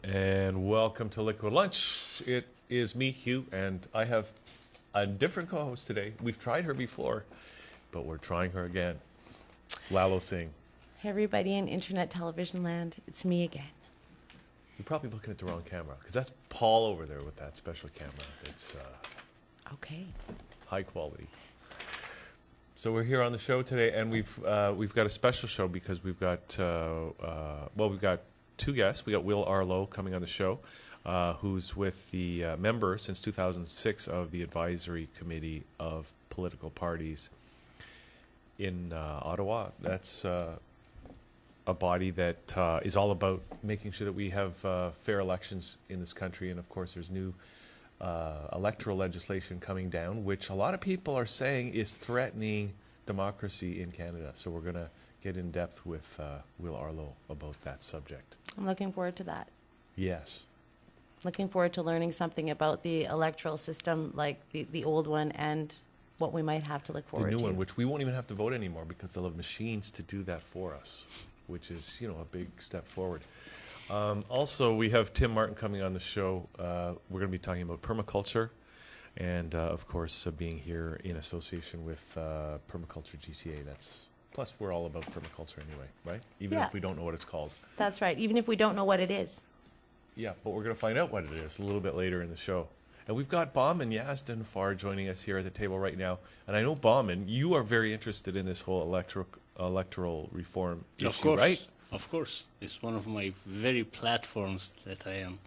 And welcome to Liquid Lunch. It is me, Hugh, and I have a different co-host today. We've tried her before, but we're trying her again. Lalo Singh. Hey everybody in internet television land, it's me again. You're probably looking at the wrong camera, because that's Paul over there with that special camera. It's okay. High quality. So we're here on the show today, and we've got a special show because we've got we've got two guests. We got Will Arlo coming on the show, who's with the member since 2006 of the Advisory Committee of Political Parties in Ottawa. That's a body that is all about making sure that we have fair elections in this country. And of course, there's new electoral legislation coming down, which a lot of people are saying is threatening democracy in Canada. So we're going to get in depth with Will Arlo about that subject. I'm looking forward to that. Yes. Looking forward to learning something about the electoral system, like the old one, and what we might have to look forward to. The new one, which we won't even have to vote anymore because they'll have machines to do that for us, which is, you know, a big step forward. Also, we have Tim Martin coming on the show. We're going to be talking about permaculture and, of course, being here in association with Permaculture GTA. Plus, we're all about permaculture anyway, right? Even if we don't know what it's called. That's right, even if we don't know what it is. Yeah, but we're going to find out what it is a little bit later in the show. And we've got Bauman Yazdan Far joining us here at the table right now. And I know, Bauman, you are very interested in this whole electoral reform issue, of course, right? Of course. It's one of my very platforms that I am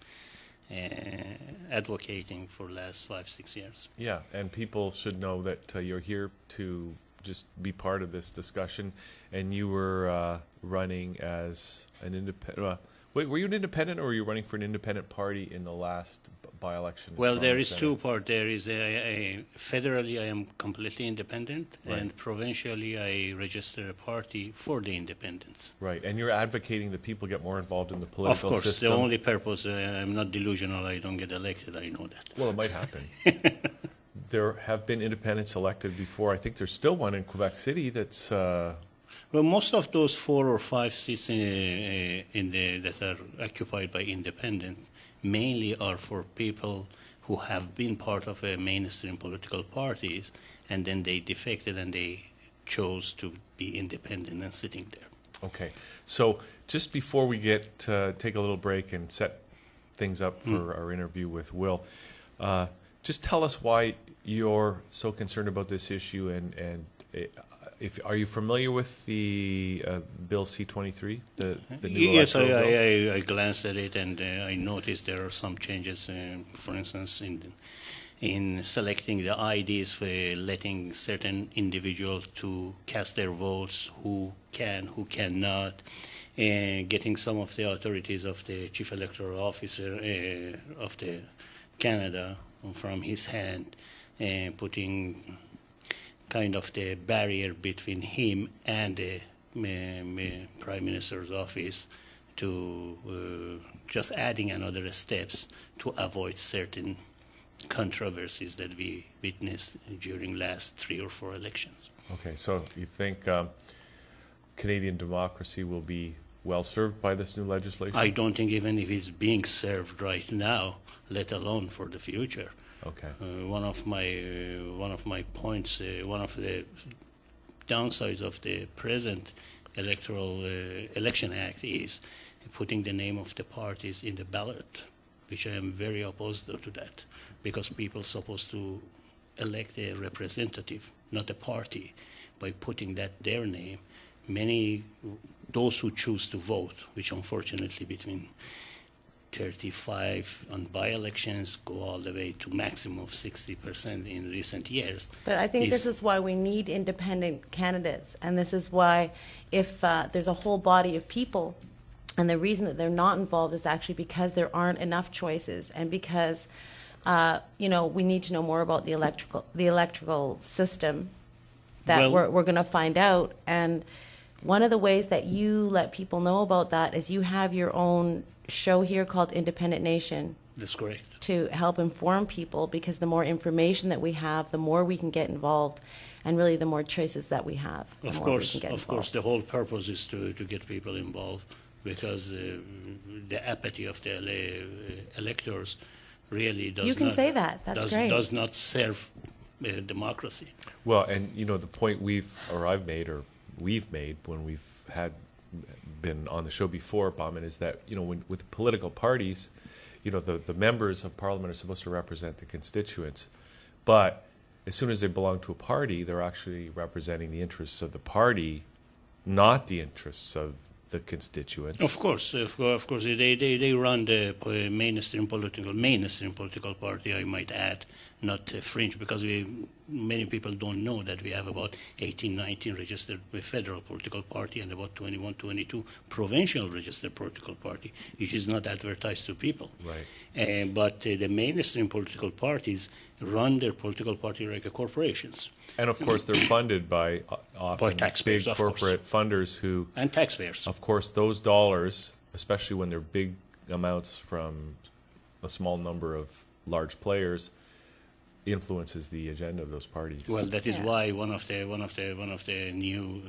advocating for the last 5-6 years. Yeah, and people should know that you're here to just be part of this discussion. And you were running as an independent... Wait, were you an independent, or were you running for an independent party in the last by-election? Well, there is two parts. There is federally, I am completely independent, right, and provincially, I register a party for the independents. Right, and you're advocating that people get more involved in the political system. Of course, the only purpose, I'm not delusional, I don't get elected, I know that. Well, it might happen. There have been independents elected before. I think there's still one in Quebec City that's... Well, most of those 4 or 5 seats that are occupied by independent mainly are for people who have been part of a mainstream political parties, and then they defected and they chose to be independent and sitting there. Okay. So just before we get take a little break and set things up for our interview with Will, just tell us why you're so concerned about this issue, and are you familiar with the Bill C-23, the new yes, electoral bill? I glanced at it, and I noticed there are some changes, for instance, in selecting the IDs for letting certain individuals to cast their votes, who can, who cannot, getting some of the authorities of the Chief Electoral Officer of the Canada from his hand, putting kind of the barrier between him and the Prime Minister's office to just adding another steps to avoid certain controversies that we witnessed during last 3 or 4 elections. Okay, so you think Canadian democracy will be well served by this new legislation? I don't think even if it's being served right now, let alone for the future. Okay. One of my points, one of the downsides of the present electoral election act is putting the name of the parties in the ballot, which I am very opposed to that, because people are supposed to elect a representative, not a party, by putting their name. Those who choose to vote, which unfortunately between 35 on by-elections go all the way to maximum of 60% in recent years. But I think this is why we need independent candidates, and this is why if there's a whole body of people, and the reason that they're not involved is actually because there aren't enough choices, and because we need to know more about the electrical system that we're going to find out. And one of the ways that you let people know about that is you have your own show here called Independent Nation. That's correct. To help inform people, because the more information that we have, the more we can get involved, and really the more choices that we have. Of course, the whole purpose is to get people involved. because the apathy of the electors really does You can not, say that. That's great. does not serve democracy. Well, and you know the point I've made or we've made when we've been on the show before, Bauman, is that with political parties, the members of parliament are supposed to represent the constituents, but as soon as they belong to a party, they're actually representing the interests of the party, not the interests of the constituents. Of course, they run the mainstream political party, I might add, not fringe, because many people don't know that we have about 18, 19 registered federal political party and about 21, 22 provincial registered political party, which is not advertised to people. Right. But the mainstream political parties run their political party like corporations. And of course, they're funded by often taxpayers, big corporate funders who, and taxpayers. of course, those dollars, especially when they're big amounts from a small number of large players, influences the agenda of those parties. Well, that is why one of the new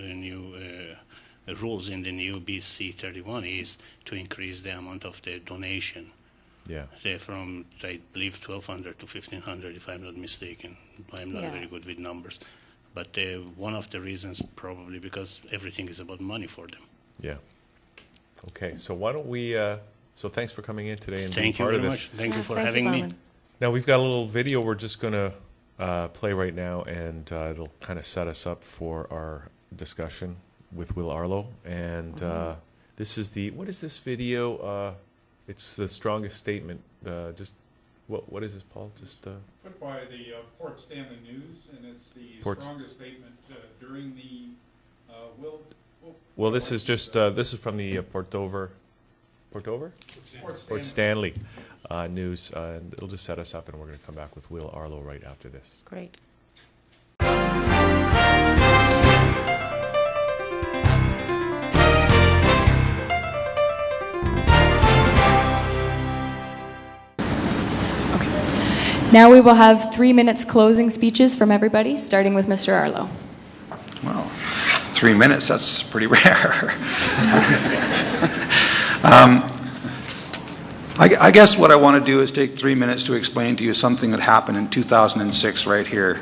rules in the new BC 31 is to increase the amount of the donation. Yeah. From, I believe, 1,200 to 1,500, if I'm not mistaken. I'm not very good with numbers. But one of the reasons probably because everything is about money for them. Yeah. Okay, so why don't we, so thanks for coming in today and being Thank you part very of this. much. Thank you for Thank having me. Bauman. Now, we've got a little video we're just going to play right now, and it'll kind of set us up for our discussion with Will Arlo. And this is what is this video? It's the strongest statement. What is this, Paul? Put by the Port Stanley News, and it's the strongest statement during the Well, this is just this is from the Port Stanley News, and it'll just set us up, and we're going to come back with Will Arlo right after this. Great. Now we will have 3 minutes closing speeches from everybody, starting with Mr. Arlo. Well, 3 minutes, that's pretty rare. I guess what I want to do is take 3 minutes to explain to you something that happened in 2006 right here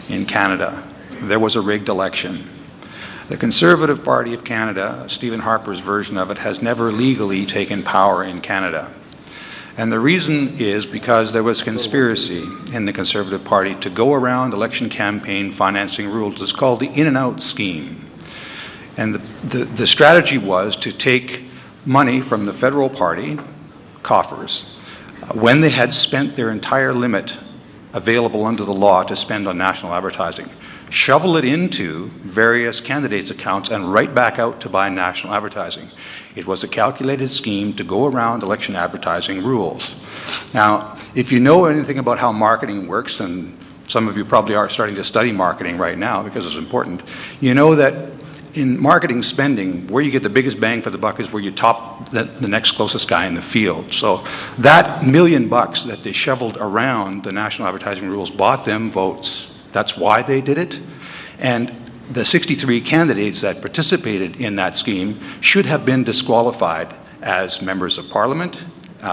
in Canada. There was a rigged election. The Conservative Party of Canada, Stephen Harper's version of it, has never legally taken power in Canada. And the reason is because there was conspiracy in the Conservative Party to go around election campaign financing rules. It's called the in and out scheme. And the strategy was to take money from the federal party coffers when they had spent their entire limit available under the law to spend on national advertising, shovel it into various candidates' accounts and right back out to buy national advertising. It was a calculated scheme to go around election advertising rules. Now, if you know anything about how marketing works, and some of you probably are starting to study marketing right now because it's important, you know that in marketing spending, where you get the biggest bang for the buck is where you top the next closest guy in the field. So that $1 million that they shoveled around the national advertising rules bought them votes. That's why they did it. And the 63 candidates that participated in that scheme should have been disqualified as members of parliament,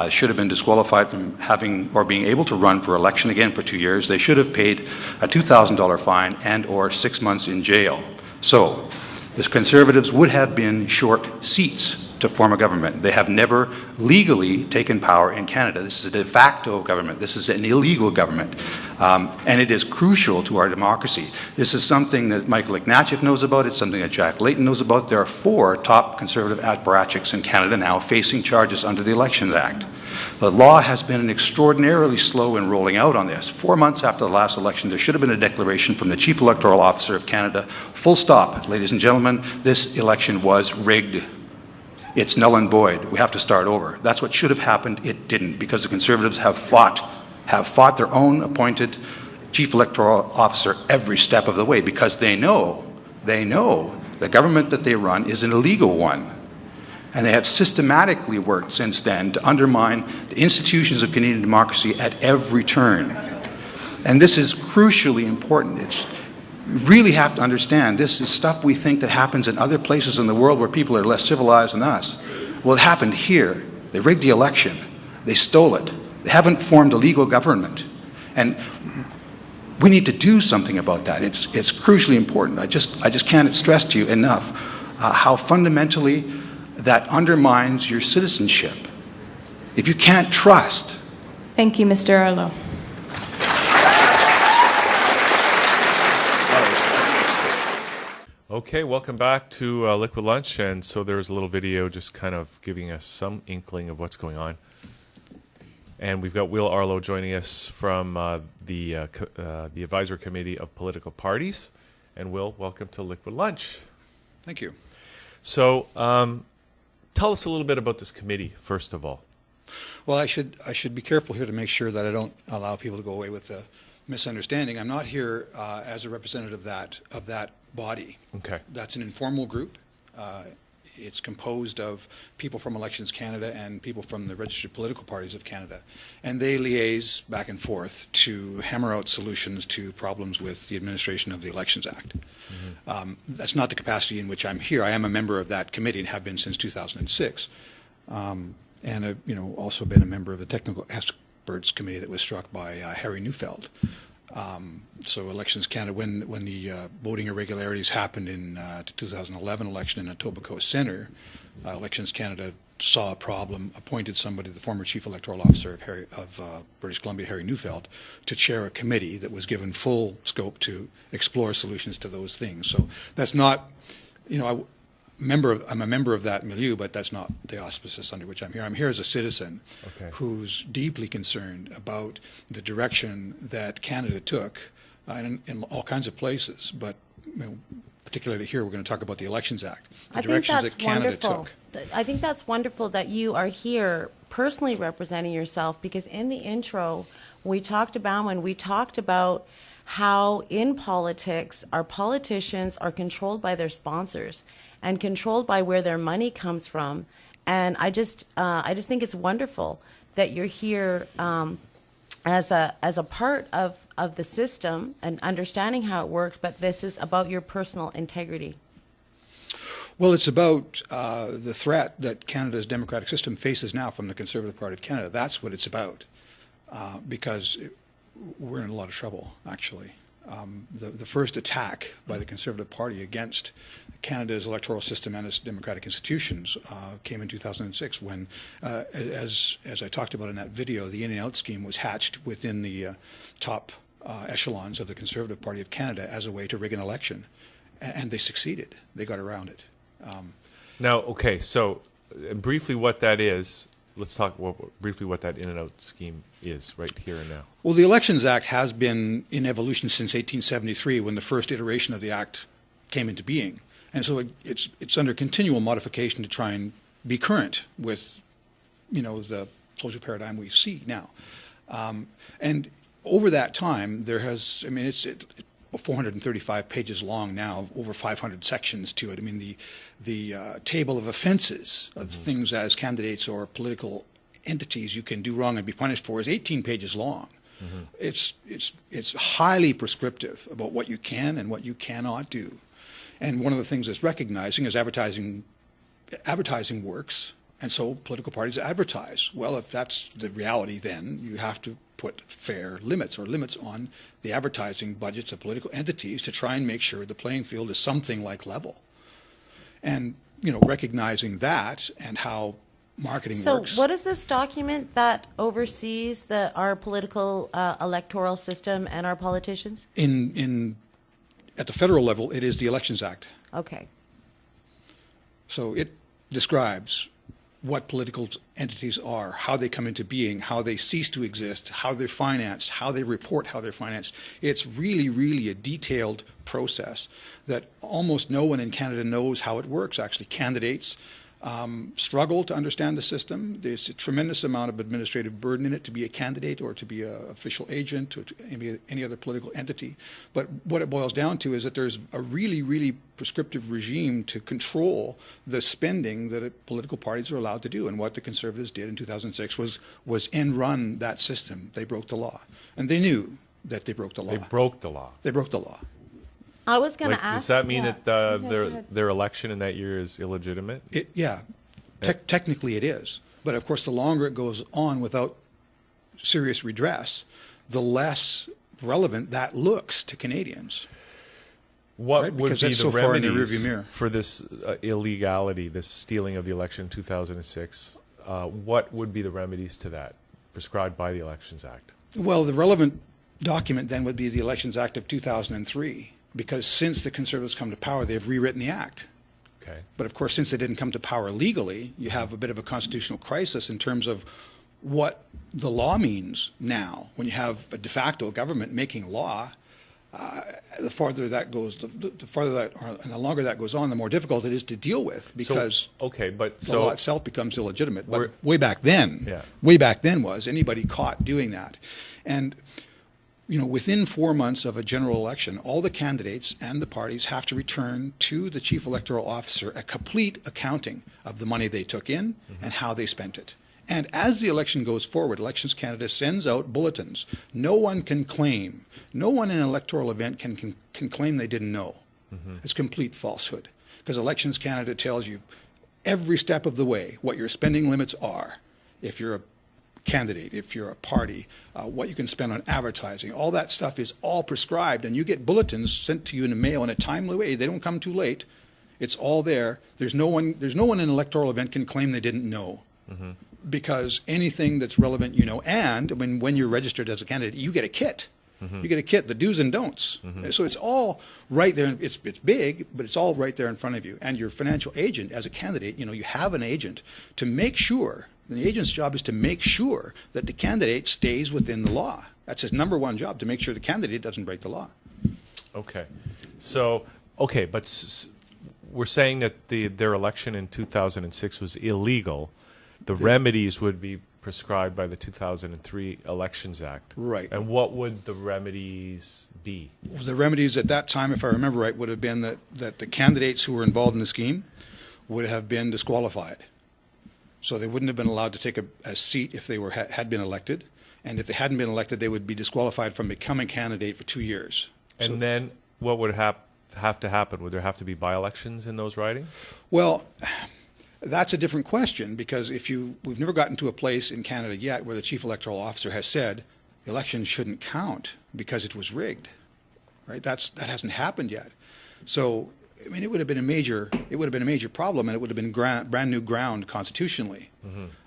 should have been disqualified from having or being able to run for election again for 2 years. They should have paid a $2,000 fine and or 6 months in jail. So the Conservatives would have been short seats to form a government. They have never legally taken power in Canada. This is a de facto government. This is an illegal government. And it is crucial to our democracy. This is something that Michael Ignatieff knows about. It's something that Jack Layton knows about. There are 4 top Conservative apparatchiks in Canada now facing charges under the Elections Act. The law has been extraordinarily slow in rolling out on this. 4 months after the last election, there should have been a declaration from the Chief Electoral Officer of Canada. Full stop, ladies and gentlemen, this election was rigged. It's null and void. We have to start over. That's what should have happened. It didn't, because the Conservatives have fought their own appointed Chief Electoral Officer every step of the way, because they know the government that they run is an illegal one. And they have systematically worked since then to undermine the institutions of Canadian democracy at every turn. And this is crucially important. You really have to understand this is stuff we think that happens in other places in the world where people are less civilized than us. Well, it happened here. They rigged the election. They stole it. They haven't formed a legal government. And we need to do something about that. It's crucially important. I just can't stress to you enough how fundamentally that undermines your citizenship. If you can't trust. Thank you, Mr. Arlo. Okay, welcome back to Liquid Lunch. And so there was a little video just kind of giving us some inkling of what's going on. And we've got Will Arlo joining us from the Advisory Committee of Political Parties. And Will, welcome to Liquid Lunch. Thank you. So tell us a little bit about this committee, first of all. Well, I should be careful here to make sure that I don't allow people to go away with a misunderstanding. I'm not here as a representative of that body. Okay. That's an informal group. It's composed of people from Elections Canada and people from the registered political parties of Canada. And they liaise back and forth to hammer out solutions to problems with the administration of the Elections Act. Mm-hmm. That's not the capacity in which I'm here. I am a member of that committee and have been since 2006. And I've also been a member of the Technical Experts Committee that was struck by Harry Neufeld. So Elections Canada, when the voting irregularities happened in the 2011 election in Etobicoke Centre, Elections Canada saw a problem, appointed somebody, the former Chief Electoral Officer of British Columbia, Harry Neufeld, to chair a committee that was given full scope to explore solutions to those things. So that's not, I'm a member of that milieu, but that's not the auspices under which I'm here. I'm here as a citizen who's deeply concerned about the direction that Canada took in all kinds of places, but particularly here we're going to talk about the Elections Act, the directions that Canada took. I think that's wonderful that you are here personally representing yourself, because in the intro we talked about how in politics our politicians are controlled by their sponsors and controlled by where their money comes from. And I just think it's wonderful that you're here as a part of the system and understanding how it works, but this is about your personal integrity. Well, it's about the threat that Canada's democratic system faces now from the Conservative Party of Canada. That's what it's about, because we're in a lot of trouble, actually. The first attack by the Conservative Party against Canada's electoral system and its democratic institutions came in 2006 when, as I talked about in that video, the in and out scheme was hatched within the top echelons of the Conservative Party of Canada as a way to rig an election. And they succeeded. They got around it. Now, okay, so briefly what that is, let's talk briefly what that in and out scheme is right here and now. Well, the Elections Act has been in evolution since 1873 when the first iteration of the Act came into being. And so it's under continual modification to try and be current with, the social paradigm we see now. And over that time, there has, it's 435 pages long now, over 500 sections to it. The table of offenses of things as candidates or political entities you can do wrong and be punished for is 18 pages long. Mm-hmm. It's highly prescriptive about what you can and what you cannot do. And one of the things it's recognizing is advertising works, and so political parties advertise. Well, if that's the reality, then you have to put fair limits or limits on the advertising budgets of political entities to try and make sure the playing field is something like level. And, recognizing that and how marketing works. So what is this document that oversees our political electoral system and our politicians? At the federal level, it is the Elections Act. Okay. So it describes what political entities are, how they come into being, how they cease to exist, how they're financed, how they report how they're financed. It's really, really a detailed process that almost no one in Canada knows how it works, actually. Candidates struggle to understand the system. There's a tremendous amount of administrative burden in it to be a candidate or to be an official agent or to be any other political entity. But what it boils down to is that there's a really, really prescriptive regime to control the spending that political parties are allowed to do. And what the Conservatives did in 2006 was end run that system. They broke the law. And they knew that they broke the law. They broke the law. They broke the law. I was going to ask. Does that mean that their election in that year is illegitimate? Yeah. Technically it is. But of course, the longer it goes on without serious redress, the less relevant that looks to Canadians. What right? would Because be that's the so far in the remedies rearview mirror. for this illegality, this stealing of the election in 2006? What would be the remedies to that prescribed by the Elections Act? Well, the relevant document then would be the Elections Act of 2003, because since the Conservatives come to power, they've rewritten the Act. Okay. But of course, since they didn't come to power legally, you have a bit of a constitutional crisis in terms of what the law means now. When you have a de facto government making law, the farther that goes, the farther that, and the longer that goes on, the more difficult it is to deal with, because the law itself becomes illegitimate. But way back then, was anybody caught doing that. And within 4 months of a general election, all the candidates and the parties have to return to the chief electoral officer a complete accounting of the money they took in and how they spent it. And as the election goes forward, Elections Canada sends out bulletins. No one in an electoral event can claim they didn't know. It's complete falsehood, because Elections Canada tells you every step of the way what your spending limits are. If you're a candidate, if you're a party, what you can spend on advertising, all that stuff is all prescribed, and you get bulletins sent to you in the mail in a timely way. They don't come too late. It's all there. There's no one in an electoral event can claim they didn't know. Because anything that's relevant, and when you're registered as a candidate, you get a kit. You get a kit, the do's and don'ts. So it's all right there. It's big, but it's all right there in front of you. And your financial agent, as a candidate, you have an agent to make sure. The agent's job is to make sure that the candidate stays within the law. That's his number one job, to make sure the candidate doesn't break the law. Okay. So, but we're saying that their election in 2006 was illegal. The remedies would be prescribed by the 2003 Elections Act. Right. And what would the remedies be? The remedies at that time, if I remember right, would have been that the candidates who were involved in the scheme would have been disqualified. So they wouldn't have been allowed to take a seat if they had been elected. And if they hadn't been elected, they would be disqualified from becoming a candidate for 2 years. And then what would have to happen? Would there have to be by-elections in those ridings? Well, that's a different question, because we've never gotten to a place in Canada yet where the chief electoral officer has said the election shouldn't count because it was rigged, right? That hasn't happened yet. So, it would have been a major problem, and it would have been brand new ground constitutionally.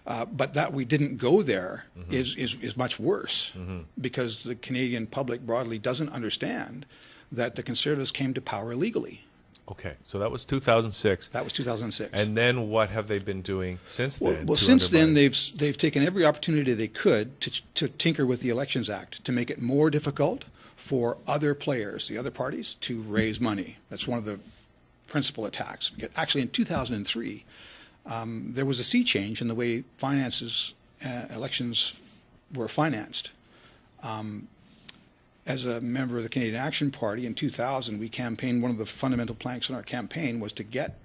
But that we didn't go there is much worse, because the Canadian public broadly doesn't understand that the Conservatives came to power illegally. Okay, so that was 2006. That was 2006. And then what have they been doing since then? Well, since then, they've taken every opportunity they could to tinker with the Elections Act, to make it more difficult for other players, the other parties, to raise money. That's one of the principal attacks. Because actually, in 2003, there was a sea change in the way elections were financed. As a member of the Canadian Action Party in 2000, we campaigned, one of the fundamental planks in our campaign was to get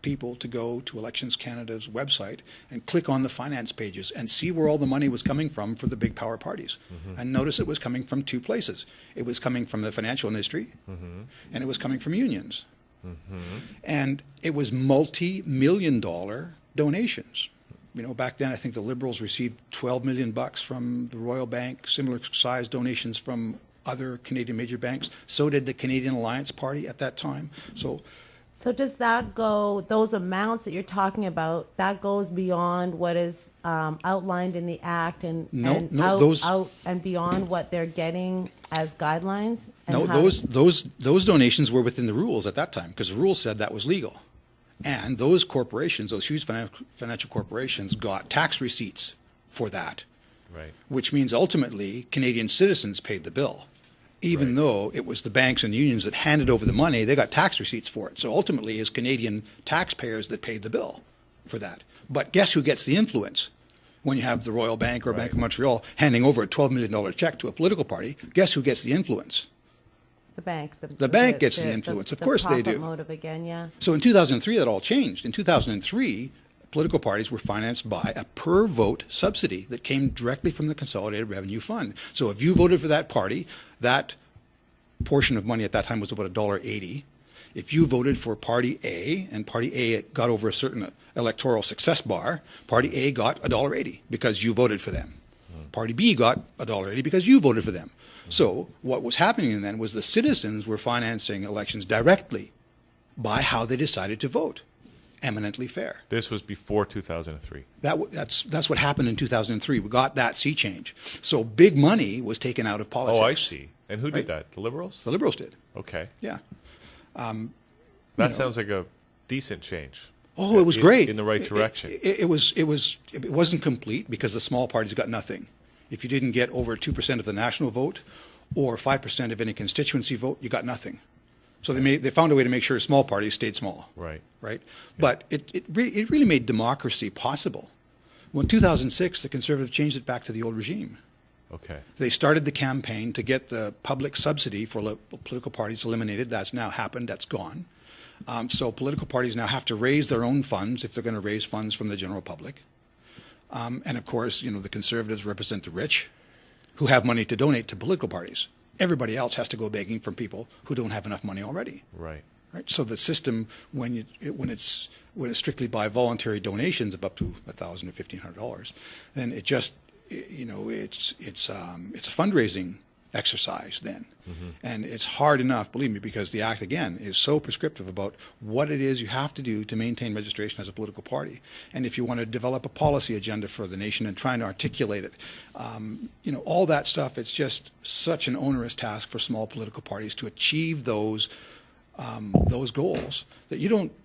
people to go to Elections Canada's website and click on the finance pages and see where all the money was coming from for the big power parties. And notice it was coming from two places. It was coming from the financial industry, and it was coming from unions. And it was multi-million-dollar donations. Back then, I think the Liberals received $12 million from the Royal Bank, similar size donations from other Canadian major banks. So did the Canadian Alliance Party at that time. So does that go, those amounts that you're talking about, that goes beyond what is outlined in the Act and beyond what they're getting as guidelines? No, those donations were within the rules at that time, because the rules said that was legal. And those corporations, those huge financial corporations, got tax receipts for that. Right. Which means ultimately Canadian citizens paid the bill. Even though it was the banks and unions that handed over the money, they got tax receipts for it. So ultimately it's Canadian taxpayers that paid the bill for that. But guess who gets the influence? When you have the Royal Bank or Bank of Montreal handing over a $12 million check to a political party, guess who gets the influence? The bank. The bank gets the influence. Of course they do. Motive again, yeah. So in 2003, that all changed. In 2003, political parties were financed by a per-vote subsidy that came directly from the Consolidated Revenue Fund. So if you voted for that party, that portion of money at that time was about $1.80. If you voted for Party A and Party A got over a certain electoral success bar, Party A got $1.80 because you voted for them. Party B got $1.80 because you voted for them. So what was happening then was the citizens were financing elections directly by how they decided to vote. Eminently fair. This was before 2003. That's what happened in 2003. We got that sea change. So big money was taken out of politics. Oh, I see. And who did that? The Liberals? The Liberals did. Okay. Yeah. That sounds like a decent change. Oh, it was great. In the right direction. It wasn't complete because the small parties got nothing. If you didn't get over 2% of the national vote or 5% of any constituency vote, you got nothing. So they found a way to make sure small parties stayed small. Right. Right. Yeah. But it really made democracy possible. Well, in 2006, the Conservatives changed it back to the old regime. Okay. They started the campaign to get the public subsidy for political parties eliminated. That's now happened. That's gone. So political parties now have to raise their own funds if they're going to raise funds from the general public. And of course, the Conservatives represent the rich who have money to donate to political parties. Everybody else has to go begging from people who don't have enough money already. Right. Right. So the system, when it's strictly by voluntary donations of up to $1,000 or $1,500, then it just it's a fundraising exercise then. Mm-hmm. And it's hard enough, believe me, because the Act, again, is so prescriptive about what it is you have to do to maintain registration as a political party. And if you want to develop a policy agenda for the nation and trying to articulate it, all that stuff, it's just such an onerous task for small political parties to achieve those goals that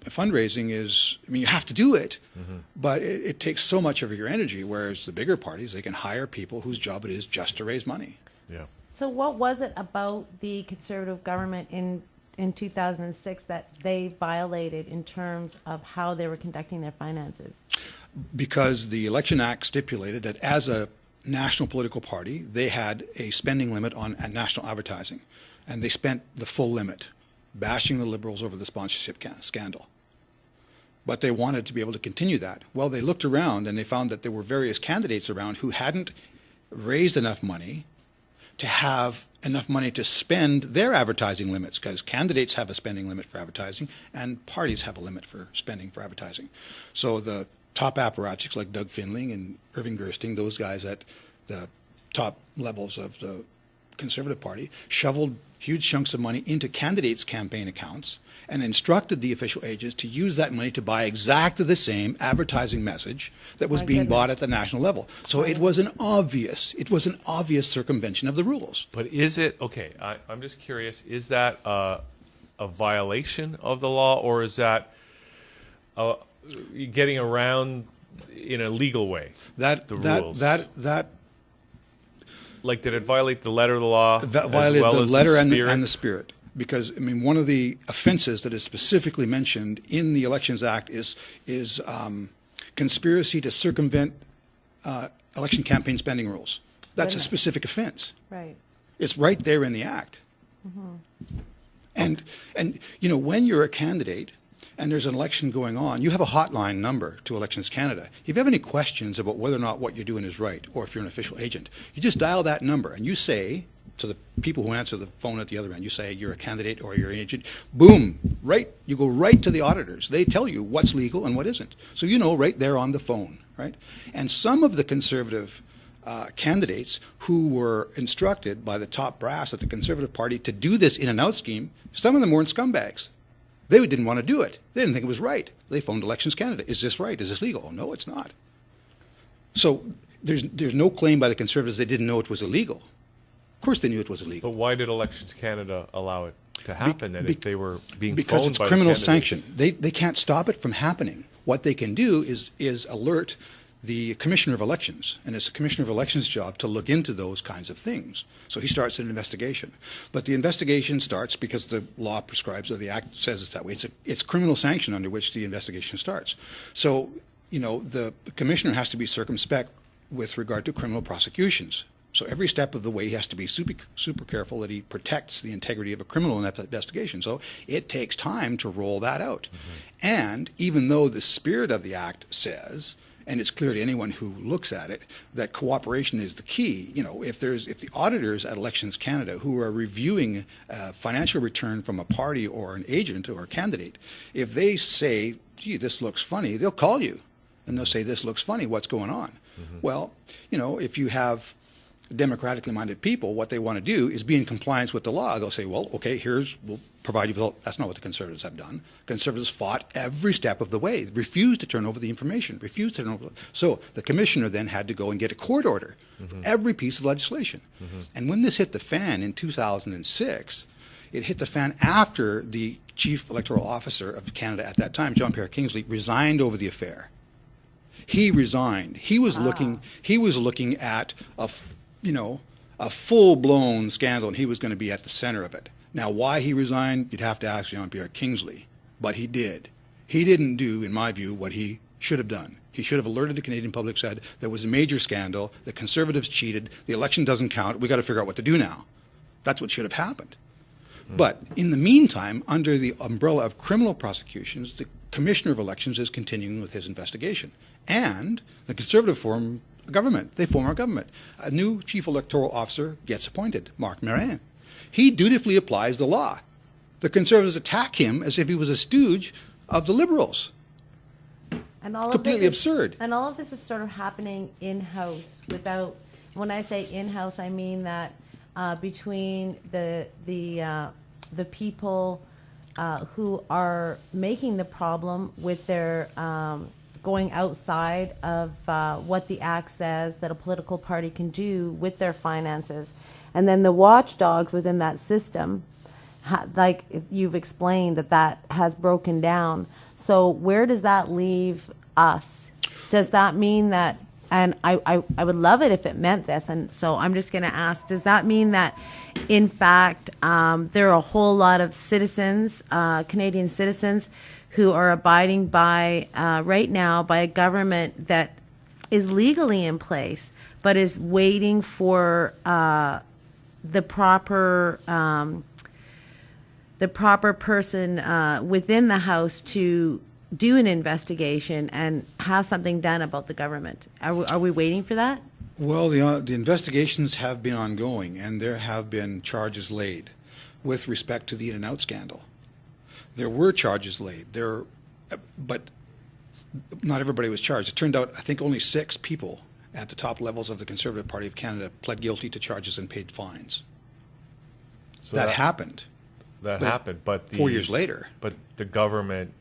fundraising is, you have to do it, mm-hmm. but it takes so much of your energy, whereas the bigger parties, they can hire people whose job it is just to raise money. Yeah. So what was it about the Conservative government in 2006 that they violated in terms of how they were conducting their finances? Because the Election Act stipulated that as a national political party, they had a spending limit on national advertising, and they spent the full limit, bashing the Liberals over the sponsorship scandal. But they wanted to be able to continue that. Well, they looked around and they found that there were various candidates around who hadn't raised enough money to have enough money to spend their advertising limits, because candidates have a spending limit for advertising and parties have a limit for spending for advertising. So the top apparatchiks like Doug Findling and Irving Gersting, those guys at the top levels of the Conservative Party, shoveled huge chunks of money into candidates' campaign accounts and instructed the official agents to use that money to buy exactly the same advertising message that was being bought at the national level. So it was an obvious circumvention of the rules. But is it, okay, I'm just curious, is that a violation of the law, or is that getting around in a legal way the rules? Like, did it violate the letter of the law? Violated as well the as letter the and the spirit. Because, one of the offenses that is specifically mentioned in the Elections Act is conspiracy to circumvent election campaign spending rules. That's a specific offense. Right. It's right there in the Act. Mm-hmm. And when you're a candidate and there's an election going on, you have a hotline number to Elections Canada. If you have any questions about whether or not what you're doing is right, or if you're an official agent, you just dial that number and you say to the people who answer the phone at the other end, you say you're a candidate or you're an agent, boom, right, you go right to the auditors. They tell you what's legal and what isn't. So right there on the phone, right? And some of the Conservative candidates who were instructed by the top brass at the Conservative Party to do this in and out scheme, some of them weren't scumbags. They didn't want to do it. They didn't think it was right. They phoned Elections Canada. Is this right? Is this legal? Oh, no, it's not. So there's no claim by the Conservatives they didn't know it was illegal. Of course they knew it was illegal. But why did Elections Canada allow it to happen if they were being because phoned it's by criminal the sanction. They can't stop it from happening. What they can do is alert the Commissioner of Elections, and it's the Commissioner of Elections' job to look into those kinds of things. So he starts an investigation. But the investigation starts because the law prescribes, or the Act says it's that way. It's criminal sanction under which the investigation starts. So, the Commissioner has to be circumspect with regard to criminal prosecutions. So every step of the way he has to be super careful that he protects the integrity of a criminal investigation. So it takes time to roll that out. Mm-hmm. And even though the spirit of the Act says, and it's clear to anyone who looks at it that cooperation is the key. You know, if the auditors at Elections Canada who are reviewing financial return from a party or an agent or a candidate, if they say, gee, this looks funny, they'll call you and they'll say, this looks funny, what's going on? Well, you know, if you have democratically minded people, what they want to do is be in compliance with the law. They'll say, well, okay, we'll provide you with, that's not what the Conservatives have done. Conservatives fought every step of the way, refused to turn over the information, refused to turn over. So the commissioner then had to go and get a court order for every piece of legislation. And when this hit the fan in 2006, it hit the fan after the chief electoral officer of Canada at that time, John Pierre Kingsley, resigned over the affair. He resigned. He was looking at a full-blown scandal, and he was going to be at the center of it. Now, why he resigned, you'd have to ask Jean-Pierre Kingsley, but he did. He didn't do, in my view, what he should have done. He should have alerted the Canadian public, said there was a major scandal, the Conservatives cheated, the election doesn't count, we got to figure out what to do now. That's what should have happened. But in the meantime, under the umbrella of criminal prosecutions, the Commissioner of Elections is continuing with his investigation. And the Conservative form a government. They form our government. A new chief electoral officer gets appointed, Marc Morin. He dutifully applies the law. The Conservatives attack him as if he was a stooge of the Liberals. And all completely of this absurd. And all of this is sort of happening in-house without, when I say in-house, I mean that between the people who are making the problem with their going outside of what the Act says that a political party can do with their finances. And then the watchdogs within that system, like you've explained, that has broken down. So where does that leave us? Does that mean that, and I would love it if it meant this, and so I'm just going to ask, does that mean that, in fact, there are a whole lot of citizens, Canadian citizens, who are abiding by, right now, by a government that is legally in place, but is waiting for the proper person within the House to do an investigation and have something done about the government? Are we waiting for that? Well, the investigations have been ongoing, and there have been charges laid with respect to the In-N-Out scandal. There were charges laid, but not everybody was charged. It turned out, I think, only 6 people at the top levels of the Conservative Party of Canada pled guilty to charges and paid fines. So that happened. That happened, but 4 years later. But the government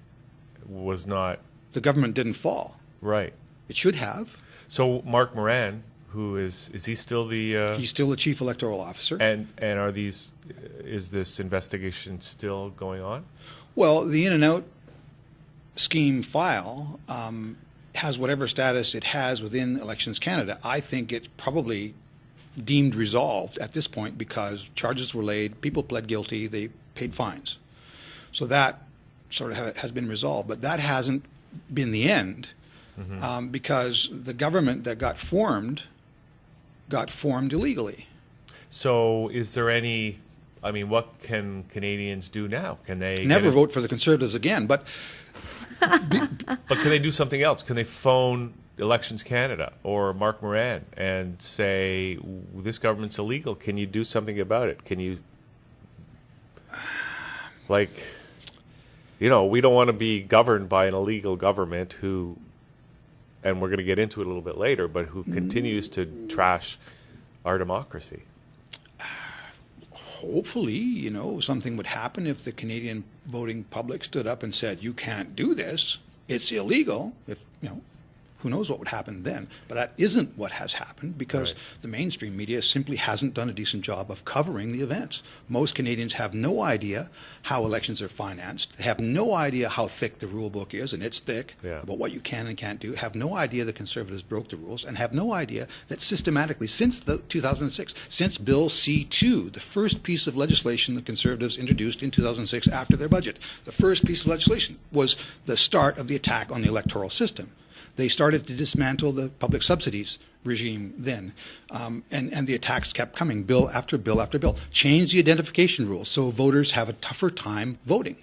was not. The government didn't fall. Right. It should have. So Marc Morin, who is he still the? He's still the chief electoral officer. And is this investigation still going on? Well, the In-N-Out scheme file has whatever status it has within Elections Canada. I think it's probably deemed resolved at this point because charges were laid, people pled guilty, they paid fines. So that sort of has been resolved. But that hasn't been the end because the government that got formed illegally. So is there any, I mean, what can Canadians do now? Can they never vote for the Conservatives again? But but can they do something else? Can they phone Elections Canada or Marc Morin and say, this government's illegal, can you do something about it? Can you, like, you know, we don't want to be governed by an illegal government who, and we're going to get into it a little bit later, but who continues to trash our democracy. Hopefully, you know, something would happen if the Canadian voting public stood up and said, you can't do this, it's illegal. If, you know, who knows what would happen then. But that isn't what has happened because the mainstream media simply hasn't done a decent job of covering the events. Most Canadians have no idea how elections are financed. They have no idea how thick the rule book is, and it's thick, about what you can and can't do. Have no idea the Conservatives broke the rules, and have no idea that systematically, since 2006, since Bill C-2, the first piece of legislation the Conservatives introduced in 2006 after their budget, the first piece of legislation was the start of the attack on the electoral system. They started to dismantle the public subsidies regime then, and the attacks kept coming, bill after bill after bill. Change the identification rules so voters have a tougher time voting.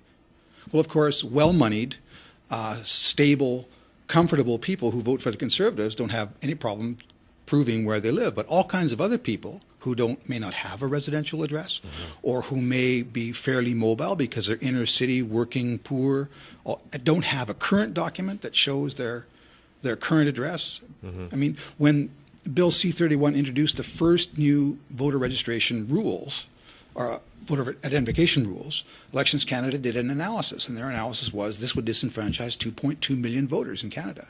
Well, of course, well-moneyed, stable comfortable people who vote for the Conservatives don't have any problem proving where they live, but all kinds of other people who may not have a residential address, or who may be fairly mobile because they're inner city, working, poor, don't have a current document that shows their current address. I mean, when Bill C-31 introduced the first new voter registration rules, or voter identification rules, Elections Canada did an analysis, and their analysis was this would disenfranchise 2.2 million voters in Canada.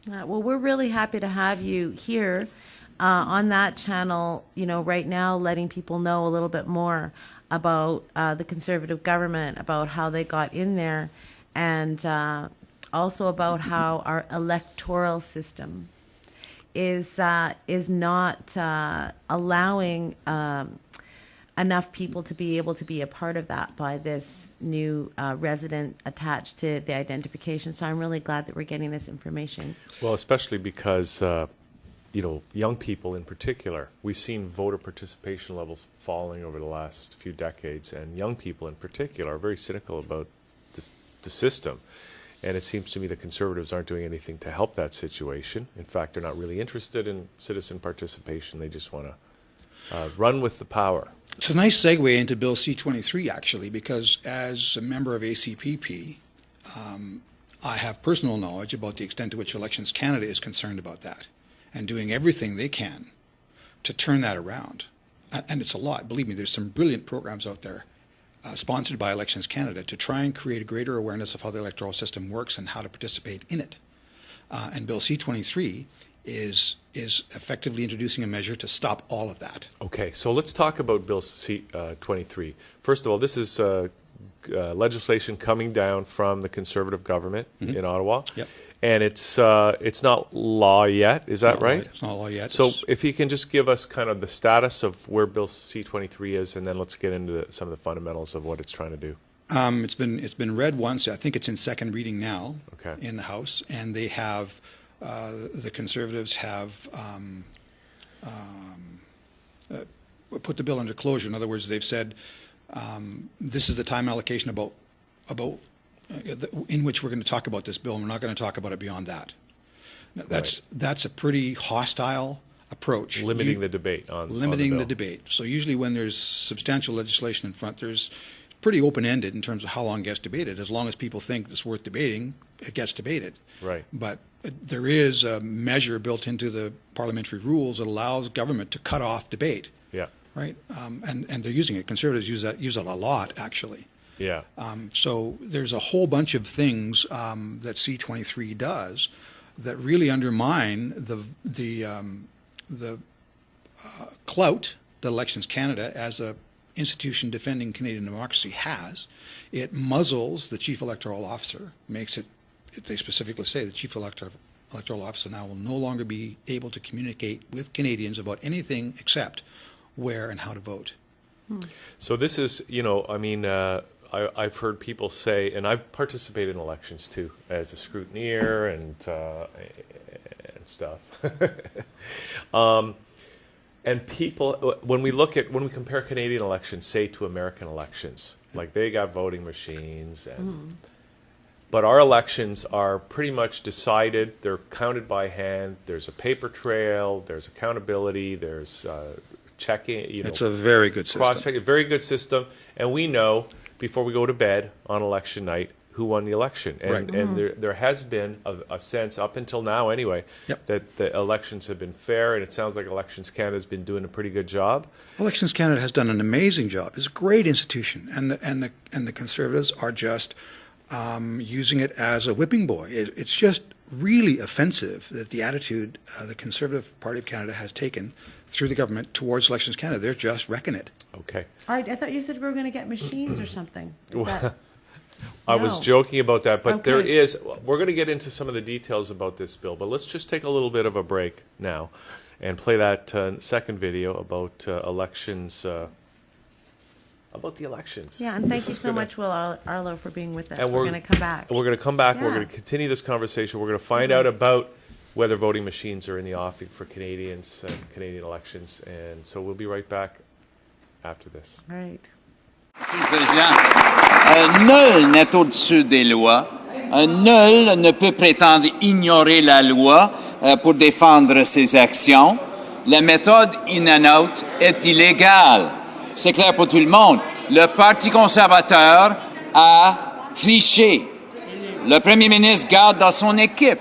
Well, we're really happy to have you here on that channel, right now, letting people know a little bit more about the Conservative government, about how they got in there, and also about how our electoral system is not allowing enough people to be able to be a part of that by this new resident attached to the identification. So I'm really glad that we're getting this information. Well, especially because, young people in particular, we've seen voter participation levels falling over the last few decades, and young people in particular are very cynical about the system. And it seems to me the Conservatives aren't doing anything to help that situation. In fact, they're not really interested in citizen participation. They just want to run with the power. It's a nice segue into Bill C-23, actually, because as a member of ACPP, I have personal knowledge about the extent to which Elections Canada is concerned about that and doing everything they can to turn that around. And it's a lot. Believe me, there's some brilliant programs out there sponsored by Elections Canada to try and create a greater awareness of how the electoral system works and how to participate in it. And Bill C-23 is effectively introducing a measure to stop all of that. Okay, so let's talk about Bill C-23. First of all, this is legislation coming down from the Conservative government in Ottawa. Yep. And it's not law yet, is that right? It's not law yet. So if you can just give us kind of the status of where Bill C-23 is, and then let's get into some of the fundamentals of what it's trying to do. It's been read once. I think it's in second reading now in the House, and they have the Conservatives have put the bill under closure. In other words, they've said this is the time allocation about in which we're going to talk about this bill, and we're not going to talk about it beyond that. That's a pretty hostile approach. Limiting the debate on the debate. So usually when there's substantial legislation in front, there's pretty open-ended in terms of how long it gets debated. As long as people think it's worth debating, it gets debated. Right. But there is a measure built into the parliamentary rules that allows government to cut off debate. Yeah. Right. And they're using it. Conservatives use it a lot, actually. Yeah. So there's a whole bunch of things that C-23 does that really undermine the clout that Elections Canada as a institution defending Canadian democracy has. It muzzles the chief electoral officer, makes it, they specifically say the chief electoral officer now will no longer be able to communicate with Canadians about anything except where and how to vote. So this is, I've heard people say, and I've participated in elections too, as a scrutineer and stuff. And people, when we compare Canadian elections, say, to American elections, like they got voting machines, but our elections are pretty much decided. They're counted by hand. There's a paper trail. There's accountability. There's checking. It's a very good system. Cross-checking, very good system, and we know before we go to bed on election night who won the election. And there has been a sense, up until now anyway, that the elections have been fair, and it sounds like Elections Canada has been doing a pretty good job. Elections Canada has done an amazing job. It's a great institution, and the Conservatives are just using it as a whipping boy. It's just really offensive that the attitude the Conservative Party of Canada has taken through the government towards Elections Canada. They're just wrecking it. Okay. All right, I thought you said we were going to get machines or something. I was joking about that, but we're going to get into some of the details about this bill, but let's just take a little bit of a break now and play that second video about elections, about the elections. Yeah, and thank you so much, Will Arlo, for being with us. And we're going to come back. We're going to come back. Yeah. We're going to continue this conversation. We're going to find out about whether voting machines are in the offing for Canadians and Canadian elections, and so we'll be right back after this. All right. Monsieur le Président, nul n'est au-dessus des lois. Nul ne peut prétendre ignorer la loi pour défendre ses actions. La méthode in and out est illégale. C'est clair pour tout le monde. Le Parti conservateur a triché. Le Premier ministre garde dans son équipe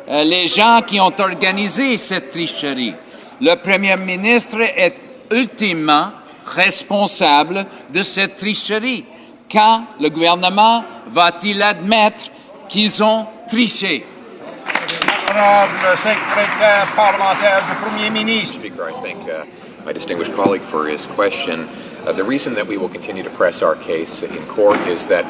les gens qui ont organisé cette tricherie. Le Premier ministre est ultimement responsable de cette tricherie. Quand le gouvernement va-t-il admettre qu'ils ont triché? Honorable secrétaire parlementaire du Premier ministre. Speaker, I thank my distinguished colleague for his question. The reason that we will continue to press our case in court is that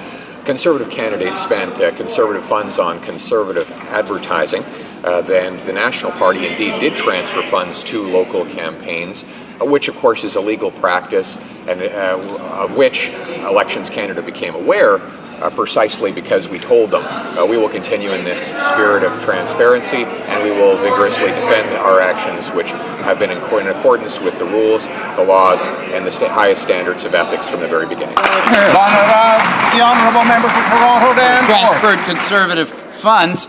Conservative candidates spent conservative funds on conservative advertising. Then the National Party indeed did transfer funds to local campaigns, which of course is a legal practice, and of which Elections Canada became aware precisely because we told them. We will continue in this spirit of transparency, and we will vigorously defend our actions, which have been in accordance with the rules, the laws, and the highest standards of ethics from the very beginning. The honourable member for Toronto Danforth. Transferred conservative funds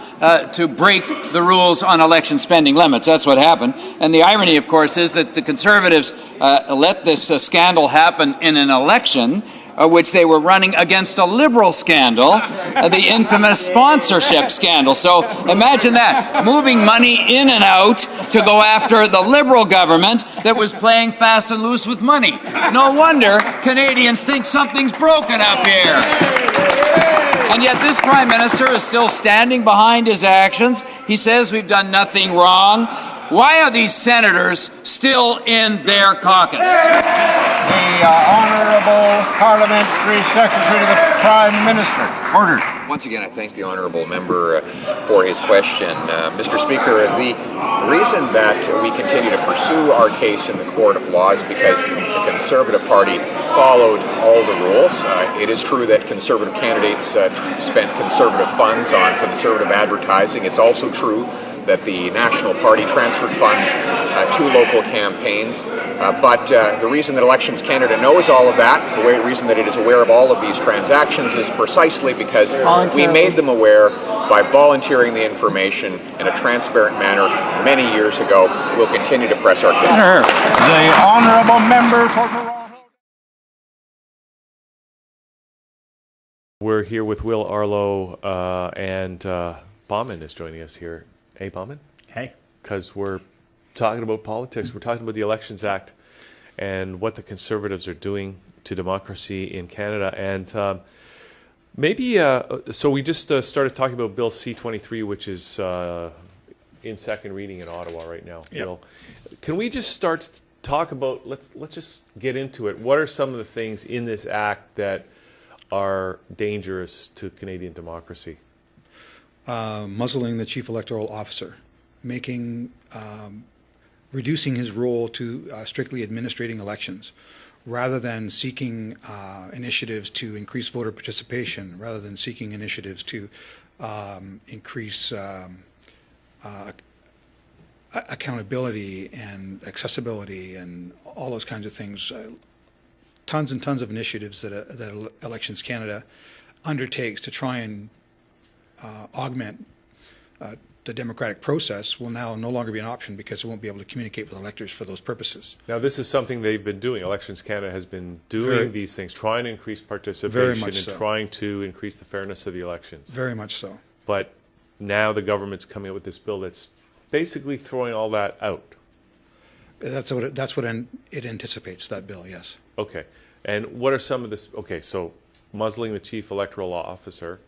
to break the rules on election spending limits. That's what happened. And the irony, of course, is that the Conservatives let this scandal happen in an election which they were running against a Liberal scandal, the infamous sponsorship scandal. So imagine that, moving money in and out to go after the Liberal government that was playing fast and loose with money. No wonder Canadians think something's broken up here. And yet this Prime Minister is still standing behind his actions. He says we've done nothing wrong. Why are these senators still in their caucus? The Honourable Parliamentary Secretary to the Prime Minister. Order. Once again, I thank the honourable member for his question. Mr. Speaker, the reason that we continue to pursue our case in the court of law is because the Conservative Party followed all the rules. It is true that Conservative candidates spent Conservative funds on Conservative advertising. It's also true that the National Party transferred funds to local campaigns. But the reason that Elections Canada knows all of that, the reason that it is aware of all of these transactions is precisely because we made them aware by volunteering the information in a transparent manner many years ago. We'll continue to press our case. The honourable member for Toronto. We're here with Will Arlo, and Bauman is joining us here. Hey, Bauman? Hey. Because we're talking about politics. We're talking about the Elections Act and what the Conservatives are doing to democracy in Canada. And so we just started talking about Bill C-23, which is in second reading in Ottawa right now. Yep. Bill, can we just start to talk about, let's just get into it. What are some of the things in this act that are dangerous to Canadian democracy? Muzzling the chief electoral officer, reducing his role to strictly administrating elections, rather than seeking initiatives to increase voter participation, rather than seeking initiatives to increase accountability and accessibility and all those kinds of things. Tons and tons of initiatives that Elections Canada undertakes to try and augment the democratic process will now no longer be an option because it won't be able to communicate with electors for those purposes. Now, this is something they've been doing. Elections Canada has been doing these things, trying to increase participation and trying to increase the fairness of the elections. Very much so. But now the government's coming up with this bill that's basically throwing all that out. That's what it anticipates, that bill, yes. Okay. And what are some of this? Okay, so muzzling the chief electoral officer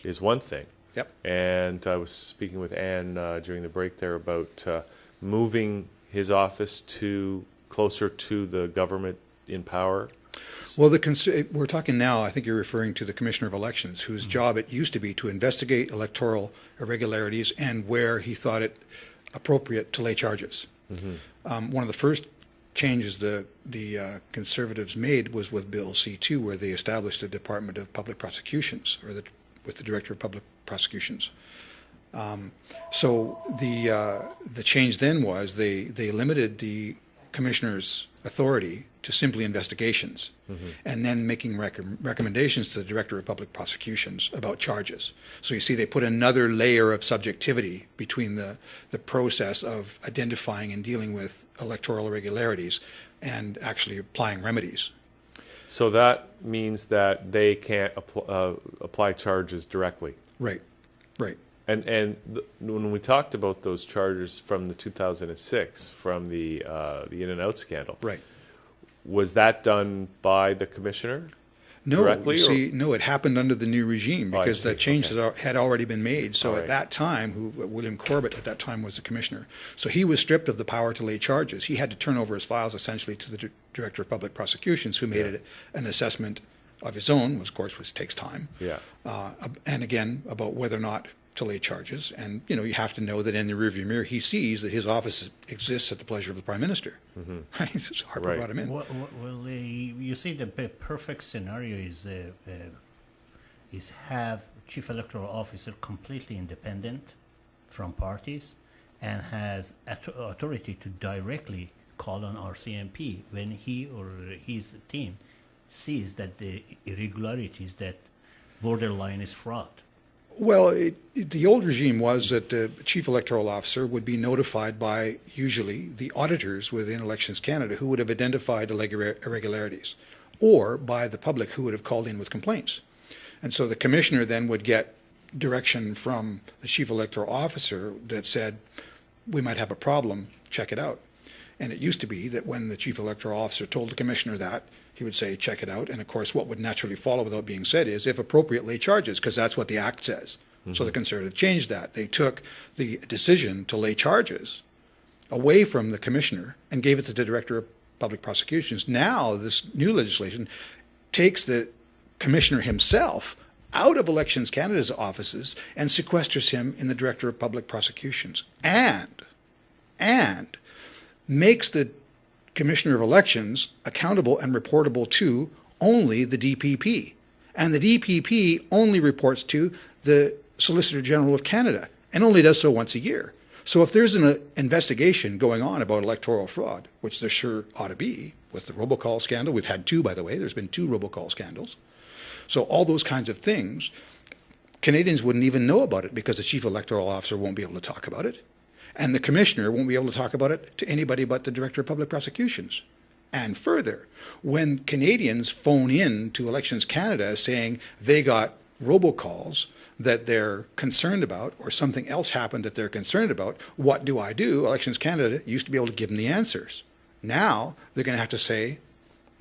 is one thing. Yep. And I was speaking with Anne during the break there about moving his office closer to the government in power. Well, we're talking now, I think you're referring to the Commissioner of Elections, whose job it used to be to investigate electoral irregularities and where he thought it appropriate to lay charges. One of the first changes the Conservatives made was with Bill C-2, where they established a Department of Public Prosecutions, or with the Director of Public Prosecutions. So the change then was they limited the commissioner's authority to simply investigations, and then making recommendations to the Director of Public Prosecutions about charges. So you see, they put another layer of subjectivity between the process of identifying and dealing with electoral irregularities and actually applying remedies. So that means that they can't apply charges directly. Right, right. And when we talked about those charges from the 2006, from the in and out scandal, right, was that done by the commissioner? No, directly, you see, no, it happened under the new regime because the changes had already been made. So at that time, William Corbett at that time was the commissioner. So he was stripped of the power to lay charges. He had to turn over his files essentially to the Director of Public Prosecutions, who made an assessment of his own, which takes time. Yeah. And again, about whether or not to lay charges. And, you know, you have to know that in the rearview mirror, he sees that his office exists at the pleasure of the Prime Minister. Right? So Harper brought him in. Well, you see, the perfect scenario is have Chief Electoral Officer completely independent from parties and has authority to directly call on RCMP when he or his team sees that the irregularities that borderline is fraud. Well, the old regime was that the Chief Electoral Officer would be notified by, usually, the auditors within Elections Canada who would have identified irregularities, or by the public who would have called in with complaints. And so the Commissioner then would get direction from the Chief Electoral Officer that said, we might have a problem, check it out. And it used to be that when the Chief Electoral Officer told the Commissioner that, he would say, check it out. And of course, what would naturally follow without being said is, if appropriate, lay charges, because that's what the Act says. So the Conservative changed that. They took the decision to lay charges away from the Commissioner and gave it to the Director of Public Prosecutions. Now, this new legislation takes the Commissioner himself out of Elections Canada's offices and sequesters him in the Director of Public Prosecutions, and makes the Commissioner of Elections accountable and reportable to only the DPP. And the DPP only reports to the Solicitor General of Canada, and only does so once a year. So if there's an investigation going on about electoral fraud, which there sure ought to be, with the robocall scandal, we've had two, by the way, there's been two robocall scandals. So all those kinds of things, Canadians wouldn't even know about it because the Chief Electoral Officer won't be able to talk about it. And the Commissioner won't be able to talk about it to anybody but the Director of Public Prosecutions. And further, when Canadians phone in to Elections Canada saying they got robocalls that they're concerned about, or something else happened that they're concerned about, what do? Elections Canada used to be able to give them the answers. Now they're going to have to say,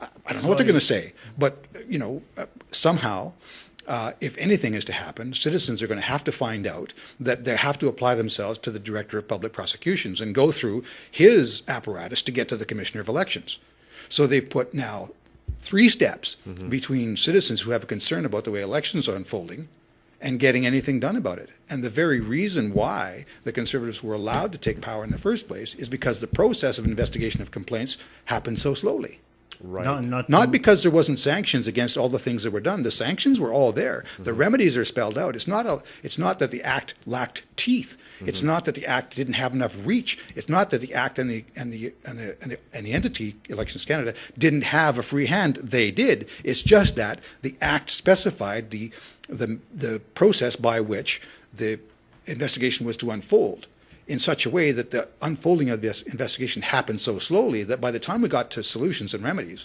I don't know what they're going to say, but you know, somehow, if anything is to happen, citizens are going to have to find out that they have to apply themselves to the Director of Public Prosecutions and go through his apparatus to get to the Commissioner of Elections. So they've put now 3 steps between citizens who have a concern about the way elections are unfolding and getting anything done about it. And the very reason why the Conservatives were allowed to take power in the first place is because the process of investigation of complaints happened so slowly. Right. Not because there wasn't sanctions against all the things that were done. The sanctions were all there. The remedies are spelled out. It's not that the Act lacked teeth. It's not that the Act didn't have enough reach. It's not that the Act and the entity, Elections Canada, didn't have a free hand. They did. It's just that the Act specified the process by which the investigation was to unfold, in such a way that the unfolding of this investigation happened so slowly that by the time we got to solutions and remedies.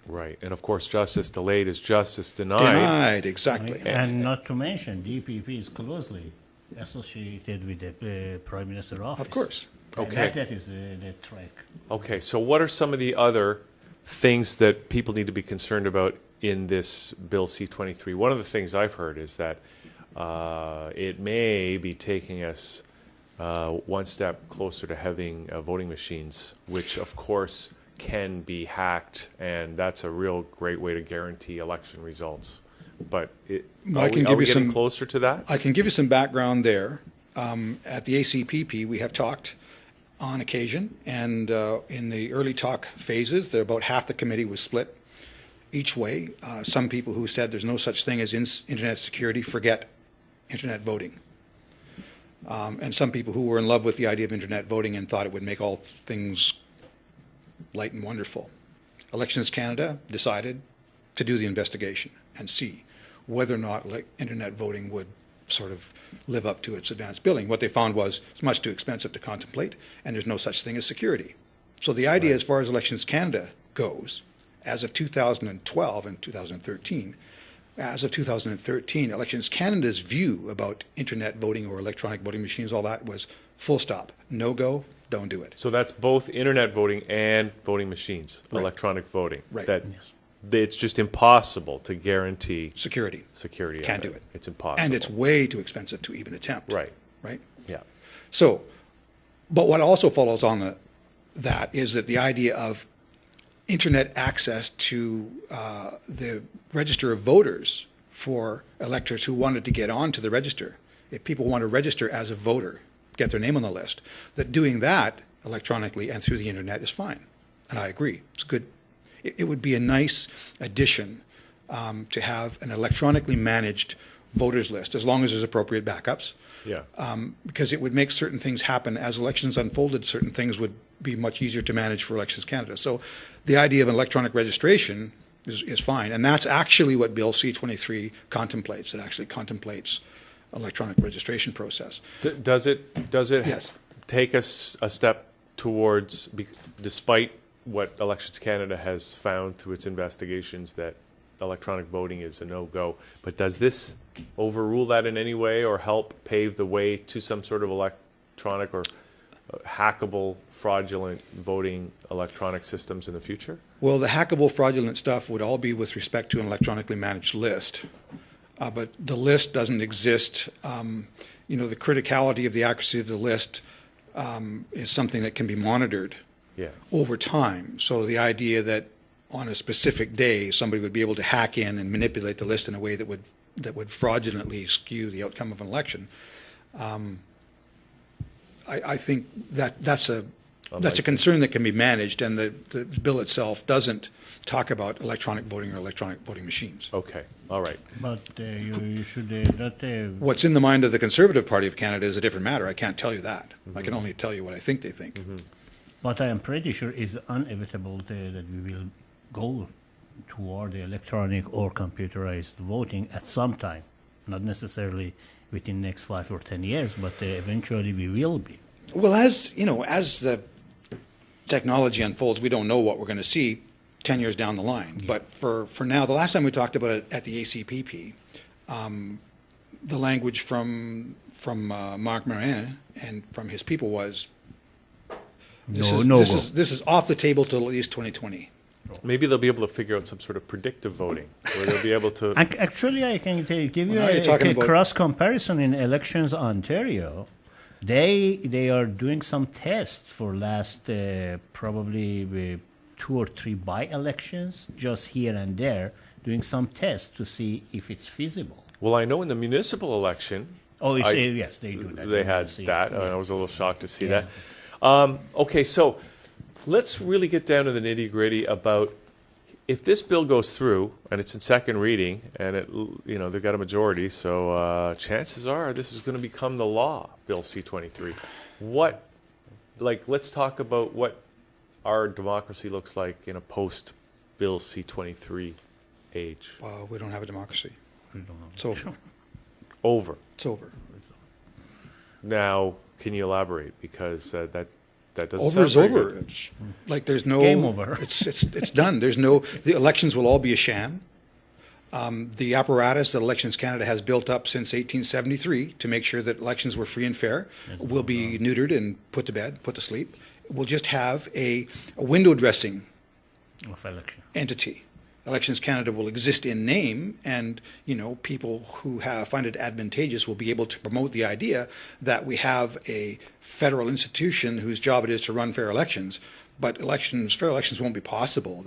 Right. And of course, justice delayed is justice denied. Denied, exactly. And not to mention, DPP is closely associated with the Prime Minister's office. Of course. Okay. That is the track. Okay. So what are some of the other things that people need to be concerned about in this Bill C-23? One of the things I've heard is that it may be taking us one step closer to having voting machines, which of course can be hacked, and that's a real great way to guarantee election results. But are we getting closer to that? I can give you some background there. At the ACPP, we have talked on occasion, and in the early talk phases, about half the committee was split each way. Some people who said there's no such thing as internet security, forget internet voting. And some people who were in love with the idea of internet voting and thought it would make all things light and wonderful. Elections Canada decided to do the investigation and see whether or not internet voting would sort of live up to its advanced billing. What they found was it's much too expensive to contemplate, and there's no such thing as security. So the idea, as far as Elections Canada goes, as of 2012 and 2013, as of 2013, Elections Canada's view about internet voting or electronic voting machines, all that was full stop, no go, don't do it. So that's both internet voting and voting machines, Right. electronic voting. Right. That it's just impossible to guarantee Security. security. Can't of do it. It's impossible. And it's way too expensive to even attempt. right. Right? Yeah. So, but what also follows on that is that the idea of internet access to the register of voters for electors who wanted to get onto the register, if people want to register as a voter, get their name on the list, that doing that electronically and through the internet is fine. And I agree. It's good. It would be a nice addition to have an electronically managed voters list, as long as there's appropriate backups. Yeah. Because it would make certain things happen. As elections unfolded, certain things would be much easier to manage for Elections Canada. So the idea of an electronic registration is fine. And that's actually what Bill C-23 contemplates. It actually contemplates electronic registration process. Does it Yes. take us a step towards, despite what Elections Canada has found through its investigations, that electronic voting is a no-go, but does this overrule that in any way or help pave the way to some sort of electronic or hackable, fraudulent voting electronic systems in the future? Well, the hackable, fraudulent stuff would all be with respect to an electronically managed list. But the list doesn't exist. The criticality of the accuracy of the list is something that can be monitored over time. So the idea that on a specific day somebody would be able to hack in and manipulate the list in a way that would fraudulently skew the outcome of an election, I think that's a concern that can be managed, and the bill itself doesn't talk about electronic voting or electronic voting machines. Okay, all right. But you should not. What's in the mind of the Conservative Party of Canada is a different matter. I can't tell you that. I can only tell you what I think they think. But I am pretty sure it's inevitable that we will go toward the electronic or computerized voting at some time. Not necessarily within the next 5 or 10 years, but eventually we will be. Well, as the technology unfolds, we don't know what we're going to see 10 years down the line. Yeah. But for now, the last time we talked about it at the ACPP, the language from Marc Marin and from his people was, this is off the table till at least 2020. Maybe they'll be able to figure out some sort of predictive voting, where they'll be able to... Actually, I can give you a cross comparison in Elections Ontario. They are doing some tests for last probably 2 or 3 by-elections, just here and there, doing some tests to see if it's feasible. Well, I know in the municipal election... yes, they do that. They had that. I was a little shocked to see that. Okay, so let's really get down to the nitty-gritty about if this bill goes through and it's in second reading and they've got a majority, so chances are this is going to become the law, Bill C-23. Let's talk about what our democracy looks like in a post-Bill C-23 age. We don't have a democracy. It's over. Over. It's over. Now, can you elaborate? Because that doesn't over is sound over. Good. It's like there's no game over. It's done. The elections will all be a sham. The apparatus that Elections Canada has built up since 1873 to make sure that elections were free and fair will be neutered and put to bed, put to sleep. We'll just have a window dressing of election entity. Elections Canada will exist in name, and people who find it advantageous will be able to promote the idea that we have a federal institution whose job it is to run fair elections. But fair elections won't be possible.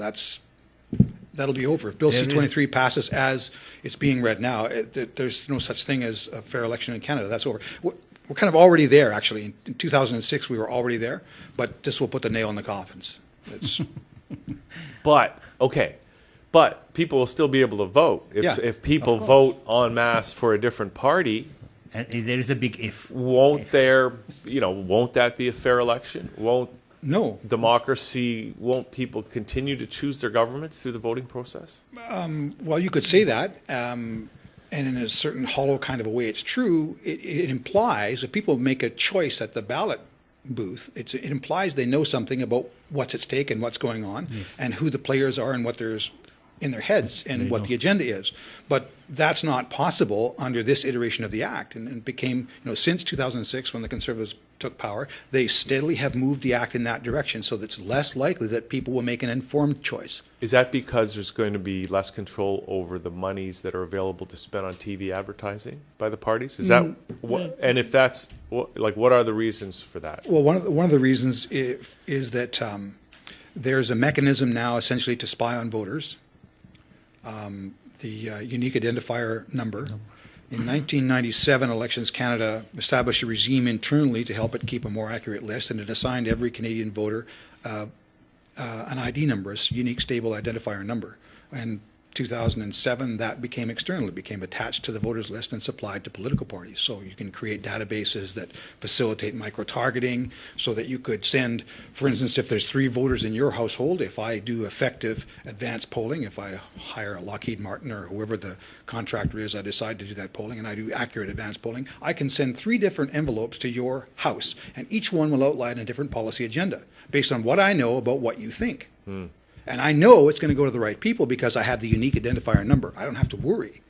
That'll be over. If Bill C-23 passes as it's being read now, there's no such thing as a fair election in Canada. That's over. We're kind of already there, actually. In 2006, we were already there, but this will put the nail in the coffins. But people will still be able to vote. If people vote en masse for a different party, and there is a big if. Won't that be a fair election? Won't No. democracy, won't people continue to choose their governments through the voting process? Well, you could say that, and in a certain hollow kind of a way, it's true. It implies if people make a choice at the ballot booth, it implies they know something about what's at stake and what's going on, and who the players are and what there's in their heads and what the agenda is. But that's not possible under this iteration of the Act, and it became, since 2006 when the Conservatives took power, they steadily have moved the Act in that direction so that it's less likely that people will make an informed choice. Is that because there's going to be less control over the monies that are available to spend on TV advertising by the parties? Is that what? And if that's what are the reasons for that? Well, one of the reasons is that there's a mechanism now essentially to spy on voters. The unique identifier number. In 1997, Elections Canada established a regime internally to help it keep a more accurate list, and it assigned every Canadian voter an ID number, a unique stable identifier number. And 2007, that became external. It became attached to the voters list and supplied to political parties. So you can create databases that facilitate micro-targeting so that you could send, for instance, if there's 3 voters in your household, if I do effective advance polling, if I hire a Lockheed Martin or whoever the contractor is, I decide to do that polling and I do accurate advance polling, I can send 3 different envelopes to your house, and each one will outline a different policy agenda based on what I know about what you think. And I know it's going to go to the right people because I have the unique identifier number. I don't have to worry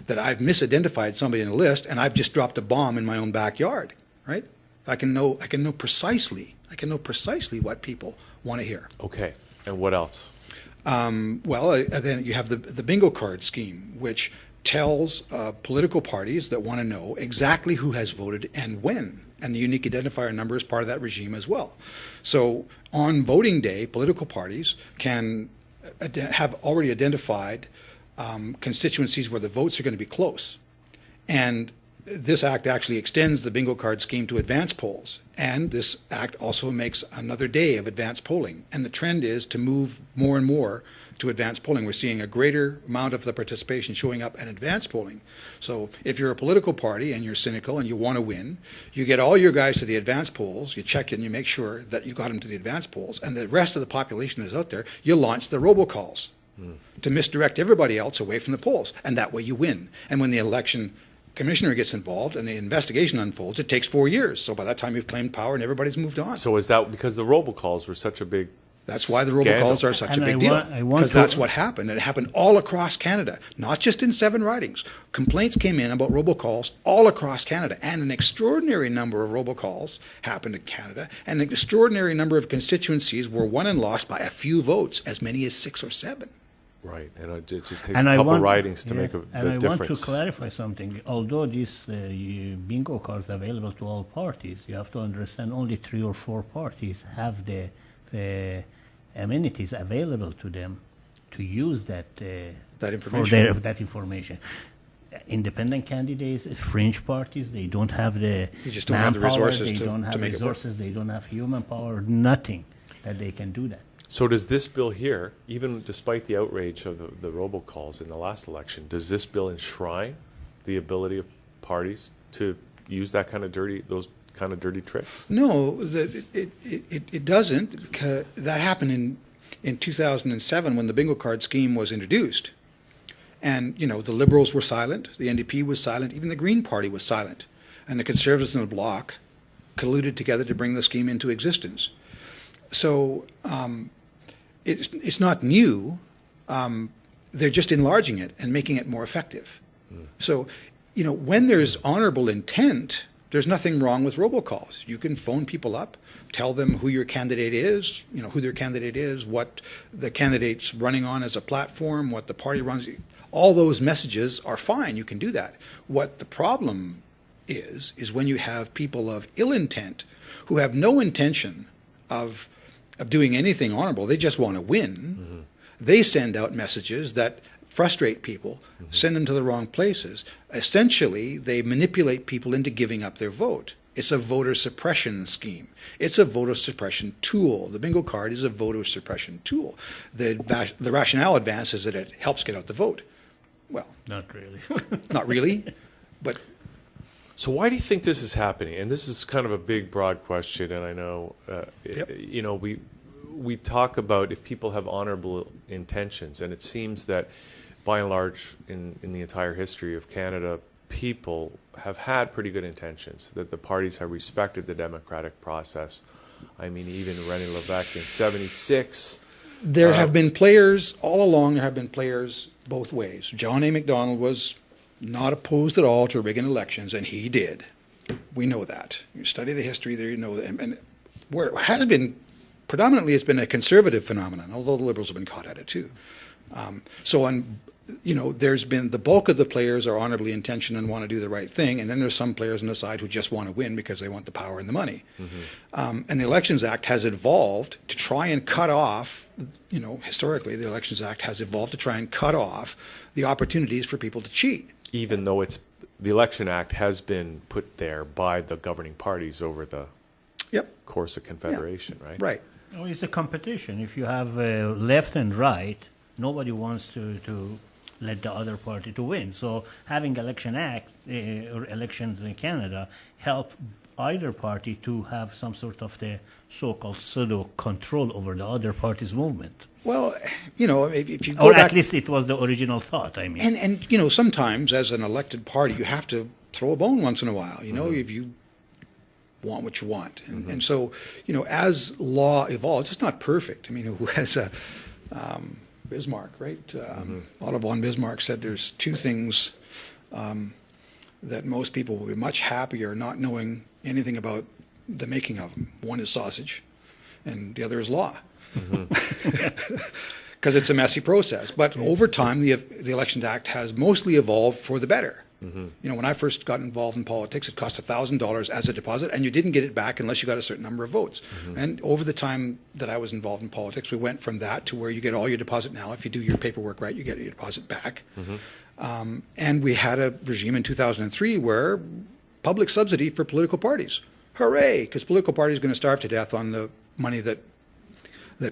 that I've misidentified somebody in a list and I've just dropped a bomb in my own backyard, right? I can know precisely what people want to hear. Okay. And what else? Then you have the bingo card scheme, which tells political parties that want to know exactly who has voted and when. And the unique identifier number is part of that regime as well. So on voting day, political parties can have already identified constituencies where the votes are going to be close. And this act actually extends the bingo card scheme to advance polls. And this act also makes another day of advance polling. And the trend is to move more and more to advance polling. We're seeing a greater amount of the participation showing up at advance polling. So if you're a political party and you're cynical and you want to win, you get all your guys to the advance polls, you check in, you make sure that you got them to the advance polls, and the rest of the population is out there, you launch the robocalls to misdirect everybody else away from the polls. And that way you win. And when the election commissioner gets involved and the investigation unfolds, it takes 4 years. So by that time you've claimed power and everybody's moved on. So is that because the robocalls were such a big That's why the robocalls are such a big deal, because that's what happened. It happened all across Canada, not just in 7 ridings. Complaints came in about robocalls all across Canada, and an extraordinary number of robocalls happened in Canada, and an extraordinary number of constituencies were won and lost by a few votes, as many as 6 or 7. Right, and it just takes a couple ridings to make a big difference. And I want to clarify something. Although these bingo cards are available to all parties, you have to understand only 3 or 4 parties have the amenities available to them to use that information. that information. Independent candidates, fringe parties, they don't have the resources they don't have resources, they don't have human power, nothing that they can do that. So does this bill here, even despite the outrage of the robocalls in the last election, does this bill enshrine the ability of parties to use those kind of dirty tricks? No, it doesn't. That happened in 2007 when the bingo card scheme was introduced. And, the Liberals were silent, the NDP was silent, even the Green Party was silent. And the Conservatives in the Bloc colluded together to bring the scheme into existence. So it's not new. They're just enlarging it and making it more effective. So, when there's honorable intent, there's nothing wrong with robocalls. You can phone people up, tell them who your candidate is, who their candidate is, what the candidate's running on as a platform, what the party runs. All those messages are fine. You can do that. What the problem is when you have people of ill intent who have no intention of doing anything honorable. They just want to win. Mm-hmm. They send out messages that frustrate people, send them to the wrong places. Essentially, they manipulate people into giving up their vote. It's a voter suppression scheme. It's a voter suppression tool. The bingo card is a voter suppression tool. The rationale advance is that it helps get out the vote. Well, not really. Not really, but So why do you think this is happening? And this is kind of a big, broad question, and I know, you know, we talk about if people have honorable intentions, and it seems that, by and large, in the entire history of Canada, people have had pretty good intentions, that the parties have respected the democratic process. I mean, even René Lévesque in 76. There have been players, all along there have been players both ways. John A. Macdonald was not opposed at all to rigging elections, and he did. We know that. You study the history there, you know that. And where it has been, predominantly it's been a conservative phenomenon, although the Liberals have been caught at it too. You know, there's been the bulk of the players are honorably intentioned and want to do the right thing, and then there's some players on the side who just want to win because they want the power and the money. And the Elections Act has evolved to try and cut off, you know, historically the Elections Act has evolved to try and cut off the opportunities for people to cheat. Even though the Election Act has been put there by the governing parties over the course of Confederation, right? Right. Well, it's a competition. If you have left and right, nobody wants to let the other party to win. So having Election Act or elections in Canada help either party to have some sort of the so-called pseudo control over the other party's movement. Well, you know, if you go or back, at least it was the original thought, I mean. And you know, sometimes as an elected party, you have to throw a bone once in a while, you know, if you want what you want. And so, you know, as law evolves, it's not perfect. I mean, who has a Bismarck, right? Otto von Bismarck said there's two things that most people will be much happier not knowing anything about the making of them. One is sausage, and the other is law. Because it's a messy process. But over time, the Elections Act has mostly evolved for the better. You know, when I first got involved in politics, it cost $1,000 as a deposit, and you didn't get it back unless you got a certain number of votes. And over the time that I was involved in politics, we went from that to where you get all your deposit now. If you do your paperwork right, you get your deposit back. And we had a regime in 2003 where public subsidy for political parties. Hooray! Because political parties are going to starve to death on the money that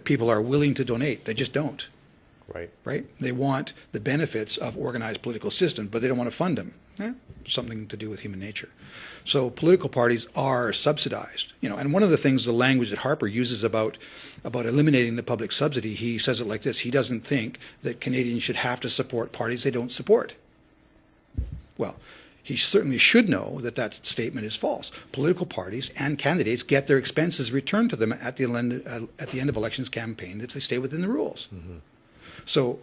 people are willing to donate. They just don't. Right? They want the benefits of organized political systems, but they don't want to fund them. Something to do with human nature. So political parties are subsidized. You know, and one of the things, the language that Harper uses about eliminating the public subsidy, he says it like this: he doesn't think that Canadians should have to support parties they don't support. Well, he certainly should know that that statement is false. Political parties and candidates get their expenses returned to them at the end of elections campaign if they stay within the rules. So,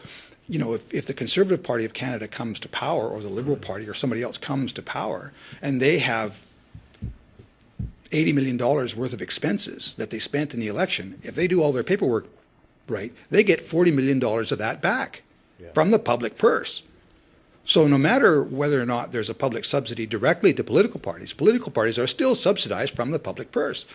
you know, if the Conservative Party of Canada comes to power, or the Liberal Party or somebody else comes to power, and they have $80 million worth of expenses that they spent in the election, if they do all their paperwork right, they get $40 million of that back from the public purse. So no matter whether or not there's a public subsidy directly to political parties are still subsidized from the public purse.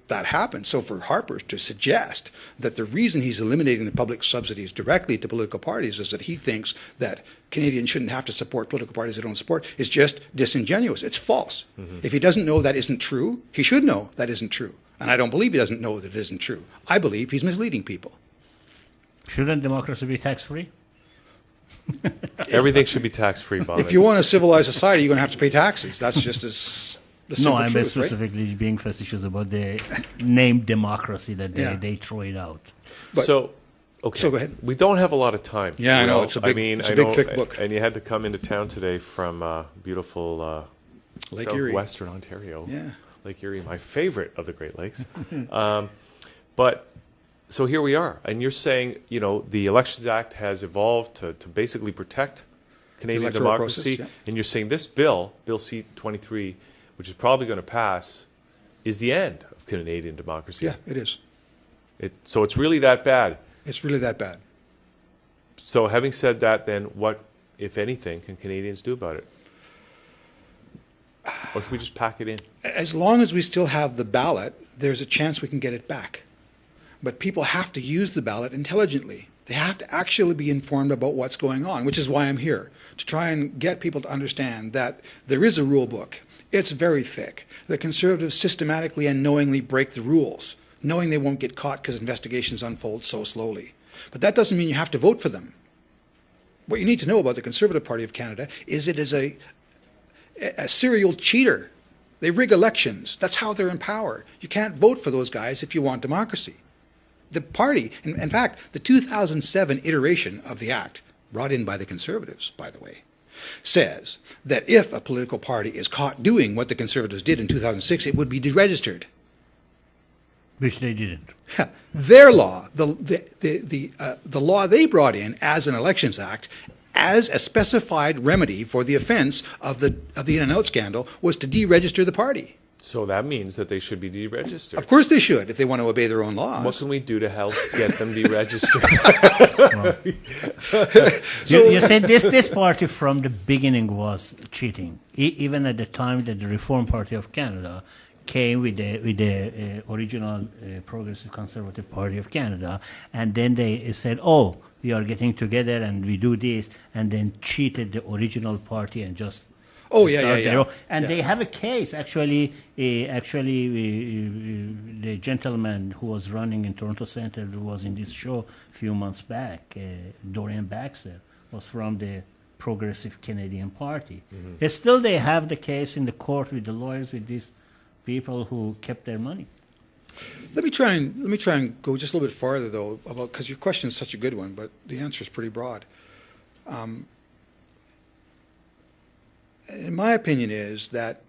That happens. So for Harper to suggest that the reason he's eliminating the public subsidies directly to political parties is that he thinks that Canadians shouldn't have to support political parties they don't support is just disingenuous. It's false. If he doesn't know that isn't true, he should know that isn't true. And I don't believe he doesn't know that it isn't true. I believe he's misleading people. Shouldn't democracy be tax-free? Everything should be tax-free, Bob. If you want a civilized society, you're going to have to pay taxes. That's just no, I'm truth, specifically right? being facetious about the name democracy that they throw it out. But, so go ahead. We don't have a lot of time. Yeah, I know. It's a big, thick book. And you had to come into town today from beautiful Lake Erie, southwestern Ontario. Yeah. Lake Erie, my favorite of the Great Lakes. But so here we are. And you're saying, you know, the Elections Act has evolved to basically protect Canadian democracy. Process, And you're saying this bill, Bill C-23, which is probably going to pass, is the end of Canadian democracy. Yeah, it is. So it's really that bad. It's really that bad. So having said that, then what, if anything, can Canadians do about it? Or should we just pack it in? As long as we still have the ballot, there's a chance we can get it back. But people have to use the ballot intelligently. They have to actually be informed about what's going on, which is why I'm here, to try and get people to understand that there is a rule book. It's very thick. The Conservatives systematically and knowingly break the rules, knowing they won't get caught because investigations unfold so slowly. But that doesn't mean you have to vote for them. What you need to know about the Conservative Party of Canada is it is a a serial cheater. They rig elections. That's how they're in power. You can't vote for those guys if you want democracy. The party, in fact, the 2007 iteration of the Act, brought in by the Conservatives, by the way, says that if a political party is caught doing what the Conservatives did in 2006, it would be deregistered. Which they didn't. Their law, the law they brought in as an Elections Act, as a specified remedy for the offense of the In-N-Out scandal, was to deregister the party. So that means that they should be deregistered. Of course they should, if they want to obey their own laws. What can we do to help get them deregistered? You said this party from the beginning was cheating. Even at the time that the Reform Party of Canada came with the original Progressive Conservative Party of Canada, and then they said, oh, we are getting together and we do this, and then cheated the original party and just... Oh, yeah. And they have a case, actually, the gentleman who was running in Toronto Centre, who was in this show a few months back, Dorian Baxter, was from the Progressive Canadian Party. Mm-hmm. Still, they have the case in the court with the lawyers, with these people who kept their money. Let me try and go just a little bit farther, though, about, because your question is such a good one, but the answer is pretty broad. In my opinion is that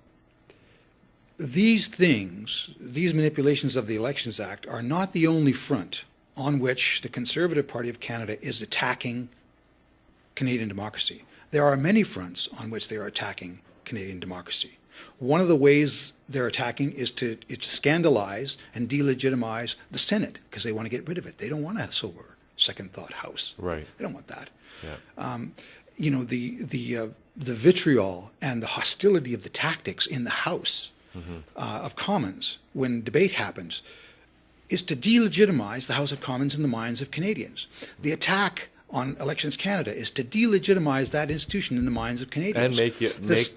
these things, these manipulations of the Elections Act, are not the only front on which the Conservative Party of Canada is attacking Canadian democracy. There are many fronts on which they are attacking Canadian democracy. One of the ways they're attacking is to scandalize and delegitimize the Senate, because they want to get rid of it. They don't want a sober, second thought House. Right. They don't want that. Yeah. The vitriol and the hostility of the tactics in the House of Commons when debate happens is to delegitimize the House of Commons in the minds of Canadians. The attack on Elections Canada is to delegitimize that institution in the minds of Canadians. And make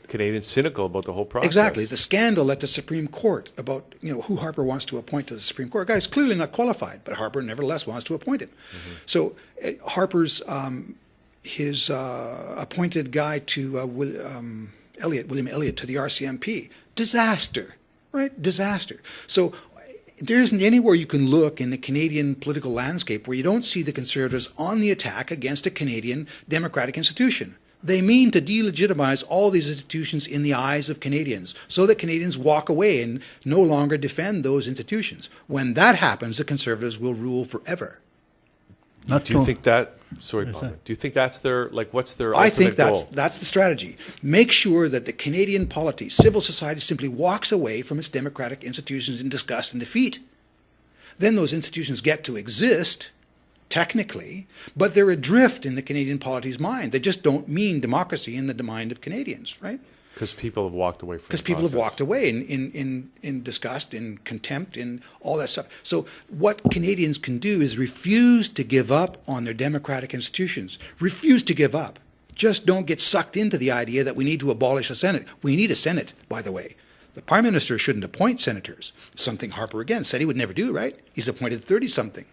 Canadians cynical about the whole process. Exactly. The scandal at the Supreme Court about who Harper wants to appoint to the Supreme Court. Guy's clearly not qualified, but Harper nevertheless wants to appoint him. Mm-hmm. So Harper's his appointed guy to William Elliott to the RCMP. Disaster, right? Disaster. So there isn't anywhere you can look in the Canadian political landscape where you don't see the Conservatives on the attack against a Canadian democratic institution. They mean to delegitimize all these institutions in the eyes of Canadians so that Canadians walk away and no longer defend those institutions. When that happens, the Conservatives will rule forever. Do you think that? Sorry, Palmer. Do you think that's their what's their ultimate goal? I think that's the strategy. Make sure that the Canadian polity, civil society, simply walks away from its democratic institutions in disgust and defeat. Then those institutions get to exist, technically, but they're adrift in the Canadian polity's mind. They just don't mean democracy in the mind of Canadians, right? Because people have walked away from the process. Because people have walked away in disgust, in contempt, in all that stuff. So what Canadians can do is refuse to give up on their democratic institutions. Refuse to give up. Just don't get sucked into the idea that we need to abolish a Senate. We need a Senate, by the way. The Prime Minister shouldn't appoint senators, something Harper, again, said he would never do, right? He's appointed 30-something.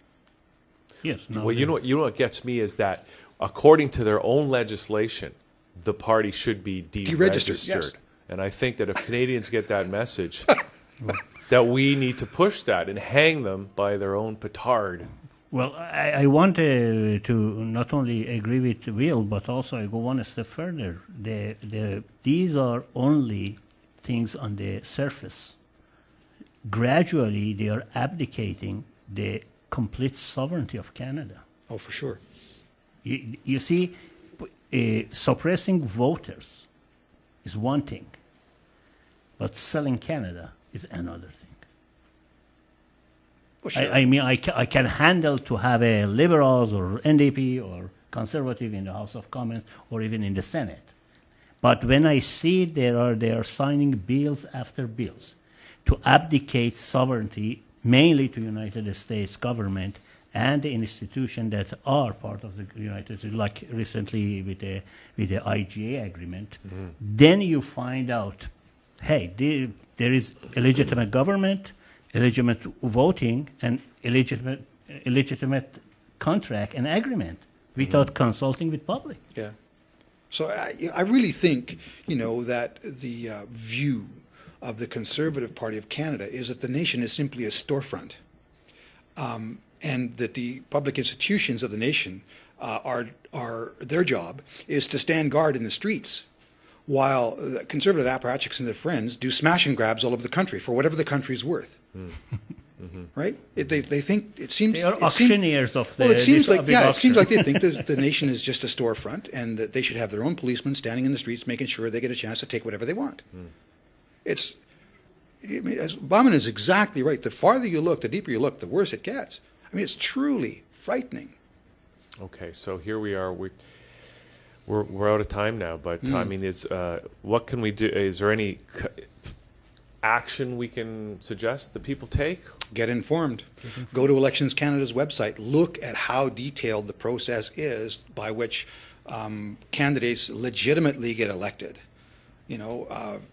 Yes. No, well, you know what gets me is that, according to their own legislation, the party should be deregistered. Yes. And I think that if Canadians get that message, that we need to push that and hang them by their own petard. Well, I want to not only agree with Will, but also I go one step further. These are only things on the surface. Gradually, they are abdicating the complete sovereignty of Canada. Oh, for sure. You see, suppressing voters is one thing, but selling Canada is another thing. Well, sure. I mean, I can handle to have a Liberals or NDP or Conservative in the House of Commons or even in the Senate. But when I see they are signing bills after bills to abdicate sovereignty mainly to United States government and the institutions that are part of the United States, like recently with the IGA agreement, then you find out, hey, there is illegitimate government, illegitimate voting, and illegitimate contract and agreement without consulting with public. Yeah. So I really think, that the view of the Conservative Party of Canada is that the nation is simply a storefront, and that the public institutions of the nation are their job is to stand guard in the streets, while the Conservative apparatchiks and their friends do smash and grabs all over the country for whatever the country's worth. Mm-hmm. Right? They think it seems they are auctioneers of the. Well, it seems like it seems like they think the nation is just a storefront, and that they should have their own policemen standing in the streets, making sure they get a chance to take whatever they want. As Bauman is exactly right. The farther you look, the deeper you look, the worse it gets. I mean, it's truly frightening. Okay, so here we are. We're out of time now, but I mean, what can we do? Is there any action we can suggest that people take? Get informed. Go to Elections Canada's website. Look at how detailed the process is by which candidates legitimately get elected.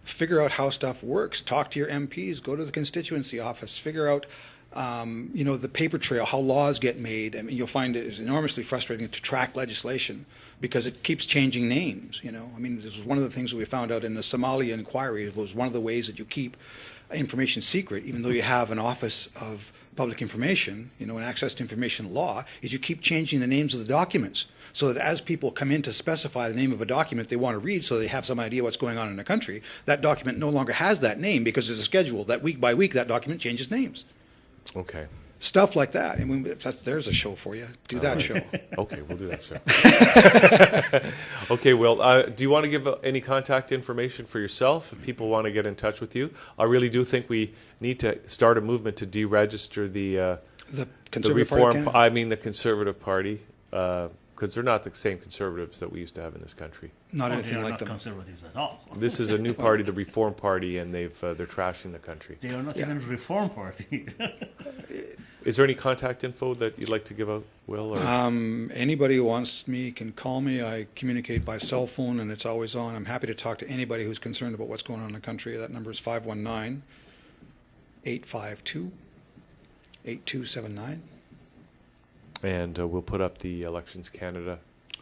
Figure out how stuff works. Talk to your MPs. Go to the constituency office. Figure out the paper trail, how laws get made. I mean, you'll find it enormously frustrating to track legislation because it keeps changing names. I mean, this was one of the things that we found out in the Somalia inquiry. It was one of the ways that you keep information secret, even though you have an Office of Public Information, an access to information law, is you keep changing the names of the documents so that as people come in to specify the name of a document they want to read so they have some idea what's going on in the country, that document no longer has that name because there's a schedule that week by week that document changes names. Okay. Stuff like that. I mean, there's a show for you. Do that show. Okay, we'll do that show. Okay, Will, do you want to give any contact information for yourself if people want to get in touch with you? I really do think we need to start a movement to deregister the Conservative Reform. Party. I mean, the Conservative Party, because they're not the same Conservatives that we used to have in this country. Not anything like not them. Conservatives at all. This is a new party, the Reform Party, and they're trashing the country. They are not even a Reform Party. Is there any contact info that you'd like to give out, Will? Or? Anybody who wants me can call me. I communicate by cell phone, and it's always on. I'm happy to talk to anybody who's concerned about what's going on in the country. That number is 519-852-8279. And we'll put up the Elections Canada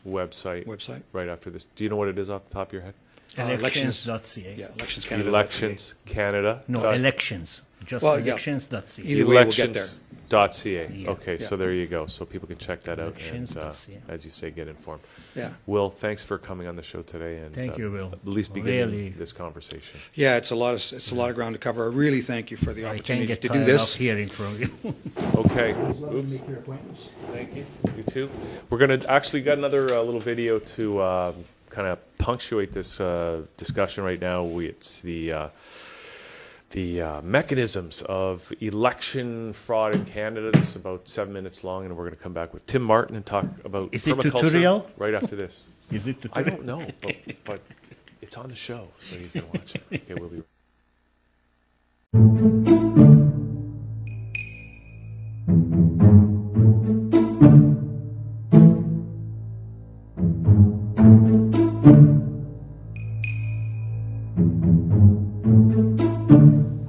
website right after this. Do you know what it is off the top of your head? Elections.ca. Yeah, Elections Canada. Elections Canada. No, elections. Just elections.ca. Either way, we'll get there. Elections.ca. Yeah. Okay, so there you go. So people can check that out and, as you say, get informed. Yeah. Will, thanks for coming on the show today and thank you, Will. At least beginning this conversation. Yeah, it's a lot of ground to cover. I really thank you for the opportunity to do this. this. Hearing from you. Okay. Oops. Make your appointments. Thank you. You too. We're going to actually get another little video to kind of punctuate this discussion right now. It's the mechanisms of election fraud in Canada. This is about 7 minutes long, and we're going to come back with Tim Martin and talk about permaculture right after this. Is it tutorial? I don't know, but it's on the show, so you can watch it. Okay, we'll be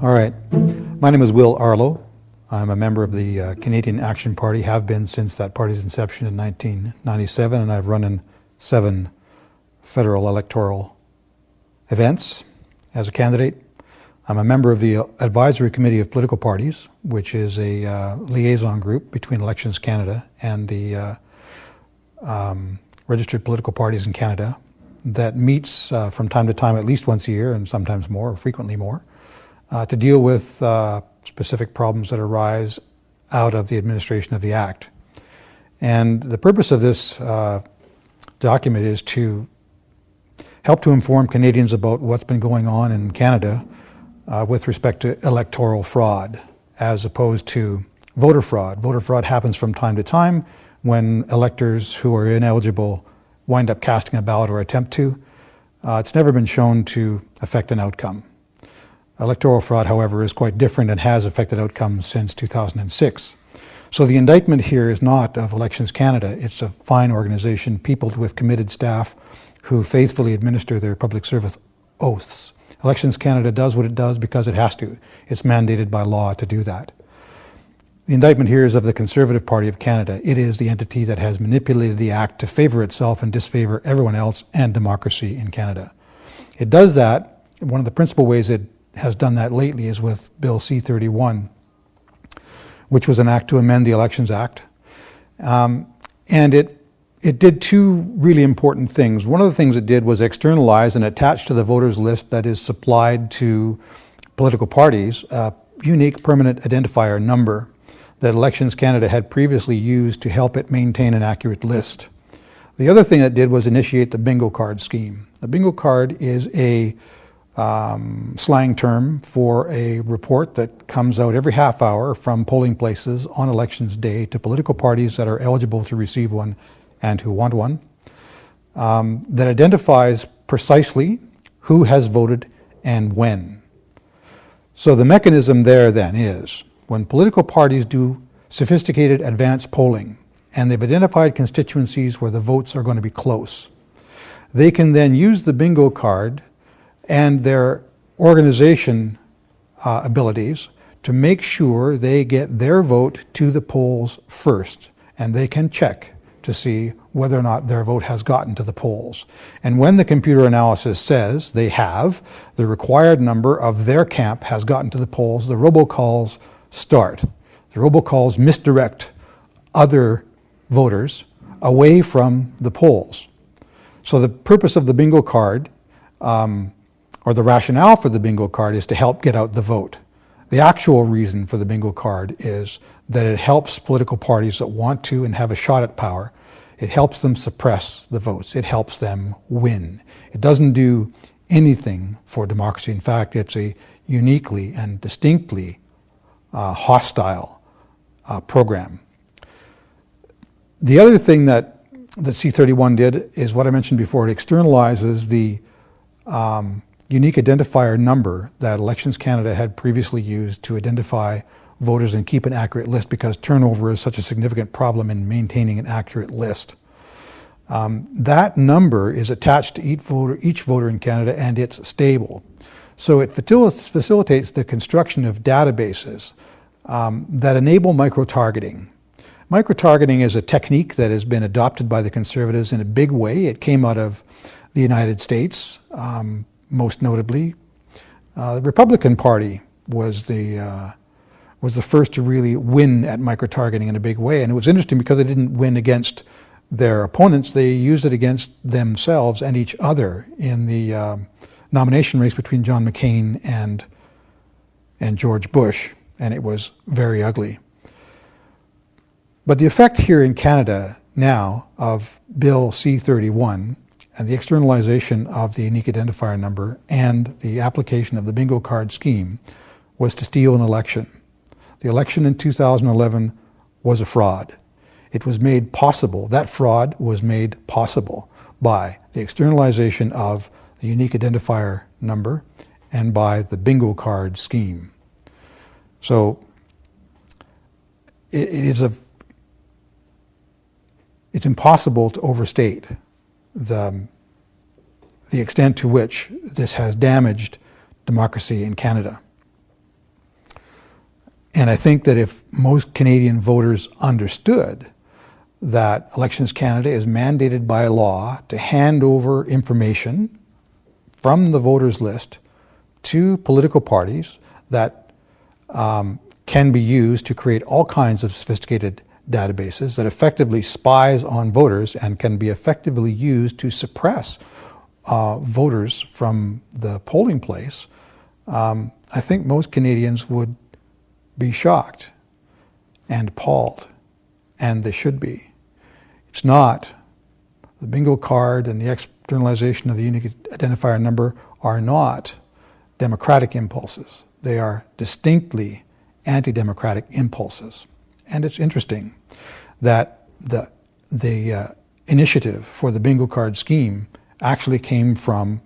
All right. My name is Will Arlo. I'm a member of the Canadian Action Party, have been since that party's inception in 1997, and I've run in 7 federal electoral events as a candidate. I'm a member of the Advisory Committee of Political Parties, which is a liaison group between Elections Canada and the registered political parties in Canada that meets from time to time, at least once a year, and sometimes more, or frequently more, to deal with specific problems that arise out of the administration of the Act. And the purpose of this document is to help to inform Canadians about what's been going on in Canada with respect to electoral fraud, as opposed to voter fraud. Voter fraud happens from time to time when electors who are ineligible wind up casting a ballot or attempt to. It's never been shown to affect an outcome. Electoral fraud, however, is quite different and has affected outcomes since 2006. So the indictment here is not of Elections Canada. It's a fine organization peopled with committed staff who faithfully administer their public service oaths. Elections Canada does what it does because it has to. It's mandated by law to do that. The indictment here is of the Conservative Party of Canada. It is the entity that has manipulated the act to favor itself and disfavor everyone else and democracy in Canada. It does that. One of the principal ways it has done that lately is with Bill C-31, which was an act to amend the Elections Act. And it did two really important things. One of the things it did was externalize and attach to the voters list that is supplied to political parties a unique permanent identifier number that Elections Canada had previously used to help it maintain an accurate list. The other thing it did was initiate the bingo card scheme. The bingo card is a slang term for a report that comes out every half hour from polling places on elections day to political parties that are eligible to receive one and who want one, that identifies precisely who has voted and when. So the mechanism there then is when political parties do sophisticated advanced polling and they've identified constituencies where the votes are going to be close, they can then use the bingo card and their organization abilities to make sure they get their vote to the polls first, and they can check to see whether or not their vote has gotten to the polls. And when the computer analysis says they have, the required number of their camp has gotten to the polls, the robocalls start. The robocalls misdirect other voters away from the polls. So the purpose of the bingo card, or the rationale for the bingo card, is to help get out the vote. The actual reason for the bingo card is that it helps political parties that want to and have a shot at power. It helps them suppress the votes. It helps them win. It doesn't do anything for democracy. In fact, it's a uniquely and distinctly hostile program. The other thing that C-31 did is what I mentioned before. It externalizes the unique identifier number that Elections Canada had previously used to identify voters and keep an accurate list, because turnover is such a significant problem in maintaining an accurate list. That number is attached to each voter in Canada, and it's stable. So it facilitates the construction of databases that enable micro-targeting. Micro-targeting is a technique that has been adopted by the Conservatives in a big way. It came out of the United States, most notably. The Republican Party was the first to really win at micro-targeting in a big way. And it was interesting because they didn't win against their opponents. They used it against themselves and each other in the nomination race between John McCain and George Bush. And it was very ugly. But the effect here in Canada now of Bill C-31 and the externalization of the unique identifier number and the application of the bingo card scheme was to steal an election. The election in 2011 was a fraud. It was made possible, that fraud was made possible by the externalization of the unique identifier number and by the bingo card scheme. So it's impossible to overstate the extent to which this has damaged democracy in Canada. And I think that if most Canadian voters understood that Elections Canada is mandated by law to hand over information from the voters list to political parties that can be used to create all kinds of sophisticated databases that effectively spies on voters and can be effectively used to suppress voters from the polling place, I think most Canadians would be shocked and appalled, and they should be. It's not. The bingo card and the externalization of the unique identifier number are not democratic impulses. They are distinctly anti-democratic impulses. And it's interesting that the initiative for the bingo card scheme actually came from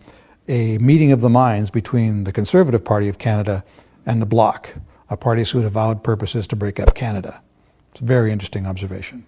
a meeting of the minds between the Conservative Party of Canada and the Bloc, a party who had avowed purposes to break up Canada. It's a very interesting observation.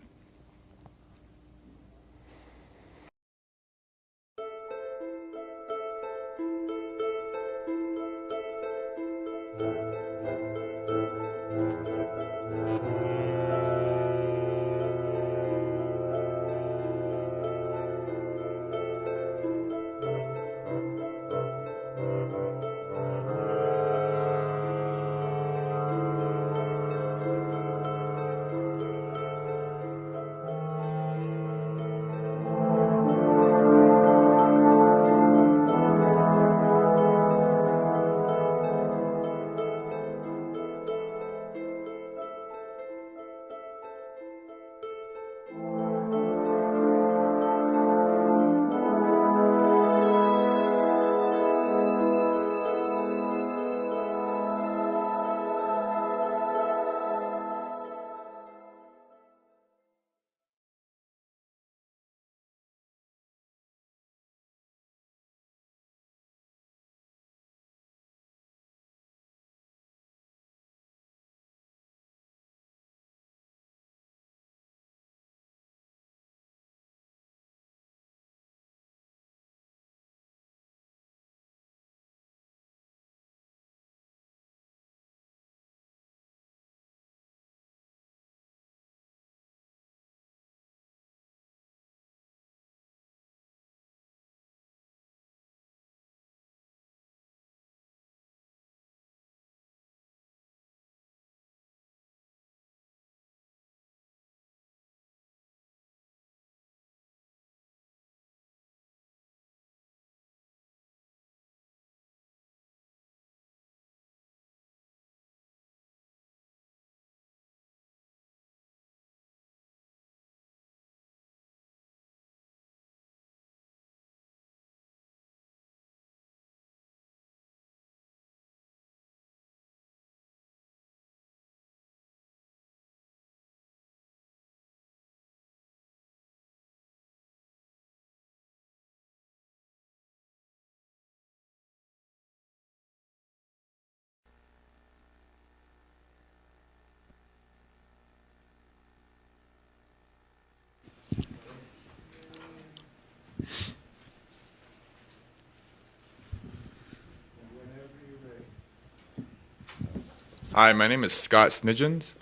Hi, my name is Scott Snigins,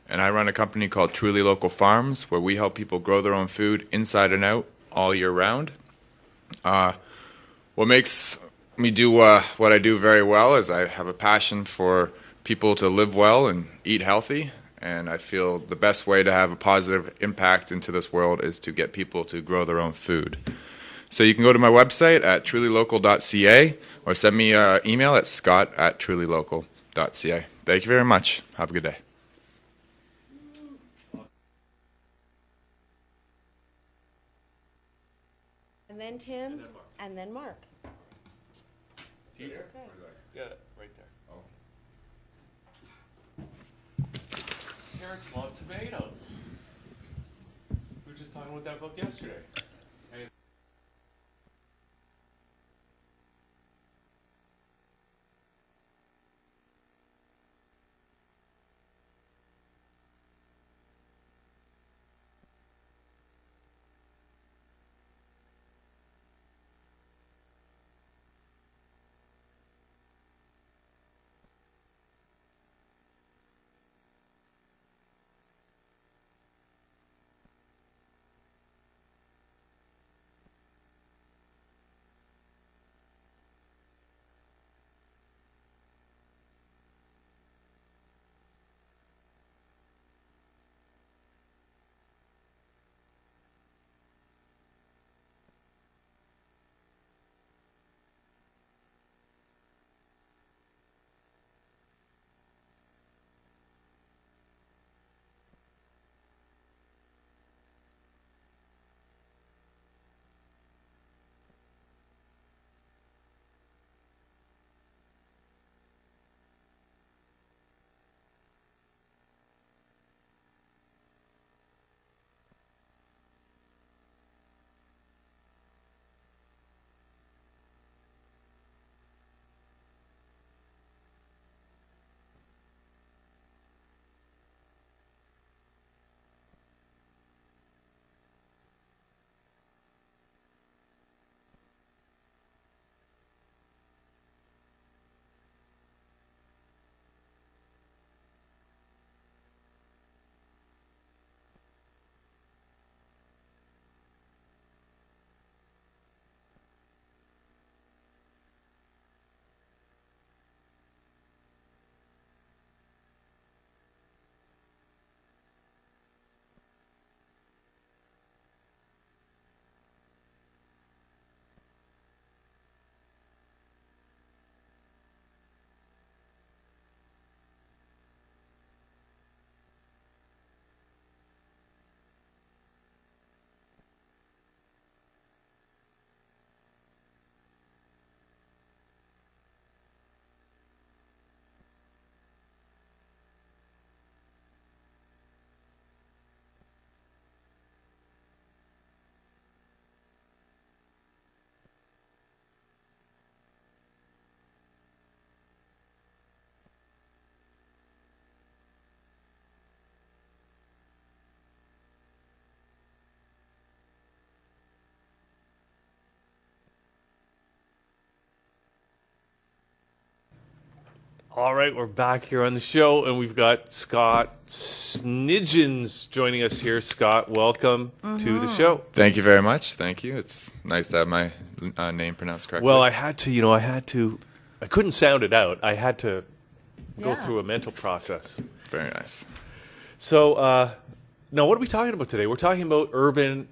and I run a company called Truly Local Farms, where we help people grow their own food inside and out all year round. What makes me do what I do very well is I have a passion for people to live well and eat healthy, and I feel the best way to have a positive impact into this world is to get people to grow their own food. So you can go to my website at trulylocal.ca or send me an email at scott@trulylocal.ca. Thank you very much. Have a good day. And then Tim, and then Mark. Here? Yeah, right there. Oh. Carrots love tomatoes. We were just talking about that book yesterday. All right, we're back here on the show, and we've got Scott Snigins joining us here. Scott, welcome to the show. Thank you very much. Thank you. It's nice to have my name pronounced correctly. Well, I couldn't sound it out. I had to go through a mental process. Very nice. So, now what are we talking about today? We're talking about urban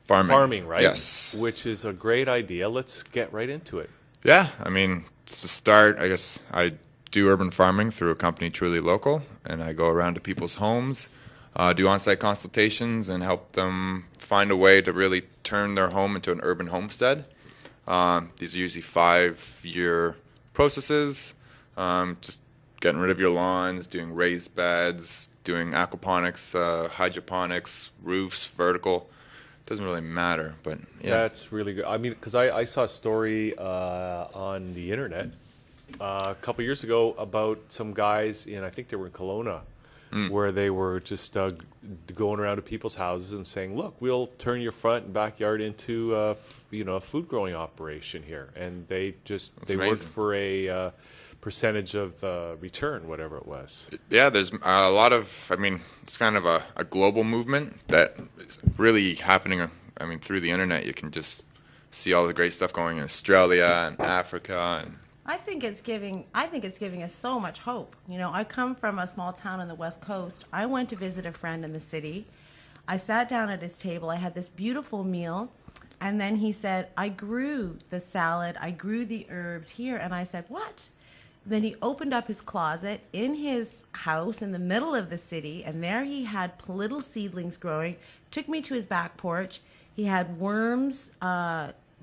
farming, right? Yes. Which is a great idea. Let's get right into it. Yeah, I mean, to start, I guess I do urban farming through a company, Truly Local, and I go around to people's homes, do on-site consultations, and help them find a way to really turn their home into an urban homestead. These are usually 5-year processes, just getting rid of your lawns, doing raised beds, doing aquaponics, hydroponics, roofs, vertical. Doesn't really matter, but yeah. That's really good. I mean, because I saw a story on the internet a couple years ago about some guys I think they were in Kelowna, where they were just going around to people's houses and saying, "Look, we'll turn your front and backyard into a food growing operation here," and they worked for a percentage of the return, whatever it was. Yeah, there's a lot of, it's kind of a global movement that is really happening. Through the internet, you can just see all the great stuff going in Australia and Africa. And I think it's giving us so much hope. I come from a small town on the West Coast. I went to visit a friend in the city. I sat down at his table. I had this beautiful meal. And then he said, "I grew the salad. I grew the herbs here." And I said, "What?" Then he opened up his closet in his house in the middle of the city. And there he had little seedlings growing. Took me to his back porch. He had worms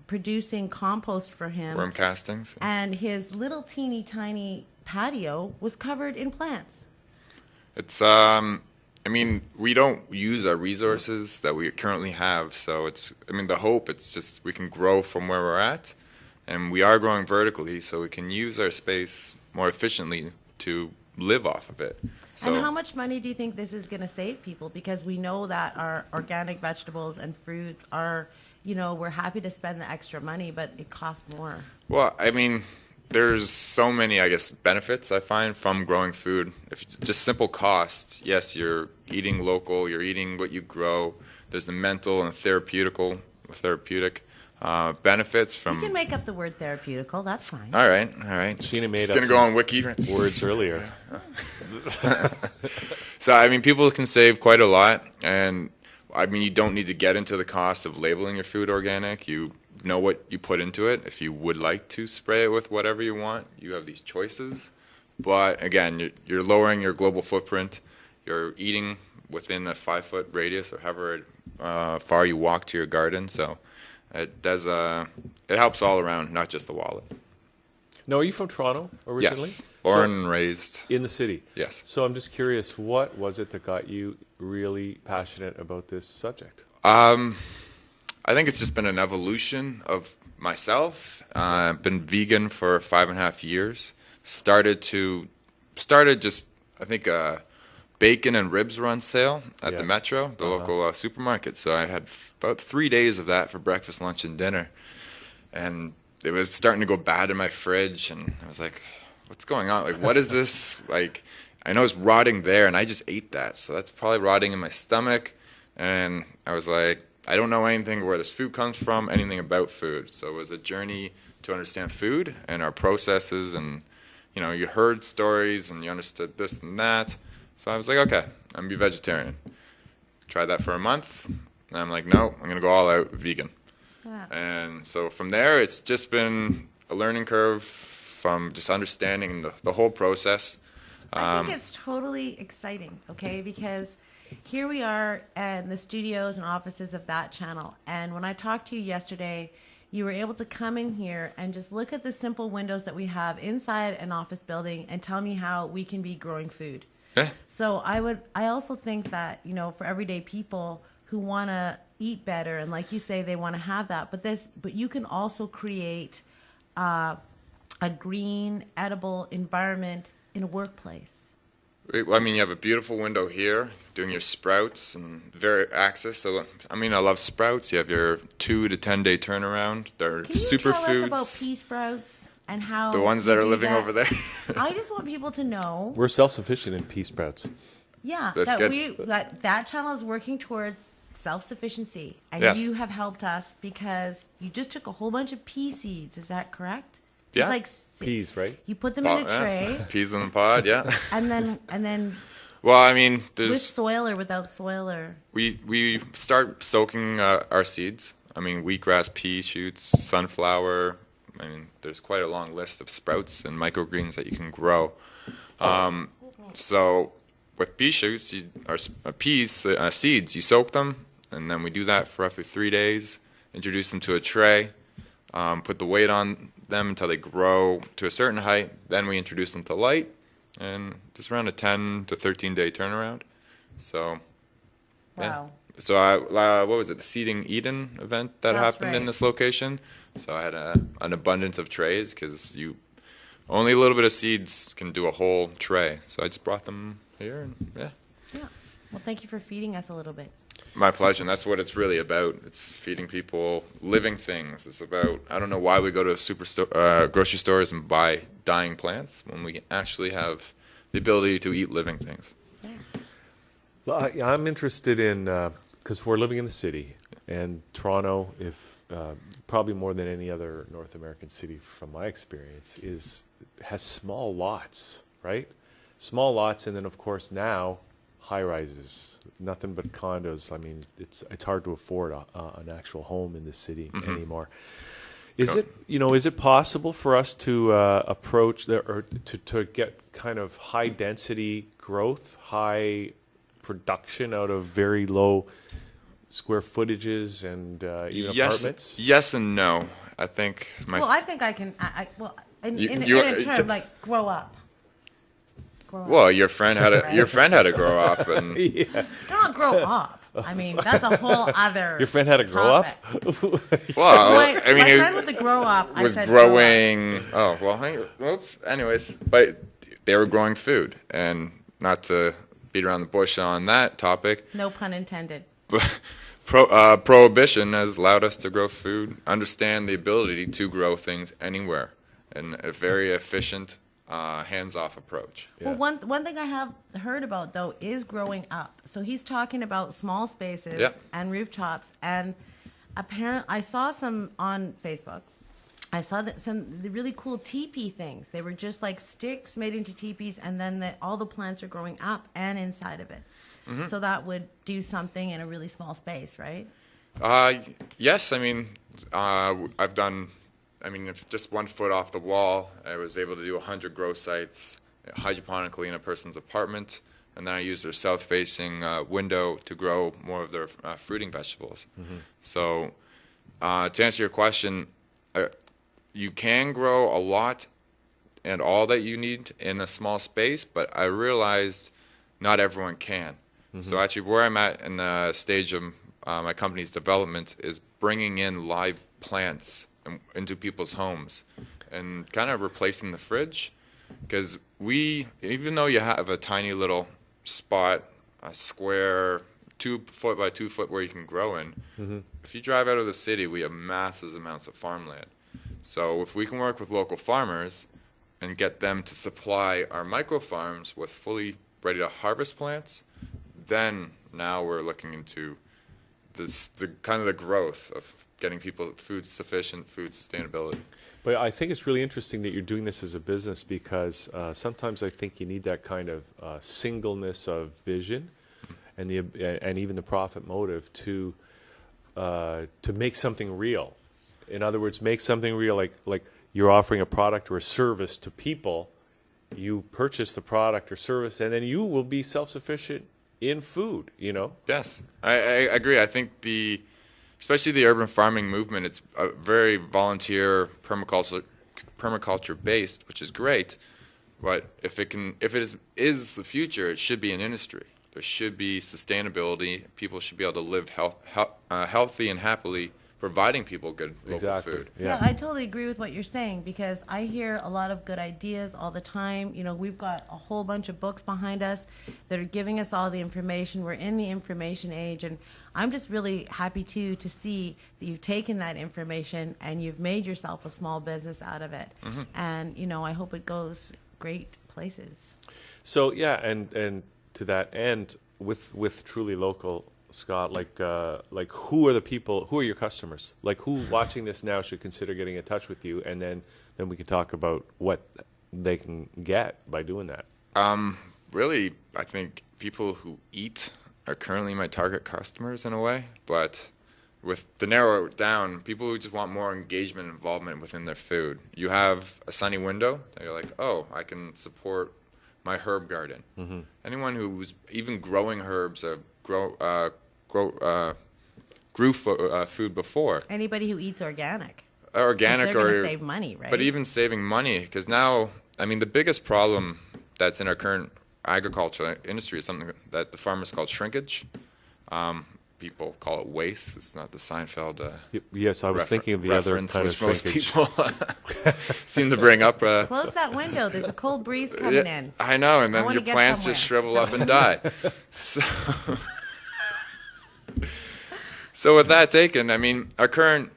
producing compost for him. Worm castings. And his little teeny tiny patio was covered in plants. It's, we don't use our resources that we currently have. So it's, the hope, it's just we can grow from where we're at. And we are growing vertically, so we can use our space more efficiently to live off of it. So, and how much money do you think this is going to save people? Because we know that our organic vegetables and fruits are, we're happy to spend the extra money, but it costs more. Well, there's so many, benefits I find from growing food. If just simple cost, yes, you're eating local, you're eating what you grow. There's the mental and therapeutic benefits from. You can make up the word therapeutical. That's fine. All right. Sheena made up. Gonna go on Wiki words earlier. So people can save quite a lot, and you don't need to get into the cost of labeling your food organic. You know what you put into it. If you would like to spray it with whatever you want, you have these choices. But again, you're lowering your global footprint. You're eating within a 5-foot radius, or however far you walk to your garden. So. It does. It helps all around, not just the wallet. Now, are you from Toronto originally? Yes, born and raised in the city. Yes. So I'm just curious, what was it that got you really passionate about this subject? I think it's just been an evolution of myself. I've been vegan for 5.5 years. Started just bacon and ribs were on sale at the Metro, the local supermarket. So I had about 3 days of that for breakfast, lunch, and dinner. And it was starting to go bad in my fridge. And I was like, what's going on? What is this? I know it's rotting there, and I just ate that. So that's probably rotting in my stomach. And I was like, I don't know anything where this food comes from, anything about food. So it was a journey to understand food and our processes. And, you heard stories and you understood this and that. So I was like, okay, I'm going to be vegetarian. Tried that for a month, and I'm like, no, I'm going to go all out vegan. Yeah. And so from there, it's just been a learning curve from just understanding the whole process. I think it's totally exciting, okay, because here we are in the studios and offices of that channel. And when I talked to you yesterday, you were able to come in here and just look at the simple windows that we have inside an office building and tell me how we can be growing food. Yeah. So I also think that, for everyday people who want to eat better, and like you say, they want to have that, but you can also create a green, edible environment in a workplace. You have a beautiful window here, doing your sprouts and very access. So, I love sprouts. You have your 2 to 10 day turnaround. They're superfoods. Can you tell us about pea sprouts? And how the ones that are living over there. I just want people to know we're self-sufficient in pea sprouts. Yeah, that's that channel is working towards self-sufficiency, and yes. You have helped us because you just took a whole bunch of pea seeds. Is that correct? Yeah, peas, right? You put them in a tray. Peas in the pod, yeah. and then. Well, there's with soil or without soil or. We start soaking our seeds. Wheatgrass, pea shoots, sunflower. There's quite a long list of sprouts and microgreens that you can grow. So with pea shoots or peas seeds, you soak them, and then we do that for roughly 3 days. Introduce them to a tray, put the weight on them until they grow to a certain height. Then we introduce them to light, and just around a 10 to 13 day turnaround. So, wow. Yeah. So what was it? The Seeding Eden event that happened in this location. So I had an abundance of trays because you only a little bit of seeds can do a whole tray. So I just brought them here, and yeah. Yeah. Well, thank you for feeding us a little bit. My pleasure, and that's what it's really about. It's feeding people living things. It's about, I don't know why we go to grocery stores and buy dying plants when we actually have the ability to eat living things. Yeah. Well, I'm interested in, because we're living in the city, and Toronto, probably more than any other North American city from my experience, has small lots, right? Small lots, and then of course now high-rises, nothing but condos. I mean, it's hard to afford an actual home in the city anymore. Is it possible for us to approach or to get kind of high density growth, high production out of very low square footages and even apartments? Yes and no. I think I think I can. In a term, like grow up. Well, your friend had to grow up, and not grow up. I mean, that's a whole other. Your friend had to grow up. Well, my friend with the grow up was growing. Oh well, oops. Anyways, but they were growing food, and not to beat around the bush on that topic. No pun intended. But prohibition has allowed us to grow food, understand the ability to grow things anywhere, and a very efficient. Hands-off approach. Yeah. Well, one thing I have heard about though is growing up. So he's talking about small spaces and rooftops, and apparently I saw some on Facebook. I saw that the really cool teepee things. They were just like sticks made into teepees, and then all the plants are growing up and inside of it. Mm-hmm. So that would do something in a really small space, right? Yes. I mean, I've done. I mean, if just 1 foot off the wall, I was able to do 100 grow sites hydroponically in a person's apartment, and then I used their south-facing window to grow more of their fruiting vegetables. Mm-hmm. So, to answer your question, you can grow a lot and all that you need in a small space, but I realized not everyone can. Mm-hmm. So actually, where I'm at in the stage of my company's development is bringing in live plants into people's homes and kind of replacing the fridge, because even though you have a tiny little spot, a square 2 foot by 2 foot where you can grow in, if you drive out of the city, we have massive amounts of farmland. So if we can work with local farmers and get them to supply our micro farms with fully ready to harvest plants, then now we're looking into the kind of the growth of getting people food sustainability. But I think it's really interesting that you're doing this as a business, because sometimes I think you need that kind of singleness of vision and even the profit motive to make something real. In other words, make something real, like you're offering a product or a service to people. You purchase the product or service, and then you will be self-sufficient in food. Yes, I agree. I think especially the urban farming movement, it's a very volunteer permaculture based, which is great. But if it is the future, it should be an industry. There should be sustainability. People should be able to live healthy and happily, providing people good local food. Yeah, I totally agree with what you're saying, because I hear a lot of good ideas all the time. We've got a whole bunch of books behind us that are giving us all the information. We're in the information age, and I'm just really happy to see that you've taken that information and you've made yourself a small business out of it. Mm-hmm. And I hope it goes great places. So and to that end, with Truly Local, Scott, like who are your customers? Like, who watching this now should consider getting in touch with you, and then we can talk about what they can get by doing that. Really, I think people who eat are currently my target customers in a way, but to narrow it down, people who just want more engagement and involvement within their food. You have a sunny window that you're like, oh, I can support my herb garden. Mm-hmm. Anyone who's even growing herbs or grew food before. Anybody who eats organic. Organic, they're going to save money, right? But even saving money, because now, I mean, the biggest problem that's in our current agricultural industry is something that the farmers call shrinkage. people call it waste. It's not the Seinfeld. Yes, I was thinking of the other kind of which most shrinkage. people seem to bring up. Close that window. There's a cold breeze coming in. I know, and I then wanna your get plants somewhere. just shrivel up and die. So with that taken, I mean, our current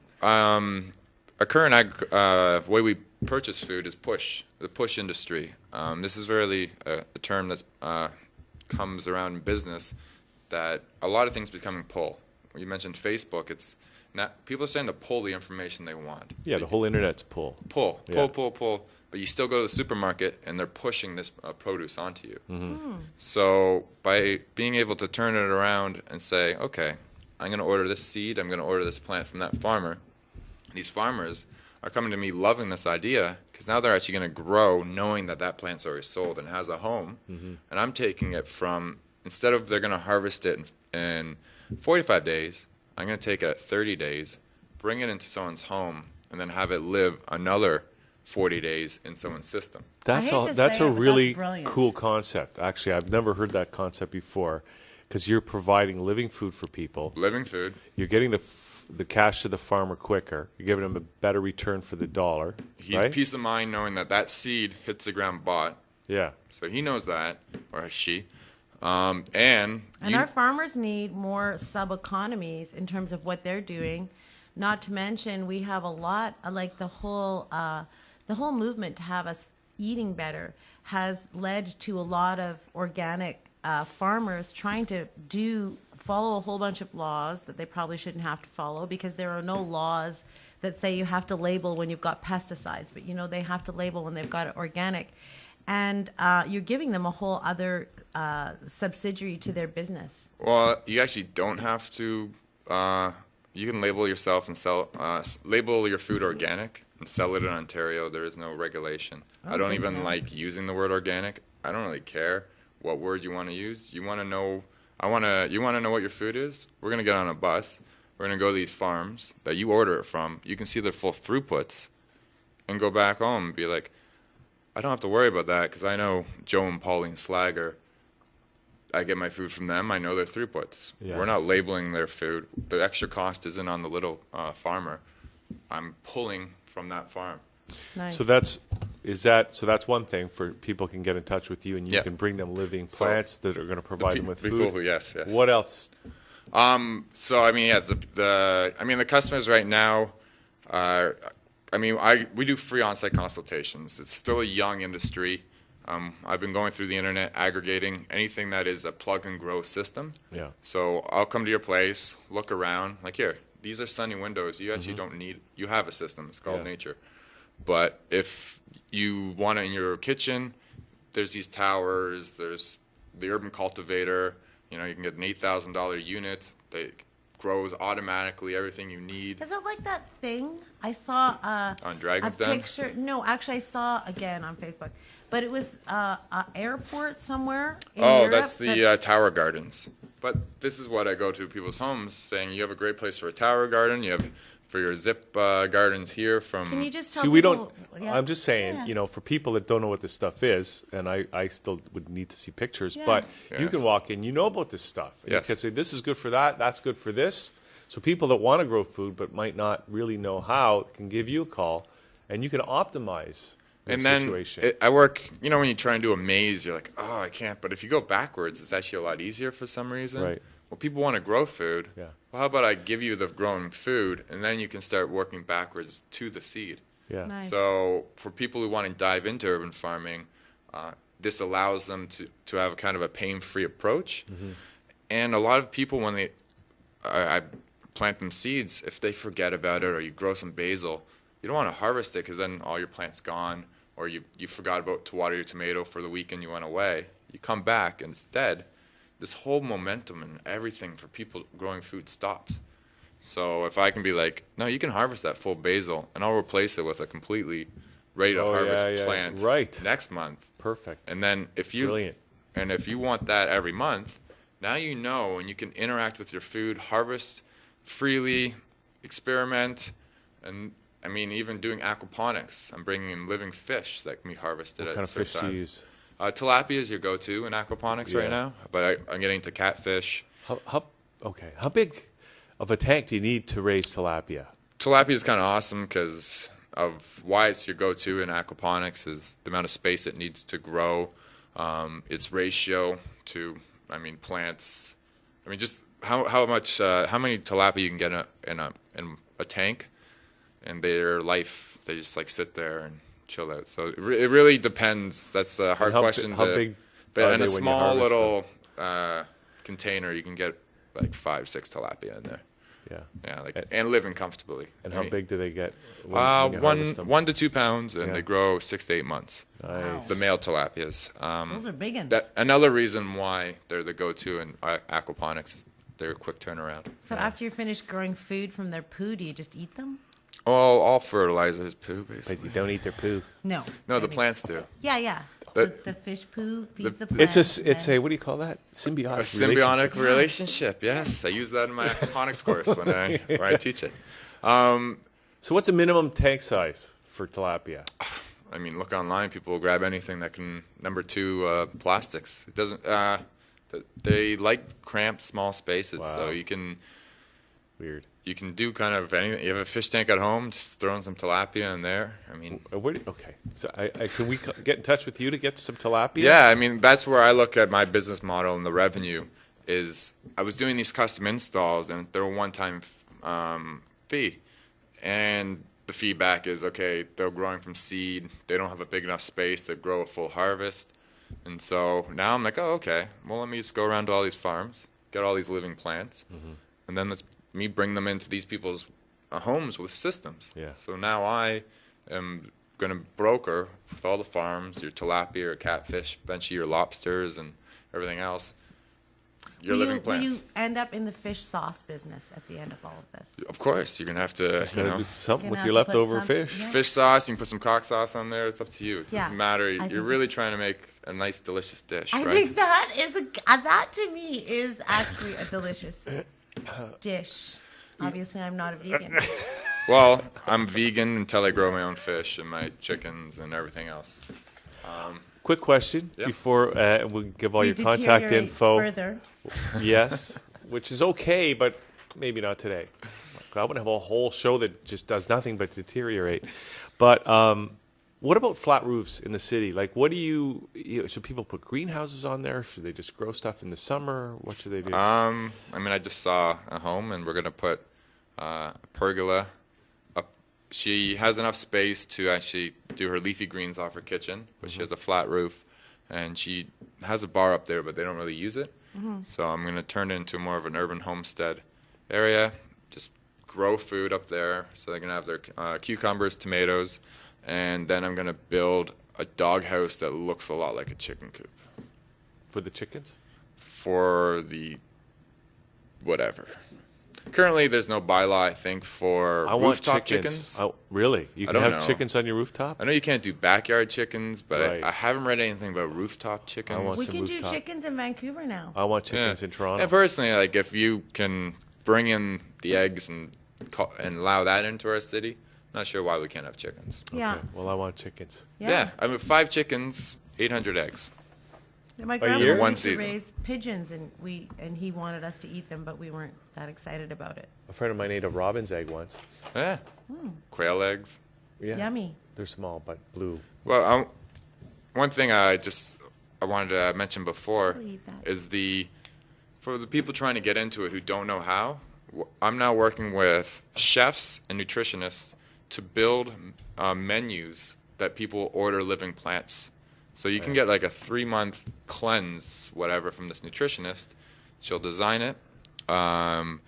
way we purchase food is the push industry. This is really a term that comes around in business, that a lot of things becoming pull. You mentioned Facebook. It's not, people are starting to pull the information they want. Yeah, the whole internet's pull. Pull. But you still go to the supermarket and they're pushing this produce onto you. So by being able to turn it around and say, okay, I'm going to order this seed, I'm going to order this plant from that farmer. These farmers are coming to me loving this idea, because now they're actually going to grow knowing that that plant's already sold and has a home. And I'm taking it from, instead of they're going to harvest it in 45 days, I'm going to take it at 30 days, bring it into someone's home, and then have it live another 40 days in someone's system. That's a really cool concept. Actually, I've never heard that concept before, because you're providing living food for people. Living food. You're getting the cash to the farmer quicker. You're giving them a better return for the dollar. He's right? peace of mind knowing that that seed hits the ground bought. Yeah. So he knows that, or she. And our farmers need more sub-economies in terms of what they're doing. Not to mention, we have a lot, like the whole movement to have us eating better has led to a lot of organic farmers trying to follow a whole bunch of laws that they probably shouldn't have to follow, because there are no laws that say you have to label when you've got pesticides, but they have to label when they've got it organic. And you're giving them a whole other subsidiary to their business. Well, you actually don't have to. You can label yourself and label your food organic and sell it in Ontario. There is no regulation. I don't even like using the word organic. I don't really care what word you want to use. You want to know. You want to know what your food is? We're gonna get on a bus. We're gonna go to these farms that you order it from. You can see their full throughputs, and go back home and be like, I don't have to worry about that, because I know Joe and Pauline Slager. I get my food from them. I know their throughputs. Yeah. We're not labeling their food. The extra cost isn't on the little farmer. I'm pulling from that farm. Nice. So that's one thing, for people can get in touch with you, and you can bring them living plants that are going to provide them with food. Yes. What else? So I mean, the customers right now are. We do free on-site consultations. It's still a young industry. I've been going through the internet, aggregating anything that is a plug-and-grow system. Yeah. So I'll come to your place, look around, like, here, these are sunny windows. You actually don't need, you have a system. It's called nature. But if you want it in your kitchen, there's these towers, there's the urban cultivator. You can get an $8,000 unit that grows automatically everything you need. Is it like that thing I saw on Dragon's a Den? picture? No, actually, I saw again on Facebook, but it was an airport somewhere in Europe. That's the tower gardens. But this is what I go to people's homes saying, you have a great place for a tower garden. You have for your zip gardens here from. Can you just tell See, we people, don't. yeah. I'm just saying, for people that don't know what this stuff is, and I still would need to see pictures, but you can walk in, about this stuff. And you can say, this is good for that, that's good for this. So people that want to grow food but might not really know how can give you a call, and you can optimize the situation. I work, when you try and do a maze, you're like, oh, I can't. But if you go backwards, it's actually a lot easier for some reason. Right. Well, people want to grow food. Yeah. Well, how about I give you the growing food, and then you can start working backwards to the seed. Yeah. Nice. So for people who want to dive into urban farming, this allows them to have kind of a pain-free approach. And a lot of people, when I plant them seeds, if they forget about it, or you grow some basil, you don't want to harvest it, because then all your plant's gone, or you forgot about to water your tomato for the weekend you went away. You come back and it's dead. This whole momentum and everything for people growing food stops. So if I can be like, no, you can harvest that full basil, and I'll replace it with a completely ready to harvest plant next month. Perfect. And then if you want that every month, now you know, and you can interact with your food, harvest freely, experiment, and even doing aquaponics. I'm bringing in living fish that can be harvested What at kind a of fish certain do you time. use? Tilapia is your go-to in aquaponics right now, but I'm getting into catfish. How Okay. How big of a tank do you need to raise tilapia? Tilapia is kind of awesome because of why it's your go-to in aquaponics is the amount of space it needs to grow, its ratio to, plants. Just how many tilapia you can get in a tank, and their life, they just like sit there and chill out. So it really depends. That's a hard question. How big? But in a small little container, you can get like 5-6 tilapia in there. Yeah, and living comfortably. And how big do they get? When you harvest them? 1 to 2 pounds, and they grow 6 to 8 months. Nice. The male tilapias. Those are big ones. Another reason why they're the go-to in aquaponics is they're a quick turnaround. So after you're finished growing food from their poo, do you just eat them? Well, all fertilizer is poo, basically. But you don't eat their poo. No. No, the plants do. Yeah. The fish poo feeds the plants. plants. It's a what do you call that? Symbiotic. A symbiotic relationship. Yes, I use that in my aquaponics course when I teach it. So what's a minimum tank size for tilapia? Look online. People will grab anything that can. Number 2, plastics. It doesn't. They like cramped, small spaces. Wow. So you can. Weird. You can do kind of anything. You have a fish tank at home, just throw in some tilapia in there. Okay. So can we get in touch with you to get some tilapia? Yeah, that's where I look at my business model and the revenue. Is I was doing these custom installs, and they're a one-time fee. And the feedback is, okay, they're growing from seed. They don't have a big enough space to grow a full harvest. And so now I'm like, oh, okay. Well, let me just go around to all these farms, get all these living plants, and then let's me bring them into these people's homes with systems. Yeah. So now I am going to broker with all the farms, your tilapia, your catfish, eventually your lobsters and everything else, your living plants. Will you end up in the fish sauce business at the end of all of this? Of course. You're going to have to, do something with your leftover fish. Yeah. Fish sauce, you can put some cock sauce on there. It's up to you. It doesn't matter. You're really trying to make a nice, delicious dish, I right? think that to me is actually a delicious dish. Obviously, I'm not a vegan. Well, I'm vegan until I grow my own fish and my chickens and everything else. Quick question before we give all your contact info. Further. Yes, which is okay, but maybe not today. I want to have a whole show that just does nothing but deteriorate. But what about flat roofs in the city? Like, what do should people put greenhouses on there? Should they just grow stuff in the summer? What should they do? I just saw a home, and we're going to put a pergola up. She has enough space to actually do her leafy greens off her kitchen, but she has a flat roof, and she has a bar up there, but they don't really use it. So I'm going to turn it into more of an urban homestead area, just grow food up there. So they're going to have their cucumbers, tomatoes, and then I'm going to build a doghouse that looks a lot like a chicken coop. For the chickens? For the whatever. Currently, there's no bylaw, I think, for rooftop chickens. Oh, really? You can have chickens on your rooftop? I know you can't do backyard chickens, but I haven't read anything about rooftop chickens. We can do chickens in Vancouver now. I want chickens in Toronto. And personally, if you can bring in the eggs and allow that into our city, I'm not sure why we can't have chickens. Yeah. Okay. Well, I want chickens. Yeah. 5 chickens, 800 eggs. My grandmother used to season. raise pigeons, and he wanted us to eat them, but we weren't that excited about it. A friend of mine ate a robin's egg once. Yeah. Quail eggs. Yeah. Yummy. They're small, but blue. Well, one thing I wanted to mention before is for the people trying to get into it who don't know how, I'm now working with chefs and nutritionists to build menus that people order living plants. So you can get like a 3-month cleanse, whatever, from this nutritionist. She'll design it. And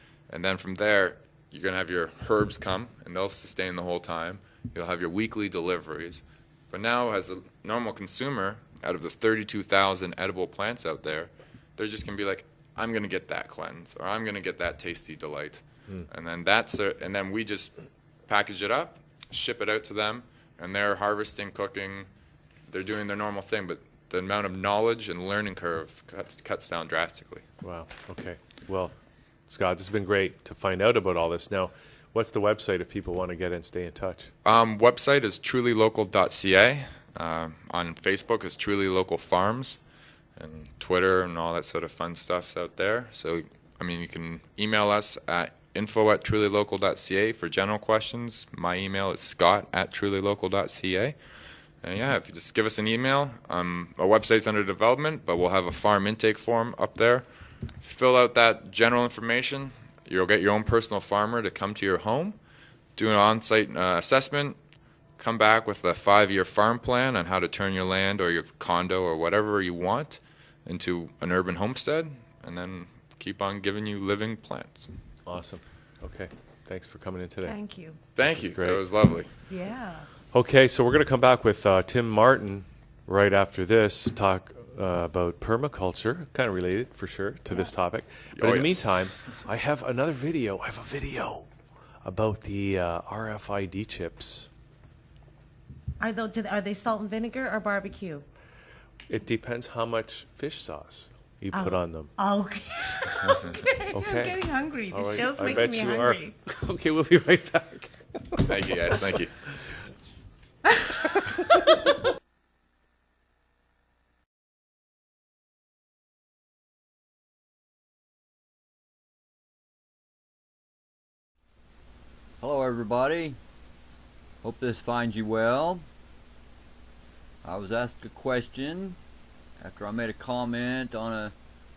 then from there, you're going to have your herbs come, and they'll sustain the whole time. You'll have your weekly deliveries. But now, as a normal consumer, out of the 32,000 edible plants out there, they're just going to be like, I'm going to get that cleanse, or I'm going to get that tasty delight. And then and then we just package it up, ship it out to them, and they're harvesting, cooking. They're doing their normal thing, but the amount of knowledge and learning curve cuts down drastically. Wow. Okay. Well, Scott, this has been great to find out about all this. Now, what's the website if people want to get and stay in touch? Website is trulylocal.ca. On Facebook is Truly Local Farms, and Twitter and all that sort of fun stuff out there. So I mean, you can email us at info@trulylocal.ca for general questions. My email is scott@trulylocal.ca. And yeah, if you just give us an email, our website's under development, but we'll have a farm intake form up there. Fill out that general information. You'll get your own personal farmer to come to your home, do an on-site assessment, come back with a 5-year farm plan on how to turn your land or your condo or whatever you want into an urban homestead, and then keep on giving you living plants. Awesome. Okay. Thanks for coming in today. Thank you. Thank you. Great. That was lovely. Yeah. Okay, so we're going to come back with Tim Martin right after this to talk about permaculture, kind of related for sure to this topic. But in the meantime, I have another video. I have a video about the RFID chips. Are they salt and vinegar or barbecue? It depends how much fish sauce you put on them. Okay. Okay. Okay. I'm getting hungry. All The right. show's I making bet me you hungry. are. Okay, we'll be right back. Thank you, guys. Thank you. Hello everybody, hope this finds you well. I was asked a question after I made a comment on a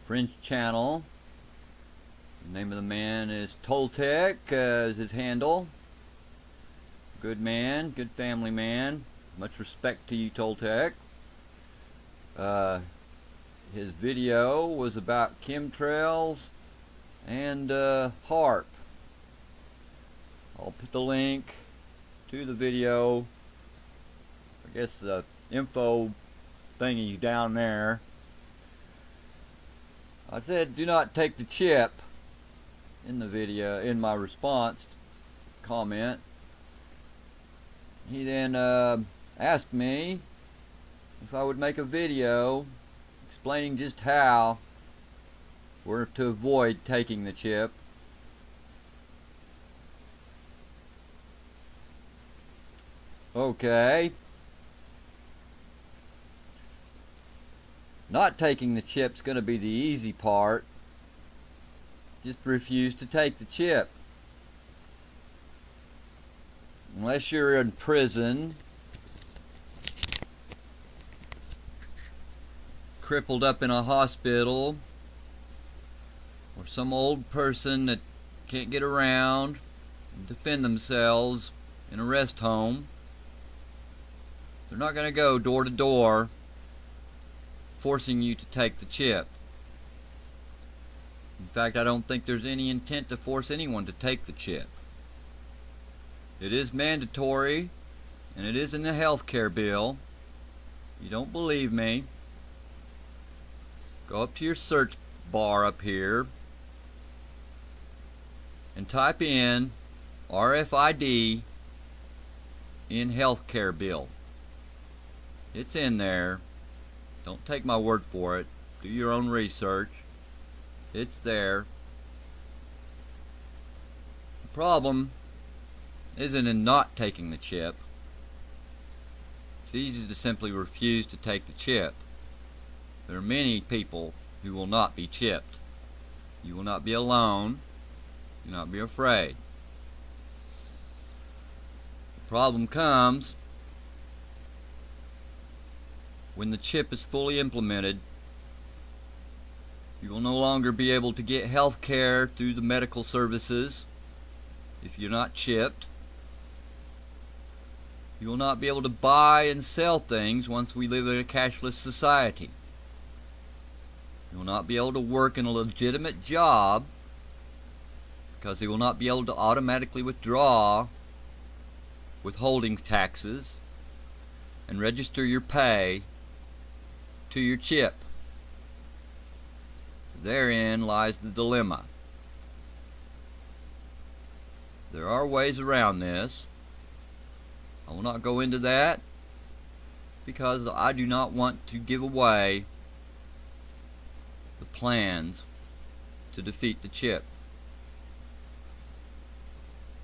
friend's channel. The name of the man is Toltec, is his handle. Good man, good family man, much respect to you, Toltec. His video was about chemtrails and HARP. I'll put the link to the video. I guess the info thingy down there. I said do not take the chip in the video, in my response comment. He then asked me if I would make a video explaining just how we're to avoid taking the chip. Okay. Not taking the chip's going to be the easy part. Just refuse to take the chip. Unless you're in prison, crippled up in a hospital, or some old person that can't get around and defend themselves in a rest home. They're not going to go door to door forcing you to take the chip. In fact, I don't think there's any intent to force anyone to take the chip. It is mandatory, and it is in the health care bill. You don't believe me? Go up to your search bar up here and type in RFID in health care bill. It's in there. Don't take my word for it. Do your own research. It's there. The problem isn't in not taking the chip. It's easy to simply refuse to take the chip. There are many people who will not be chipped. You will not be alone. Do not be afraid. The problem comes when the chip is fully implemented. You will no longer be able to get health care through the medical services if you're not chipped. You will not be able to buy and sell things once we live in a cashless society. You will not be able to work in a legitimate job because they will not be able to automatically withdraw withholding taxes and register your pay to your chip. Therein lies the dilemma. There are ways around this. I will not go into that because I do not want to give away the plans to defeat the chip.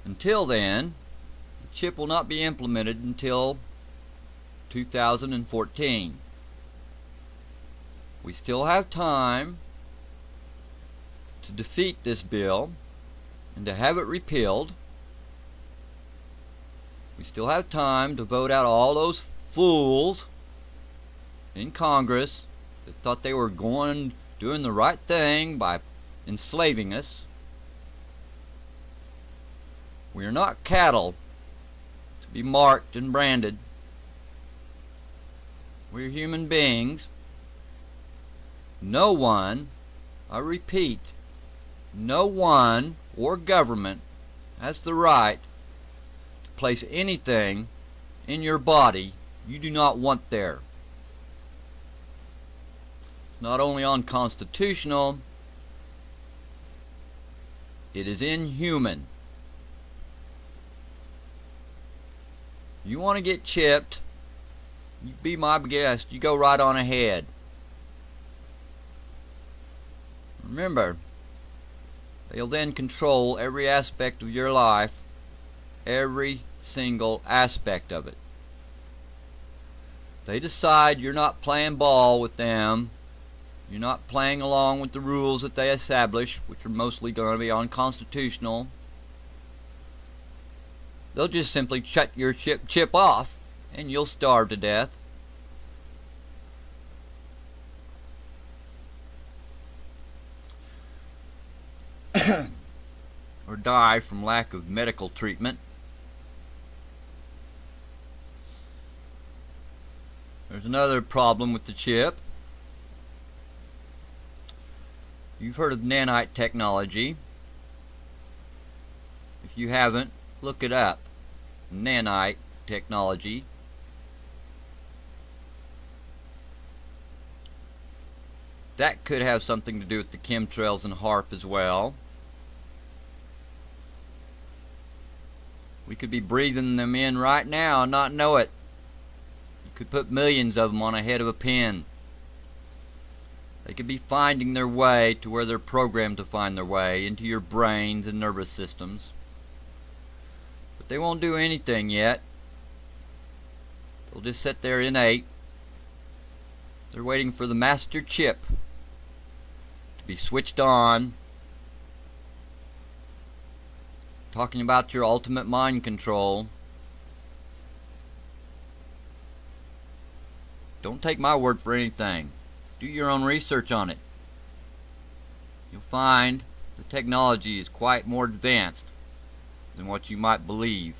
Until then, the chip will not be implemented until 2014. We still have time to defeat this bill and to have it repealed. We still have time to vote out all those fools in Congress that thought they were doing the right thing by enslaving us. We are not cattle to be marked and branded. We're human beings. No one, I repeat, no one or government has the right to place anything in your body you do not want there. It's not only unconstitutional, it is inhuman. You want to get chipped, you be my guest, you go right on ahead. Remember, they'll then control every aspect of your life, every single aspect of it. They decide you're not playing ball with them, you're not playing along with the rules that they establish, which are mostly going to be unconstitutional. They'll just simply shut your chip off, and you'll starve to death. Or die from lack of medical treatment. There's another problem with the chip. You've heard of nanite technology. If you haven't, look it up. Nanite technology. That could have something to do with the chemtrails and HARP as well. We could be breathing them in right now and not know it. You could put millions of them on a head of a pin. They could be finding their way to where they're programmed to find their way, into your brains and nervous systems. But they won't do anything yet. They'll just sit there innate. They're waiting for the master chip to be switched on. Talking about your ultimate mind control. Don't take my word for anything. Do your own research on it. You'll find the technology is quite more advanced than what you might believe.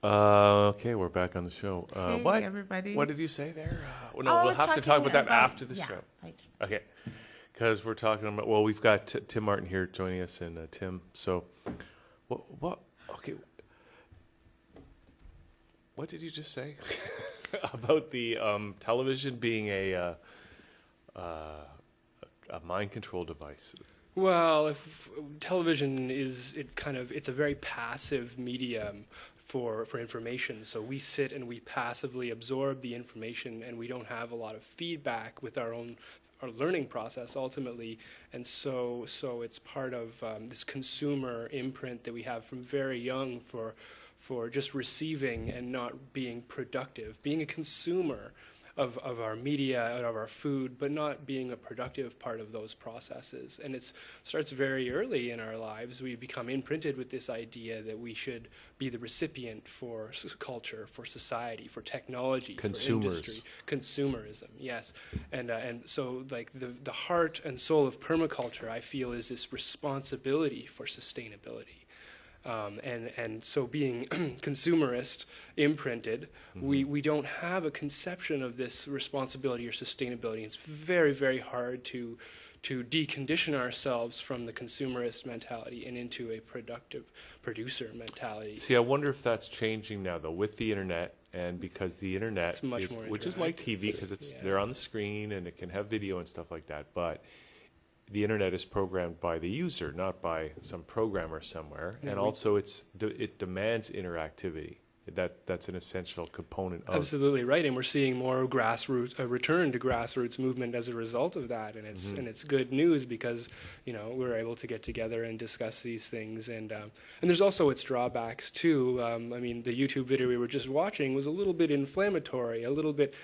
Okay, we're back on the show. Hey, what? everybody. What did you say there? I No, we'll was have to talk about that talking after the yeah, show. right. Okay, because we're talking about. Well, we've got Tim Martin here joining us, and Tim. So, what? Okay, what did you just say about the television being a mind control device? Well, if television is it's a very passive medium for information. So we sit and we passively absorb the information, and we don't have a lot of feedback with our learning process ultimately. And so it's part of this consumer imprint that we have from very young for just receiving and not being productive, being a consumer of our media and of our food, but not being a productive part of those processes. And it starts very early in our lives. We become imprinted with this idea that we should be the recipient for culture, for society, for technology, for industry. Consumerism, yes. And so like the heart and soul of permaculture, I feel, is this responsibility for sustainability. And so being consumerist imprinted, we don't have a conception of this responsibility or sustainability. It's very, very hard to decondition ourselves from the consumerist mentality and into a productive producer mentality. See, I wonder if that's changing now, though, with the internet, and because the internet it's much more which is like TV, because they're on the screen and it can have video and stuff like that, but the internet is programmed by the user, not by some programmer somewhere, Yeah, and also it demands interactivity. That's an essential component of. Absolutely right, and we're seeing more grassroots, a return to grassroots movement as a result of that, and it's good news because we're able to get together and discuss these things, and there's also its drawbacks too. I mean, the YouTube video we were just watching was a little bit inflammatory, a little bit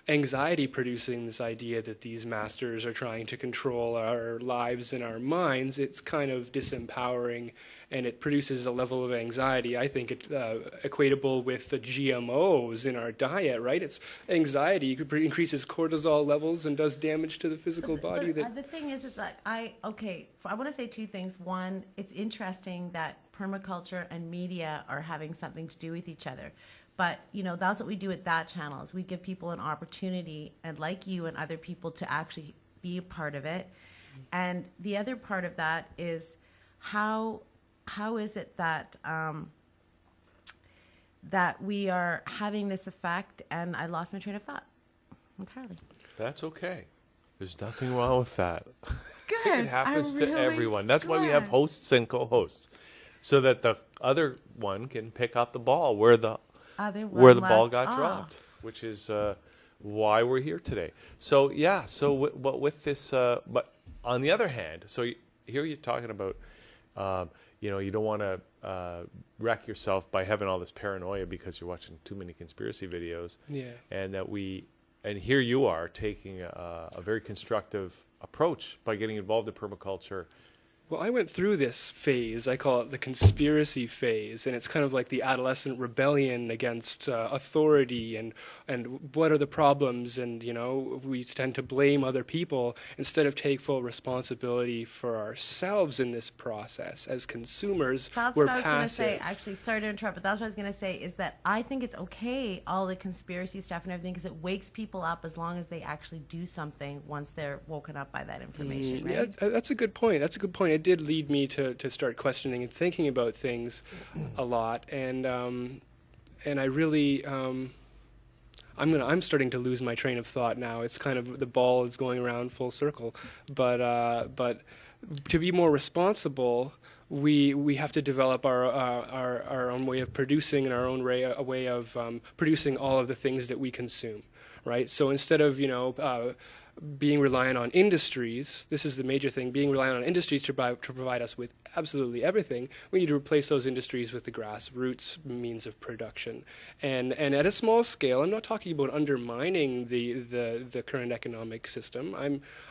anxiety producing, this idea that these masters are trying to control our lives and our minds. It's kind of disempowering, and it produces a level of anxiety. I think it equatable with the GMOs in our diet, right? It's anxiety. It increases cortisol levels and does damage to the physical body. The thing is that I want to say two things. One, it's interesting that permaculture and media are having something to do with each other. But, that's what we do at that channel is we give people an opportunity, and like you and other people, to actually be a part of it. And the other part of that is how is it that that we are having this effect? And I lost my train of thought entirely. That's okay. There's nothing wrong with that. Good. It happens to really everyone. That's why we have hosts and co-hosts, so that the other one can pick up the ball where the ball got dropped, which is why we're here today. So but with this, but on the other hand, so here you're talking about, you don't want to wreck yourself by having all this paranoia because you're watching too many conspiracy videos. Yeah. And here you are taking a very constructive approach by getting involved in permaculture. Well, I went through this phase. I call it the conspiracy phase, and it's kind of like the adolescent rebellion against authority and what are the problems, and we tend to blame other people instead of take full responsibility for ourselves in this process. As consumers, that's we're what I was passive. going to say. Actually, sorry to interrupt, but that's what I was going to say is that I think it's okay, all the conspiracy stuff and everything, because it wakes people up as long as they actually do something once they're woken up by that information. Right? Yeah, that's a good point. It did lead me to start questioning and thinking about things a lot, and I really I'm starting to lose my train of thought now. It's kind of the ball is going around full circle, but to be more responsible, we have to develop our own way of producing and our own way of producing all of the things that we consume, right? So instead of being reliant on industries, this is the major thing, being reliant on industries to provide us with absolutely everything, we need to replace those industries with the grassroots means of production. And at a small scale, I'm not talking about undermining the current economic system.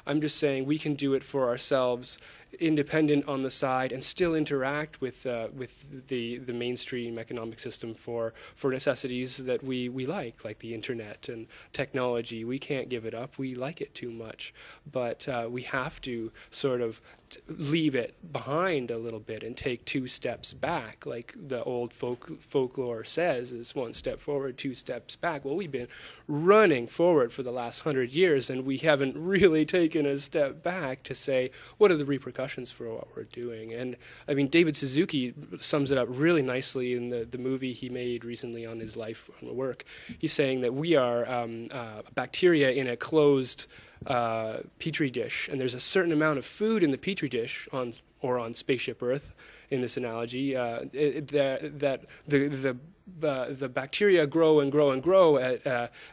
I'm just saying we can do it for ourselves, independent on the side, and still interact with the mainstream economic system for necessities that we like the internet and technology. We can't give it up. We like it too much, but we have to sort of leave it behind a little bit and take two steps back, like the old folklore says, is one step forward, two steps back. Well, we've been running forward for the last 100 years, and we haven't really taken a step back to say, what are the repercussions for what we're doing? And I mean, David Suzuki sums it up really nicely in the movie he made recently on his life and work. He's saying that we are bacteria in a closed petri dish, and there's a certain amount of food in the petri dish on Spaceship Earth, in this analogy, that the bacteria grow and grow and grow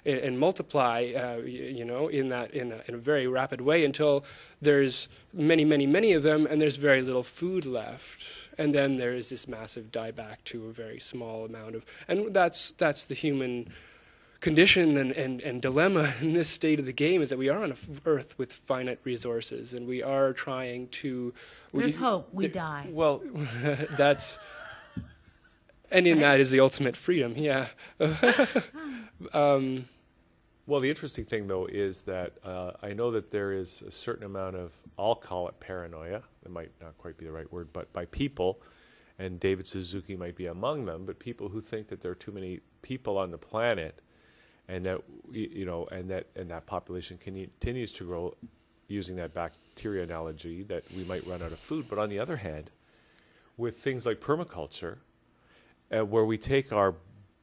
and multiply, in a very rapid way until there's many of them, and there's very little food left. And then there is this massive dieback to a very small amount of, and that's the human condition and dilemma in this state of the game, is that we are on an Earth with finite resources, and we are trying to. There's hope. We die. Well, that's, and in that is the ultimate freedom. Yeah. Well, the interesting thing, though, is that I know that there is a certain amount of, I'll call it paranoia. It might not quite be the right word, but by people, and David Suzuki might be among them, but people who think that there are too many people on the planet, and that and that population continues to grow, using that bacteria analogy, that we might run out of food. But on the other hand, with things like permaculture, where we take our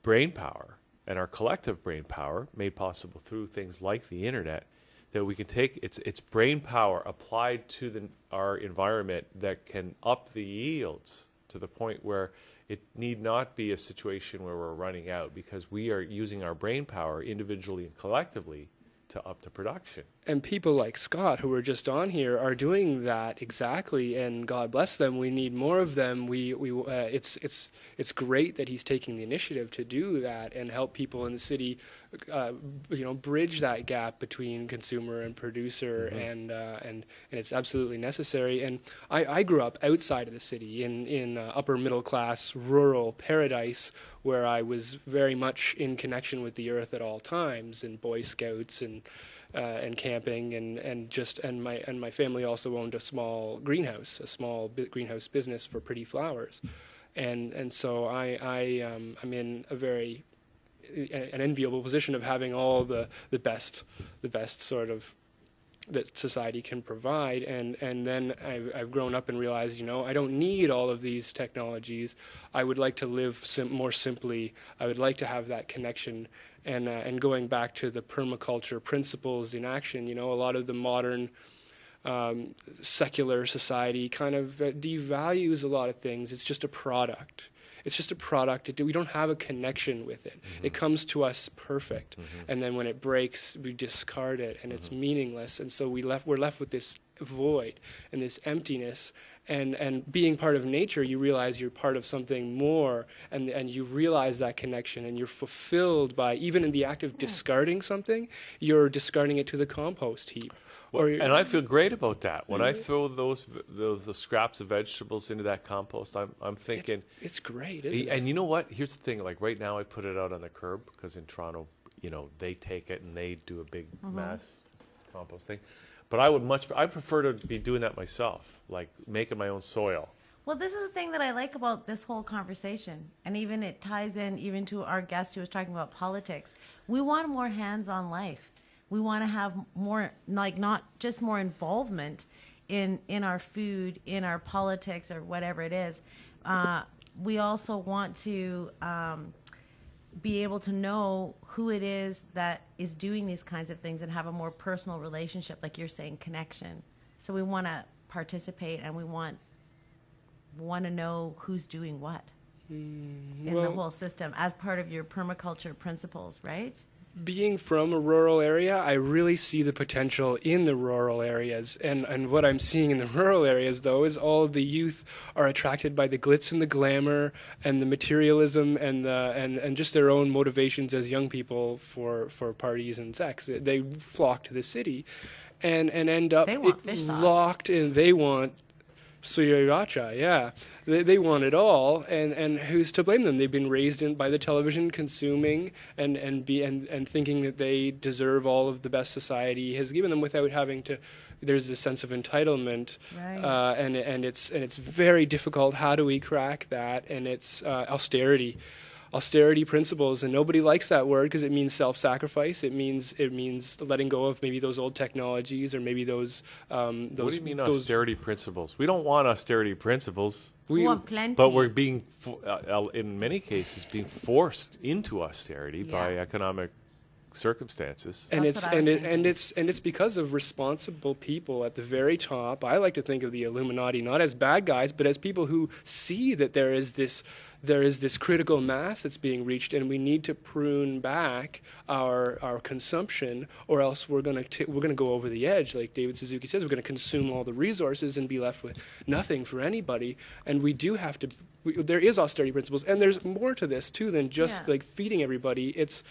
brain power and our collective brain power, made possible through things like the internet, that we can take its brain power applied to our environment that can up the yields to the point where it need not be a situation where we're running out, because we are using our brain power individually and collectively to up the production. And people like Scott, who were just on here, are doing that exactly, and God bless them. We need more of them. It's great that he's taking the initiative to do that and help people in the city, bridge that gap between consumer and producer, and it's absolutely necessary. And I grew up outside of the city in upper middle class rural paradise, where I was very much in connection with the earth at all times, and Boy Scouts and camping, and my family also owned a small greenhouse business for pretty flowers, and so I'm in an enviable position of having all the best sort of that society can provide, and then I've grown up and realized, I don't need all of these technologies. I would like to live more simply. I would like to have that connection, and going back to the permaculture principles in action, a lot of the modern secular society kind of devalues a lot of things. It's just a product. It's just a product. We don't have a connection with it. It comes to us perfect, and then when it breaks, we discard it, and it's meaningless. And so we're left with this void and this emptiness. And being part of nature, you realize you're part of something more, and you realize that connection, and you're fulfilled by, even in the act of discarding something, you're discarding it to the compost heap. And I feel great about that. When I throw the scraps of vegetables into that compost, I'm thinking it's great, isn't it? And you know what? Here's the thing. Like right now, I put it out on the curb because in Toronto, they take it and they do a big mass composting. But I prefer to be doing that myself, like making my own soil. Well, this is the thing that I like about this whole conversation, and even it ties in even to our guest who was talking about politics. We want more hands-on life. We want to have more, like, not just more involvement in our food, in our politics, or whatever it is. We also want to be able to know who it is that is doing these kinds of things and have a more personal relationship, like you're saying, connection. So we want to participate, and we want to know who's doing what in the whole system as part of your permaculture principles, right? Being from a rural area, I really see the potential in the rural areas. And what I'm seeing in the rural areas, though, is all of the youth are attracted by the glitz and the glamour and the materialism and just their own motivations as young people for parties and sex. They flock to the city and end up locked in. They want Sriracha, yeah. They want it all, and who's to blame them? They've been raised by the television, consuming and thinking that they deserve all of the best society has given them without having to. There's this sense of entitlement, right. And it's very difficult. How do we crack that? And it's austerity principles, and nobody likes that word because it means self-sacrifice. It means letting go of maybe those old technologies, or maybe those. What do you mean austerity principles? We don't want austerity principles. We want plenty. But we're being, in many cases, being forced into austerity by economic circumstances. And it's because of responsible people at the very top. I like to think of the Illuminati not as bad guys, but as people who see that there is this critical mass that's being reached, and we need to prune back our consumption, or else we're going to go over the edge. Like David Suzuki says, we're going to consume all the resources and be left with nothing for anybody. And we do have to. There is austerity principles, and there's more to this too than just like feeding everybody. It's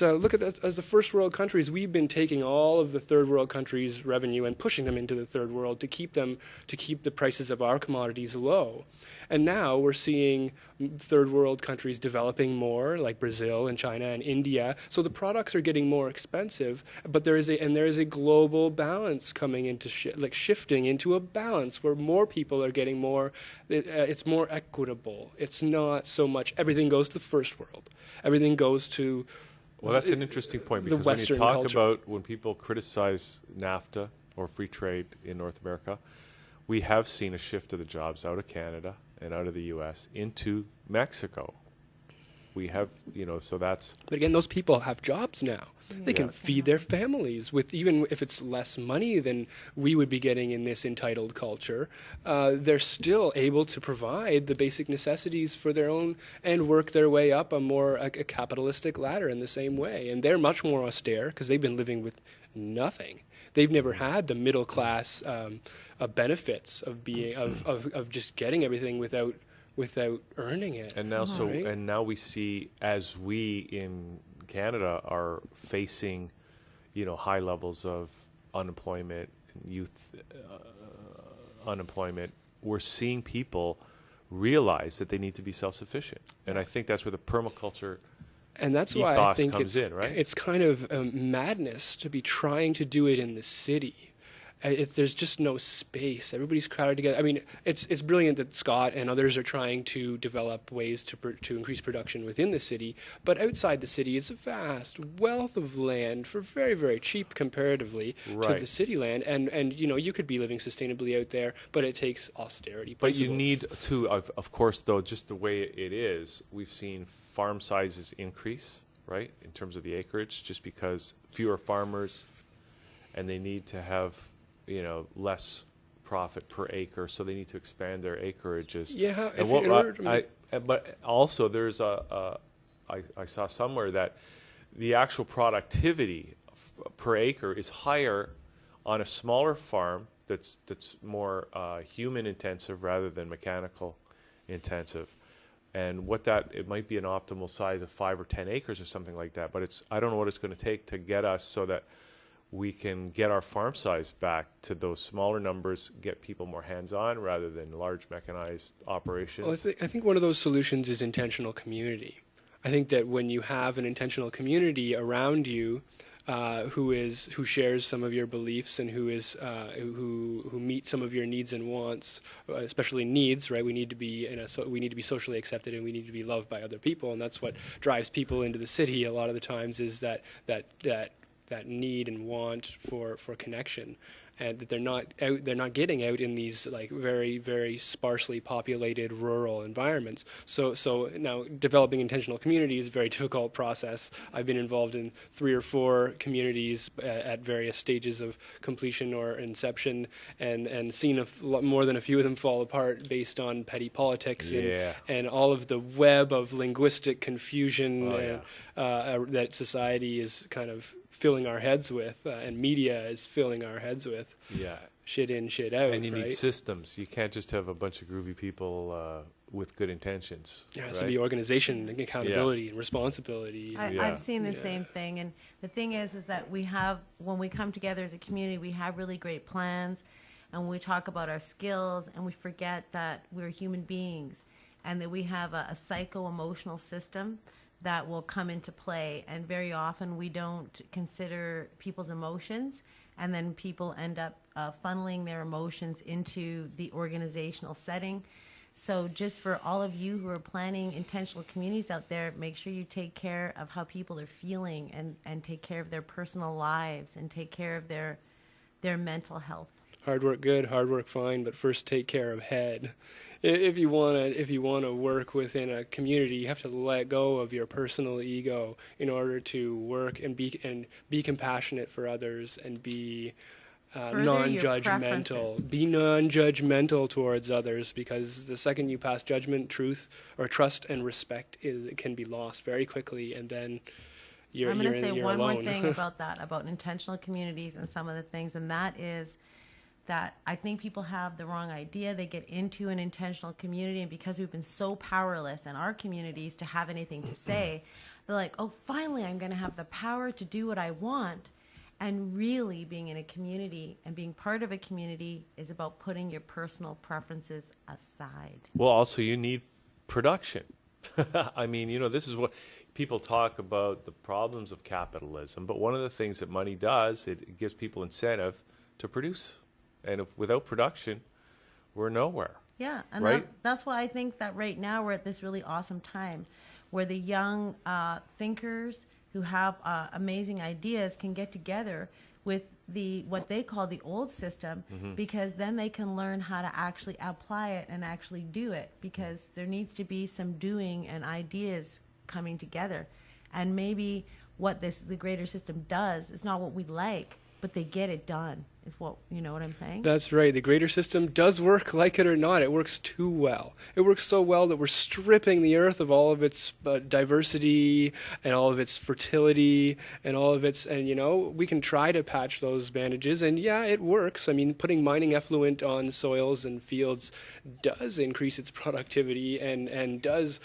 look at that, as the first world countries, we've been taking all of the third world countries' revenue and pushing them into the third world to keep the prices of our commodities low. And now we're seeing third world countries developing more, like Brazil and China and India. So the products are getting more expensive, but there is a global balance coming into shifting into a balance where more people are getting more. It's more equitable. It's not so much everything goes to the first world. Everything goes to. Well, that's an interesting point, because when you talk about when people criticize NAFTA or free trade in North America, we have seen a shift of the jobs out of Canada and out of the U.S. into Mexico. We have, so that's. But again, those people have jobs now. They can feed their families with, even if it's less money than we would be getting in this entitled culture, they're still able to provide the basic necessities for their own and work their way up a capitalistic ladder in the same way. And they're much more austere because they've been living with nothing. They've never had the middle class benefits of just getting everything without earning it. And now, and now we see, as we in Canada are facing, high levels of unemployment, youth unemployment, we're seeing people realize that they need to be self-sufficient. And I think that's where the permaculture and that's why I think right? It's kind of madness to be trying to do it in the city. There's just no space. Everybody's crowded together. I mean, it's brilliant that Scott and others are trying to develop ways to increase production within the city, but outside the city, it's a vast wealth of land for very, very cheap comparatively to the city land. And you could be living sustainably out there, but it takes austerity principles. But you need to, of course, though, just the way it is, we've seen farm sizes increase, right, in terms of the acreage, just because fewer farmers, and they need to have less profit per acre, so they need to expand their acreages. Yeah, but also there's I saw somewhere that the actual productivity per acre is higher on a smaller farm that's more human intensive rather than mechanical intensive. And it might be an optimal size of 5 or 10 acres or something like that, but I don't know what it's going to take to get us so that we can get our farm size back to those smaller numbers, get people more hands-on rather than large mechanized operations. Well, I think one of those solutions is intentional community. I think that when you have an intentional community around you who shares some of your beliefs and who meet some of your needs and wants, especially needs, right? We need to be socially accepted, and we need to be loved by other people, and that's what drives people into the city a lot of the times, is that need and want for connection, and that they're not getting out in these like very, very sparsely populated rural environments. So now developing intentional community is a very difficult process. I've been involved in 3 or 4 communities at various stages of completion or inception, and seen more than a few of them fall apart based on petty politics and all of the web of linguistic confusion that society is kind of filling our heads with, and media is filling our heads with. Yeah. Shit in, shit out. And you need systems. You can't just have a bunch of groovy people with good intentions. There has to be organization and accountability and responsibility. I've seen the same thing. And the thing is that when we come together as a community, we have really great plans, and we talk about our skills, and we forget that we're human beings, and that we have a psycho-emotional system that will come into play, and very often we don't consider people's emotions, and then people end up funneling their emotions into the organizational setting. So just for all of you who are planning intentional communities out there, make sure you take care of how people are feeling, and take care of their personal lives, and take care of their mental health. Hard work good, hard work fine, but first take care of head. If you want to work within a community, you have to let go of your personal ego in order to work and be compassionate for others, and be non-judgmental. Be non-judgmental towards others, because the second you pass judgment, truth, or trust and respect, it can be lost very quickly, and then I'm going to say one more thing about that, about intentional communities and some of the things, and that is that I think people have the wrong idea. They get into an intentional community, and because we've been so powerless in our communities to have anything to say, they're like, oh, finally I'm going to have the power to do what I want. And really being in a community and being part of a community is about putting your personal preferences aside. Well, also you need production. I mean, this is what people talk about, the problems of capitalism, but one of the things that money does, it gives people incentive to produce. And without production, we're nowhere. Yeah, and right? that's why I think that right now we're at this really awesome time where the young thinkers who have amazing ideas can get together with what they call the old system, because then they can learn how to actually apply it and actually do it, because there needs to be some doing and ideas coming together. And maybe what the greater system does is not what we like, but they get it done, is what, you know what I'm saying? That's right. The greater system does work, like it or not. It works too well. It works so well that we're stripping the earth of all of its diversity and all of its fertility and all of its, and we can try to patch those bandages, and yeah, it works. I mean, putting mining effluent on soils and fields does increase its productivity and does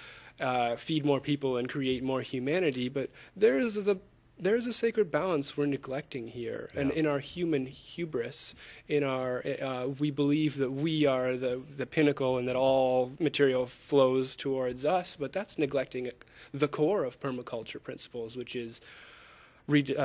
feed more people and create more humanity, but there's a sacred balance we're neglecting here. Yeah. And in our human hubris, in our we believe that we are the pinnacle and that all material flows towards us, but that's neglecting the core of permaculture principles, which is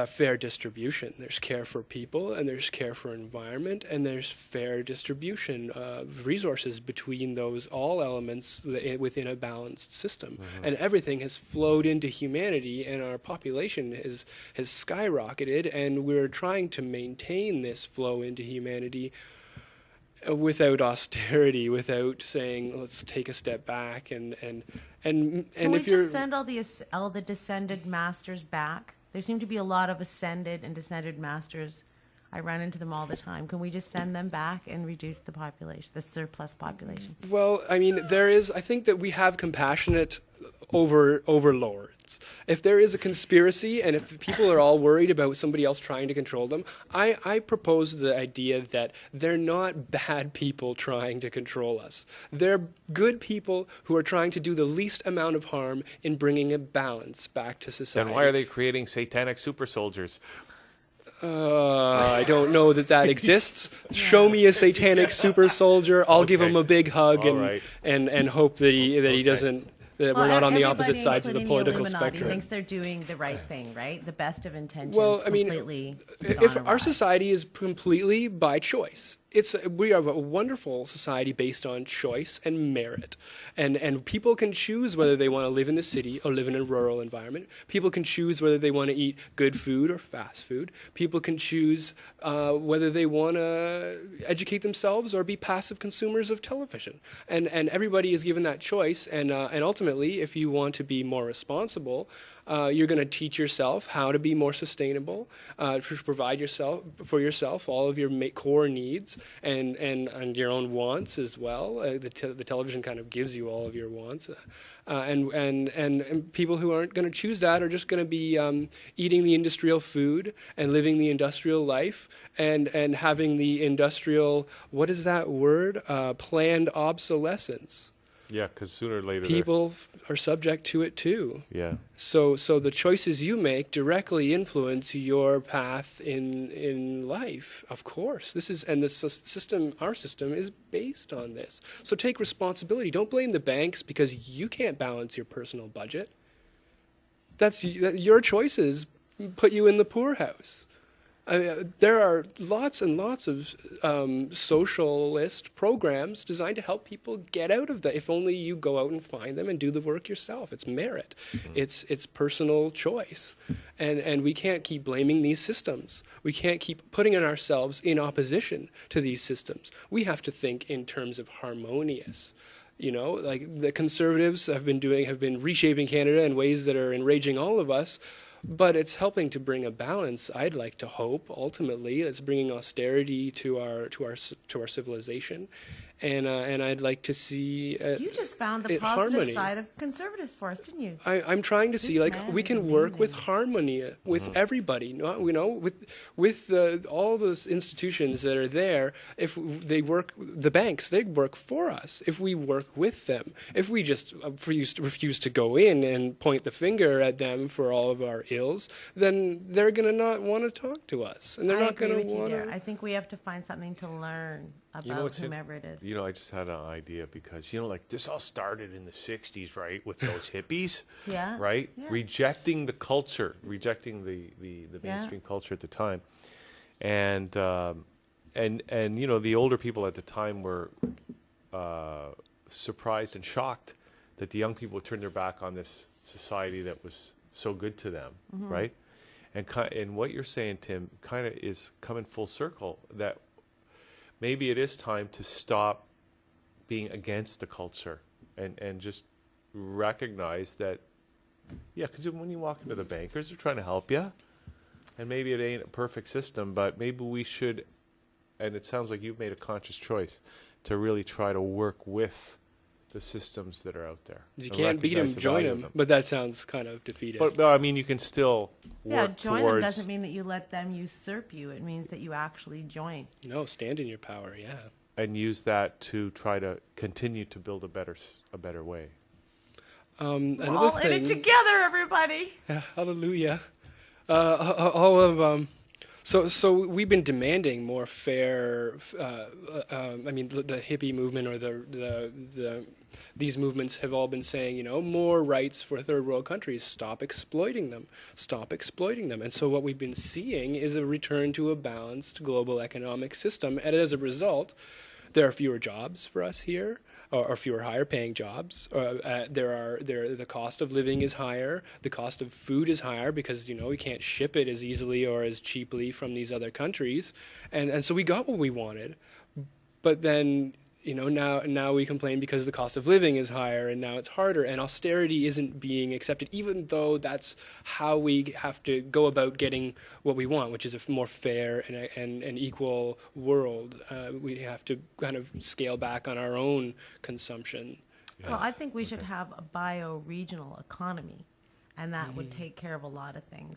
fair distribution. There's care for people, and there's care for environment, and there's fair distribution of resources between those all elements within a balanced system. Mm-hmm. And everything has flowed into humanity, and our population has skyrocketed, and we're trying to maintain this flow into humanity without austerity, without saying let's take a step back and Can we just send all the descended masters back? There seem to be a lot of ascended and descended masters. I run into them all the time. Can we just send them back and reduce the population, the surplus population? Well, I mean, I think that we have compassionate overlords. If there is a conspiracy and if people are all worried about somebody else trying to control them, I propose the idea that they're not bad people trying to control us. They're good people who are trying to do the least amount of harm in bringing a balance back to society. Then why are they creating satanic super soldiers? I don't know that exists. Show me a satanic super soldier. I'll give him a big hug and hope that he doesn't. That we're not on the opposite sides of the political spectrum. Thinks they're doing the right thing, right? The best of intentions. Well, I mean, if our society is completely by choice, we are a wonderful society based on choice and merit, and people can choose whether they want to live in the city or live in a rural environment. People can choose whether they want to eat good food or fast food. People can choose whether they want to educate themselves or be passive consumers of television, and everybody is given that choice. And ultimately, if you want to be more responsible, you're going to teach yourself how to be more sustainable, to provide for yourself all of your core needs and your own wants as well. The television kind of gives you all of your wants, and people who aren't going to choose that are just going to be eating the industrial food and living the industrial life and having the industrial, what is that word? Planned obsolescence. Yeah, because sooner or later people are subject to it too. Yeah. So the choices you make directly influence your path in life. Of course, our system is based on this. So take responsibility. Don't blame the banks because you can't balance your personal budget. Your choices put you in the poorhouse. There are lots and lots of socialist programs designed to help people get out of that. If only you go out and find them and do the work yourself. It's merit. Mm-hmm. It's personal choice. And we can't keep blaming these systems. We can't keep putting ourselves in opposition to these systems. We have to think in terms of harmonious. Like the Conservatives have been reshaping Canada in ways that are enraging all of us. But it's helping to bring a balance. I'd like to hope ultimately it's bringing austerity to our civilization, and I'd like to see you just found the positive harmony. Side of Conservatives for us, didn't you? I'm trying to see we can work with harmony with everybody. With all those institutions that are there. If they work, the banks they work for us. If we work with them, if we just refuse to go in and point the finger at them for all of our ills, then they're going to not want to talk to us, and they're not going to want to. I think we have to find something to learn about whomever it is. I just had an idea because, this all started in the 60s, right, with those hippies, yeah, right? Yeah. Rejecting the culture, rejecting the mainstream culture at the time. And the older people at the time were surprised and shocked that the young people would turn their back on this society that was so good to them, mm-hmm. right? And what you're saying, Tim, kind of is coming full circle, that maybe it is time to stop being against the culture and just recognize that Yeah, because when you walk into the bankers, they're trying to help you. And maybe it ain't a perfect system, but maybe we should, and it sounds like you've made a conscious choice, to really try to work with the systems that are out there. If you can't beat them, join them. But that sounds kind of defeatist. But no, I mean, you can still work join towards... them doesn't mean that you let them usurp you. It means that you actually join. No, stand in your power, yeah. And use that to try to continue to build a better way. We're all in it together, everybody. Yeah, hallelujah. So we've been demanding more fair. I mean, the hippie movement or these movements have all been saying, more rights for third world countries. Stop exploiting them. Stop exploiting them. And so what we've been seeing is a return to a balanced global economic system. And as a result, there are fewer jobs for us here, or fewer higher-paying jobs. The cost of living is higher. The cost of food is higher because we can't ship it as easily or as cheaply from these other countries, and so we got what we wanted. But then now we complain because the cost of living is higher, and now it's harder, and austerity isn't being accepted, even though that's how we have to go about getting what we want, which is a more fair and equal world. We have to kind of scale back on our own consumption. Yeah. Well, I think we should have a bio-regional economy, and that would take care of a lot of things.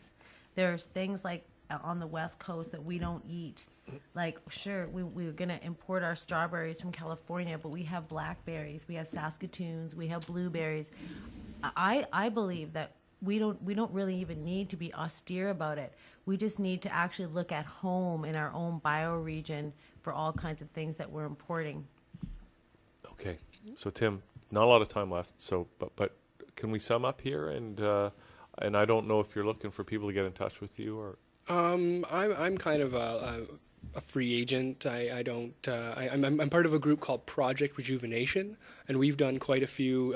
There's things like on the West Coast that we don't eat. Like, sure, we're going to import our strawberries from California, but we have blackberries, we have Saskatoons, we have blueberries. I believe that we don't really even need to be austere about it. We just need to actually look at home in our own bioregion for all kinds of things that we're importing. Okay, so Tim, not a lot of time left. So, but can we sum up here? And I don't know if you're looking for people to get in touch with you or. I'm kind of a free agent. I'm part of a group called Project Rejuvenation, and we've done quite a few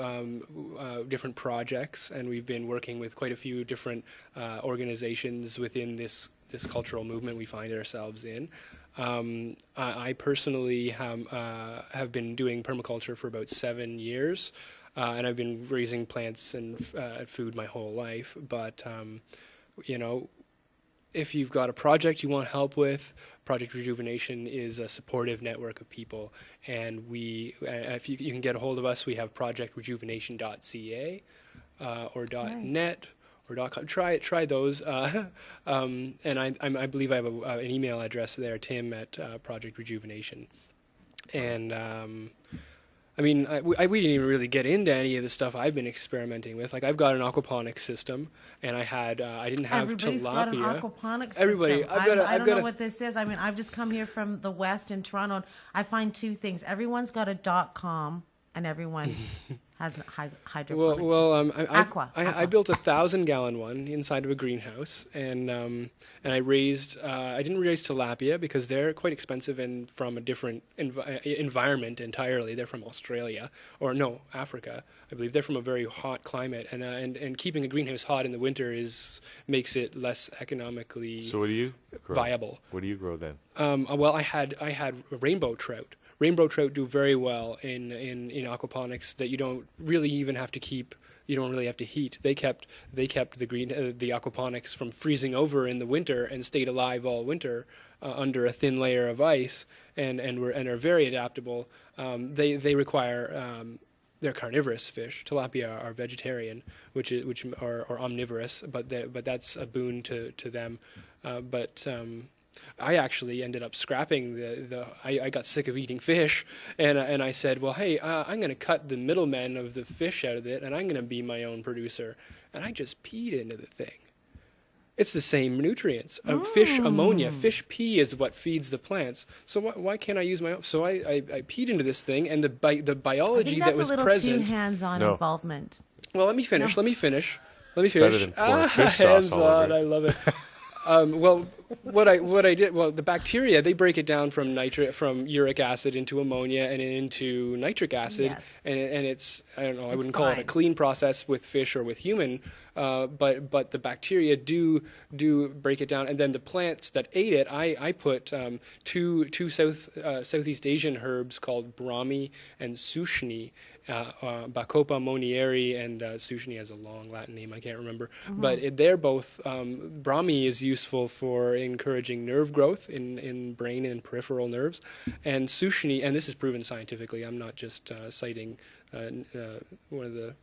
different projects, and we've been working with quite a few different organizations within this cultural movement we find ourselves in. I personally have been doing permaculture for about 7 years, and I've been raising plants and food my whole life. But if you've got a project you want help with, Project Rejuvenation is a supportive network of people, and if you can get a hold of us, we have projectrejuvenation.ca or .net or .com. Try those, and I believe I have an email address there, Tim at Project Rejuvenation, and. We didn't even really get into any of the stuff I've been experimenting with. Like, I've got an aquaponics system, and I didn't have Everybody's tilapia. Got an aquaponics system. Everybody, I don't know what this is. I've just come here from the West in Toronto. And I find two things. Everyone's got a .com, and everyone has a hydroponics. Aqua. I built a 1,000-gallon one inside of a greenhouse, and I raised. I didn't raise tilapia because they're quite expensive and from a different environment entirely. They're from Australia or no, Africa. I believe they're from a very hot climate, and keeping a greenhouse hot in the winter makes it less economically So what do you grow? Viable. What do you grow then? Well, I had rainbow trout. Rainbow trout do very well in aquaponics that you don't really even have to keep. You don't really have to heat. They kept the aquaponics from freezing over in the winter and stayed alive all winter under a thin layer of ice and are very adaptable. They require they're carnivorous fish. Tilapia are vegetarian, which are omnivorous, but that's a boon to them. I actually ended up scrapping I got sick of eating fish, and I said, well, hey, I'm going to cut the middlemen of the fish out of it, and I'm going to be my own producer. And I just peed into the thing. It's the same nutrients. Fish ammonia, fish pee is what feeds the plants. So why can't I use my own? So I peed into this thing, and the biology that was present. I think that's a little too hands-on involvement. Well, let me finish. Better than pouring fish sauce all over. Hands-on, I love it. what I did, well, the bacteria, they break it down from uric acid into ammonia and into nitric acid, Yes. and it's, I don't know, I It's wouldn't call it a fine. clean process with fish or with human, but the bacteria do break it down, and then the plants that ate it, I put two Southeast Asian herbs called Brahmi and Sushni. Bacopa monieri and Sushni has a long Latin name I can't remember, but they're both. Brahmi is useful for encouraging nerve growth in brain and peripheral nerves, and Sushni, and this is proven scientifically. I'm not just citing one of the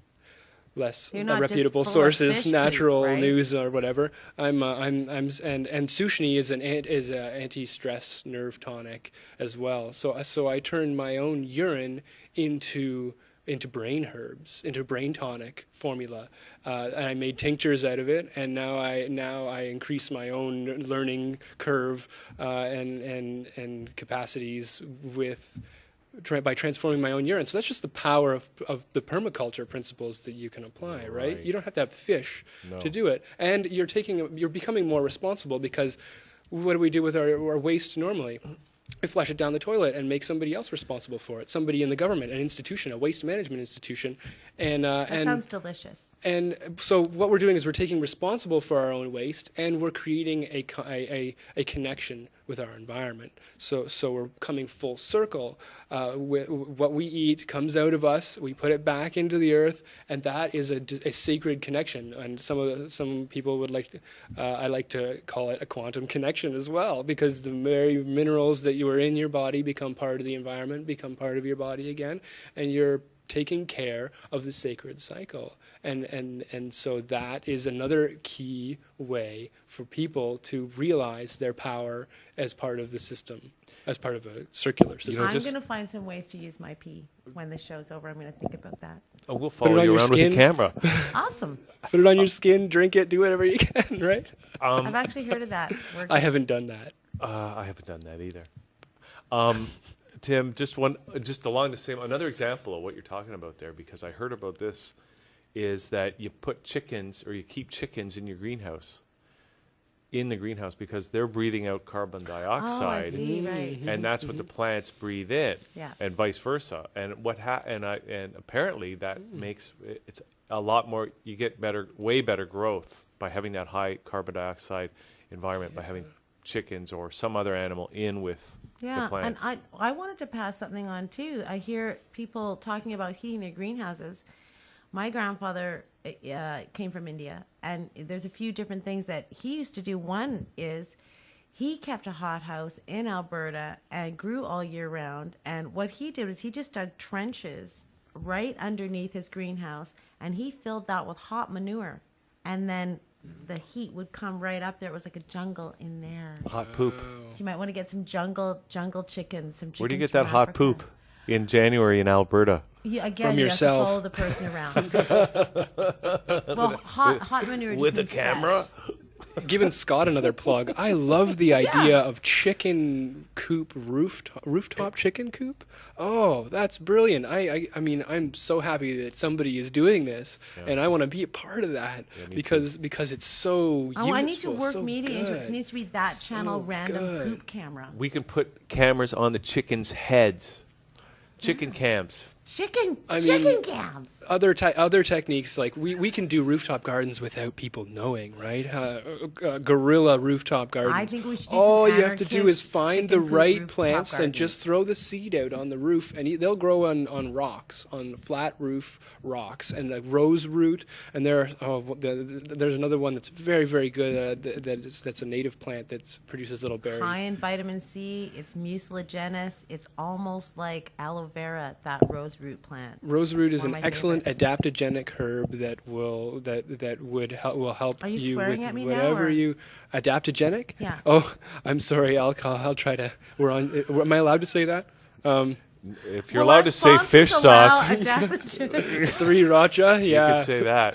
less You're not reputable just full of sources, fish poop, natural right? news or whatever. And Sushni is an anti-stress nerve tonic as well. So I turned my own urine into brain herbs, into brain tonic formula, and I made tinctures out of it. And now I increase my own learning curve and capacities by transforming my own urine. So that's just the power of the permaculture principles that you can apply, right? You don't have to have fish to do it. And you're becoming more responsible, because what do we do with our waste normally? We flush it down the toilet and make somebody else responsible for it. Somebody in the government, an institution, a waste management institution. That sounds delicious. And so what we're doing is we're taking responsible for our own waste, and we're creating a connection with our environment. So we're coming full circle. What we eat comes out of us. We put it back into the earth, and that is a sacred connection. And some people would I like to call it a quantum connection as well, because the very minerals that you are in your body become part of the environment, become part of your body again, and you're taking care of the sacred cycle. And so that is another key way for people to realize their power as part of the system, as part of a circular system. I'm going to find some ways to use my pee when the show's over. I'm going to think about that. Oh, we'll follow you around with a camera. Awesome. Put it on your skin, drink it, do whatever you can, right? I've actually heard of that. I haven't done that. I haven't done that either. Tim, just along the same, another example of what you're talking about there, because I heard about this, is that you put chickens, or you keep chickens in your greenhouse, because they're breathing out carbon dioxide, oh, I see, right. and that's what the plants breathe in, yeah. and vice versa. And and apparently that makes it's a lot more. You get way better growth by having that high carbon dioxide environment, by having chickens or some other animal in with the plants. And I wanted to pass something on too. I hear people talking about heating their greenhouses. My grandfather came from India, and there's a few different things that he used to do. One is he kept a hothouse in Alberta and grew all year round. And what he did was he just dug trenches right underneath his greenhouse, and he filled that with hot manure. And then the heat would come right up there. It was like a jungle in there. Hot poop. So you might want to get some jungle chickens. Some chickens. Where do you get that hot Africa. poop? In January in Alberta. Yeah, again, from you yourself. have to follow the person around. Well, hot manure with a just camera. Giving Scott another plug. I love the idea of chicken coop rooftop chicken coop. Oh, that's brilliant. I mean, I'm so happy that somebody is doing this, and I want to be a part of that because it's so useful. I need to work so media into it. It needs to be that So channel random good. poop camera. We can put cameras on the chickens' heads. Chicken cams. Chicken cams. Other techniques, like we can do rooftop gardens without people knowing, right? Guerrilla rooftop gardens. I think we should do All some you have to do is anarchist find the chicken coop right rooftop plants and gardens. just throw the seed out on the roof, and they'll grow on rocks, on flat roof rocks, and the rose root. And there's another one that's very, very good. That's a native plant that produces little berries. High in vitamin C. It's mucilaginous. It's almost like aloe vera. That rose root plant. Roseroot is One an of my excellent favorites. adaptogenic herb that will help Are you you swearing with at me now, whatever or- you adaptogenic. Yeah. Oh, I'm sorry. I'll try to. We're on. Am I allowed to say that? If you're allowed to say fish sauce, Sriracha. Yeah. You can say that.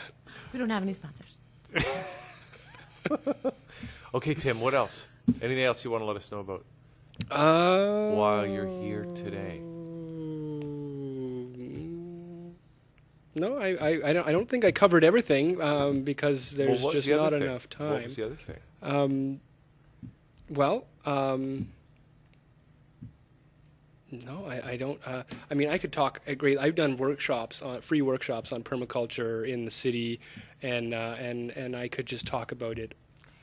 We don't have any sponsors. Okay, Tim. What else? Anything else you want to let us know about while you're here today? No, I don't think I covered everything because there's just not enough time. What was the other thing? Well, no, I don't. I mean, I could talk at great. I've done workshops, free workshops on permaculture in the city, and I could just talk about it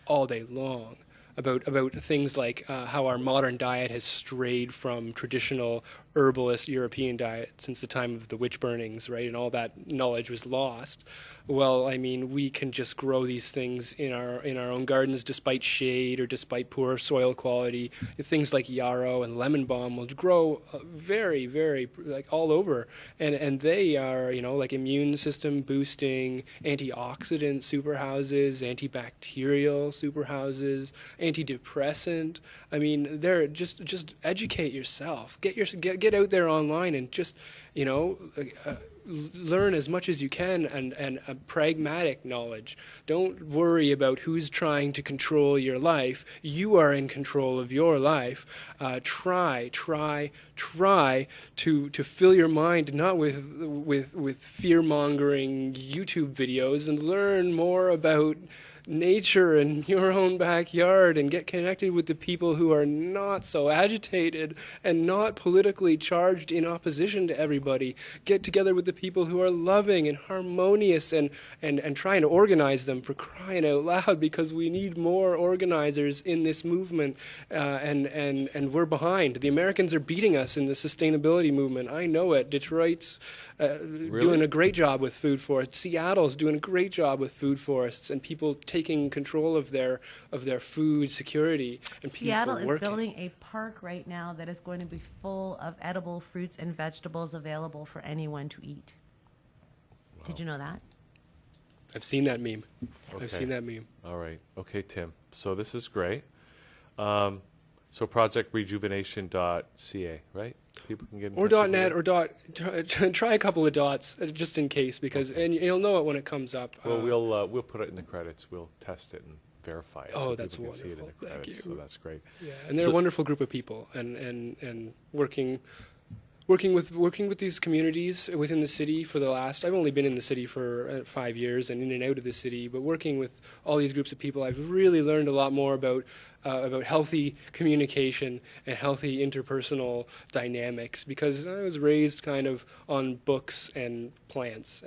all day long. About things like how our modern diet has strayed from traditional herbalist European diet since the time of the witch burnings, right? And all that knowledge was lost. Well, I mean, we can just grow these things in our own gardens despite shade or despite poor soil quality. Things like yarrow and lemon balm will grow very, very like all over, and they are, you know, like immune system boosting, antioxidant superhouses, antibacterial superhouses, antidepressant. I mean, they're just educate yourself. Get out there online and just, you know, learn as much as you can and a pragmatic knowledge. Don't worry about who's trying to control your life. You are in control of your life. Try to fill your mind not with fear-mongering YouTube videos, and learn more about nature in your own backyard, and get connected with the people who are not so agitated and not politically charged in opposition to everybody. Get together with the people who are loving and harmonious, and trying to organize them, for crying out loud, because we need more organizers in this movement, and we're behind. The Americans are beating us in the sustainability movement. I know it. Detroit's doing a great job with food forests. Seattle's doing a great job with food forests and people taking control of their food security. And Seattle people is building a park right now that is going to be full of edible fruits and vegetables available for anyone to eat. Wow. Did you know that? I've seen that meme. Okay. I've seen that meme. All right. Okay, Tim. So this is great. So projectrejuvenation.ca, right? People can get in touch or .net or try a couple of dots just in case, because and you'll know it when it comes up. Well, we'll put it in the credits. We'll test it and verify it. So that's people can wonderful. see it in the credits. Thank you. So that's great. Yeah, and they're a wonderful group of people, and working with these communities within the city for the last. I've only been in the city for 5 years and in and out of the city, but working with all these groups of people, I've really learned a lot more about healthy communication and healthy interpersonal dynamics, because I was raised kind of on books and plants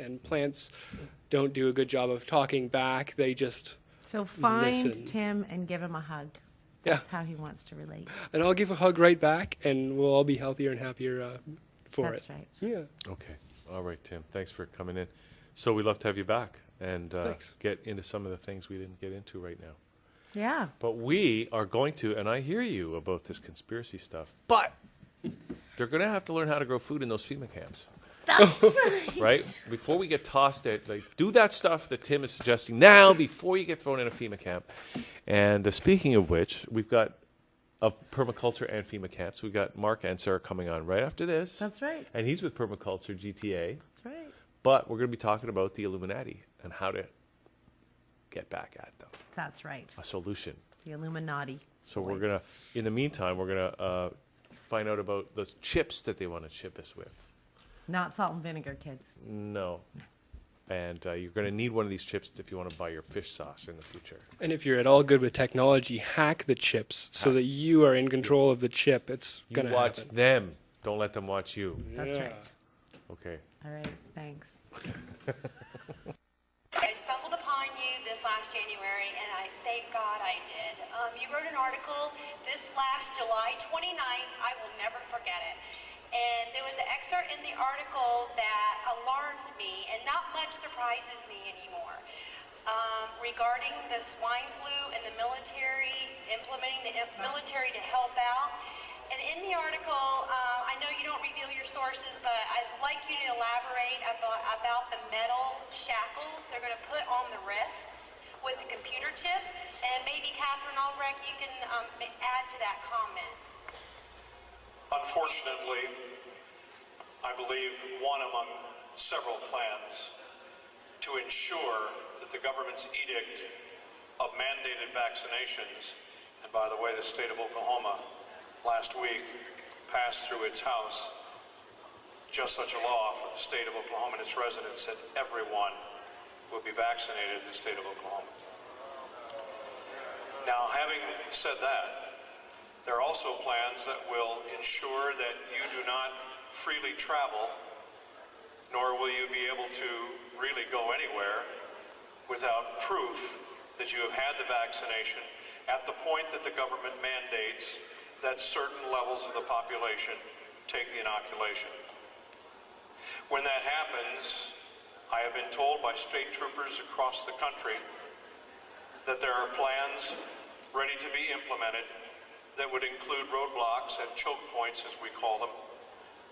don't do a good job of talking back. They just find listen. Tim and give him a hug. That's how he wants to relate. And I'll give a hug right back, and we'll all be healthier and happier for it. That's right. Yeah. Okay. All right, Tim. Thanks for coming in. So we'd love to have you back and get into some of the things we didn't get into right now. Yeah. But we are going to, and I hear you about this conspiracy stuff, but they're going to have to learn how to grow food in those FEMA camps. That's right. Right? Before we get tossed at, do that stuff that Tim is suggesting now before you get thrown in a FEMA camp. And speaking of which, we've got of permaculture and FEMA camps. We've got Mark and Sarah coming on right after this. That's right. And he's with Permaculture GTA. That's right. But we're going to be talking about the Illuminati and how to get back at them. That's right. A solution. The Illuminati. So we're going to, in the meantime, we're going to find out about those chips that they want to chip us with. Not salt and vinegar, kids. No. And you're going to need one of these chips if you want to buy your fish sauce in the future. And if you're at all good with technology, hack the chips so that you are in control of the chip. It's going to watch them. Don't let them watch you. That's right. Okay. All right. Thanks. I stumbled upon you this last January, and I thank God I did. You wrote an article this last July 29th. I will never forget it. And there was an excerpt in the article that alarmed me, and not much surprises me anymore, regarding the swine flu and the military, implementing the military to help out. And in the article, I know you don't reveal your sources, but I'd like you to elaborate about the metal shackles they're going to put on the wrists with the computer chip. And maybe Catherine Albrecht, you can add to that comment. Unfortunately, I believe one among several plans to ensure that the government's edict of mandated vaccinations, and by the way, the state of Oklahoma last week passed through its House just such a law for the state of Oklahoma and its residents that everyone will be vaccinated in the state of Oklahoma. Now, having said that, There are also plans that will ensure that you do not freely travel, nor will you be able to really go anywhere without proof that you have had the vaccination at the point that the government mandates that certain levels of the population take the inoculation. When that happens, I have been told by state troopers across the country that there are plans ready to be implemented that would include roadblocks and choke points, as we call them,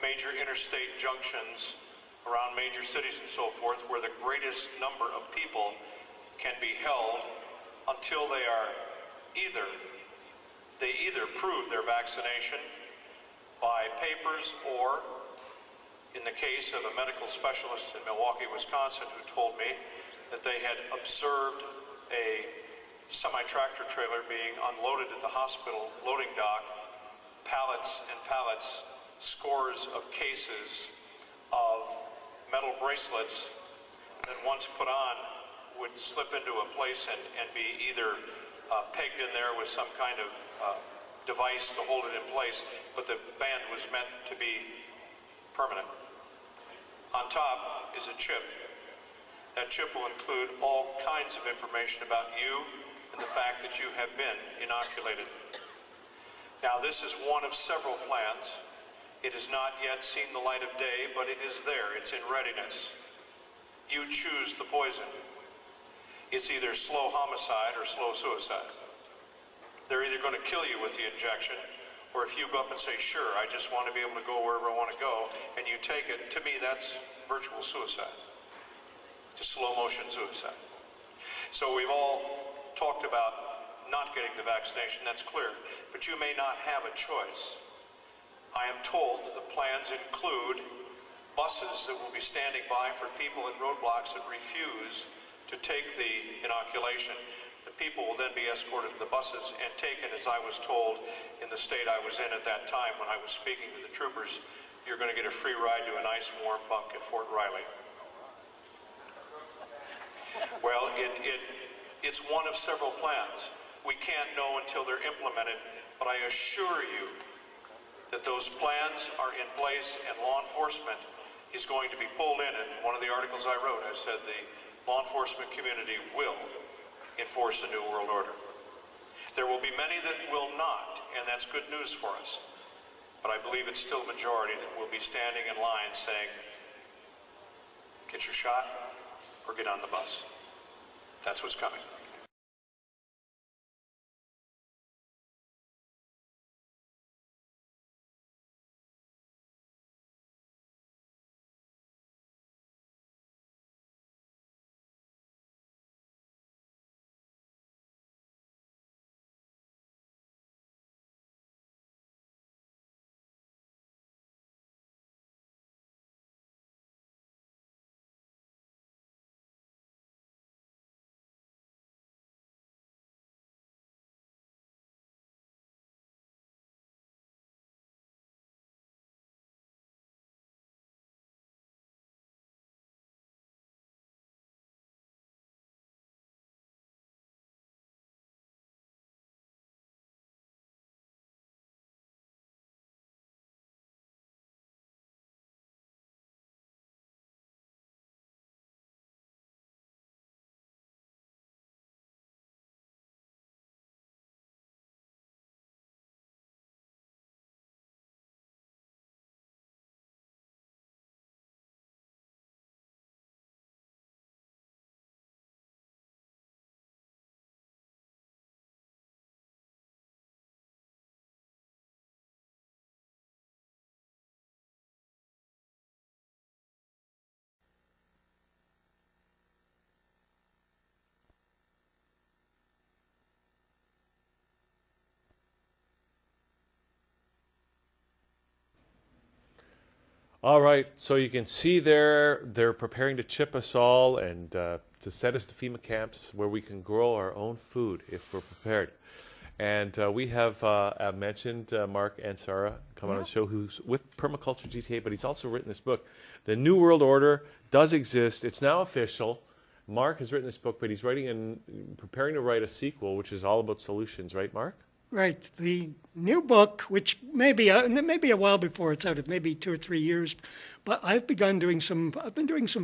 major interstate junctions around major cities and so forth, where the greatest number of people can be held until they are either prove their vaccination by papers, or in the case of a medical specialist in Milwaukee, Wisconsin, who told me that they had observed a semi-tractor trailer being unloaded at the hospital loading dock, pallets and pallets, scores of cases of metal bracelets that once put on would slip into a place and be either pegged in there with some kind of device to hold it in place, but the band was meant to be permanent. On top is a chip. That chip will include all kinds of information about you and the fact that you have been inoculated. Now, this is one of several plans. It has not yet seen the light of day, but it is there. It's in readiness. You choose the poison. It's either slow homicide or slow suicide. They're either going to kill you with the injection, or if you go up and say, sure, I just want to be able to go wherever I want to go, and you take it, to me, that's virtual suicide. Just slow motion suicide. So we've all talked about not getting the vaccination, that's clear, but you may not have a choice. I am told that the plans include buses that will be standing by for people at roadblocks that refuse to take the inoculation. The people will then be escorted to the buses and taken, as I was told in the state I was in at that time when I was speaking to the troopers, you're going to get a free ride to a nice warm bunk at Fort Riley. Well, it's one of several plans. We can't know until they're implemented, but I assure you that those plans are in place, and law enforcement is going to be pulled in. And one of the articles I wrote, I said the law enforcement community will enforce the New World Order. There will be many that will not, and that's good news for us. But I believe it's still a majority that will be standing in line saying, get your shot or get on the bus. That's what's coming. All right, so you can see there they're preparing to chip us all and to send us to FEMA camps where we can grow our own food if we're prepared. And we have mentioned Mark and Sarah come on the show, who's with Permaculture GTA, but he's also written this book. The New World Order does exist. It's now official. Mark has written this book, but he's writing and preparing to write a sequel, which is all about solutions, right, Mark? Right. The new book, which may be a while before it's out, it may be 2 or 3 years, but I've been doing some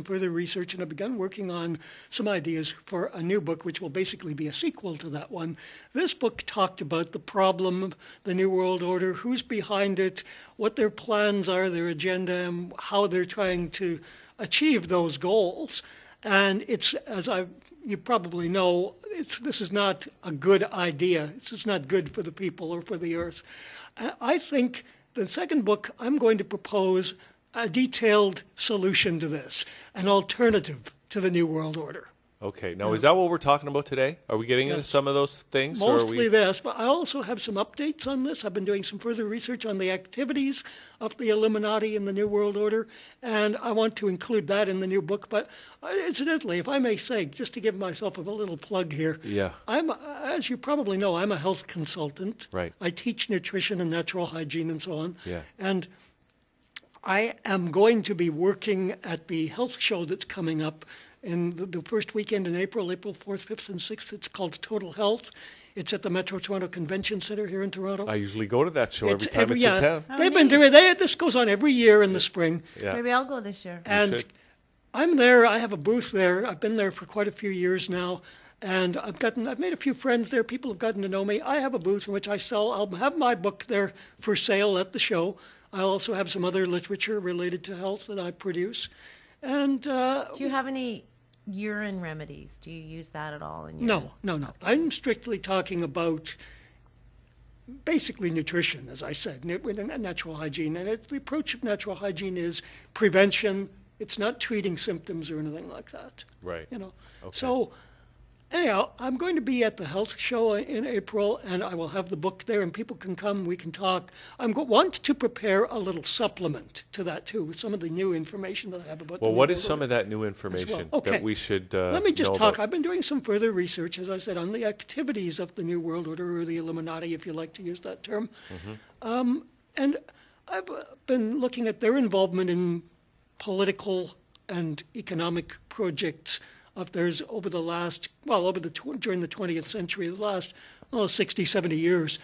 further research, and I've begun working on some ideas for a new book, which will basically be a sequel to that one. This book talked about the problem of the New World Order, who's behind it, what their plans are, their agenda, and how they're trying to achieve those goals. And it's, you probably know, this is not a good idea. It's just not good for the people or for the earth. I think the second book, I'm going to propose a detailed solution to this, an alternative to the New World Order. Okay. Now, is that what we're talking about today? Are we getting into some of those things? Mostly this, but I also have some updates on this. I've been doing some further research on the activities of the Illuminati and the New World Order, and I want to include that in the new book. But incidentally, if I may say, just to give myself a little plug here, as you probably know, I'm a health consultant. Right. I teach nutrition and natural hygiene and so on. Yeah. And I am going to be working at the health show that's coming up in the first weekend in April, April 4th, 5th, and 6th. It's called Total Health. It's at the Metro Toronto Convention Center here in Toronto. I usually go to that show every time it's in town. They've been doing this goes on every year in the spring. Yeah. Maybe I'll go this year. And I'm there. I have a booth there. I've been there for quite a few years now. And I've made a few friends there. People have gotten to know me. I have a booth in which I sell. I'll have my book there for sale at the show. I also have some other literature related to health that I produce. And do you have any urine remedies? Do you use that at all? No. I'm strictly talking about basically nutrition, as I said, with natural hygiene. And the approach of natural hygiene is prevention. It's not treating symptoms or anything like that. Right. You know. Okay. So anyhow, I'm going to be at the health show in April, and I will have the book there, and people can come, we can talk. I want to prepare a little supplement to that, too, with some of the new information that I have about Well, what is some of that new information that we should Let me just know talk. about? I've been doing some further research, as I said, on the activities of the New World Order, or the Illuminati, if you like to use that term. And I've been looking at their involvement in political and economic projects of theirs over the last, during the 20th century, the last 60, 70 years.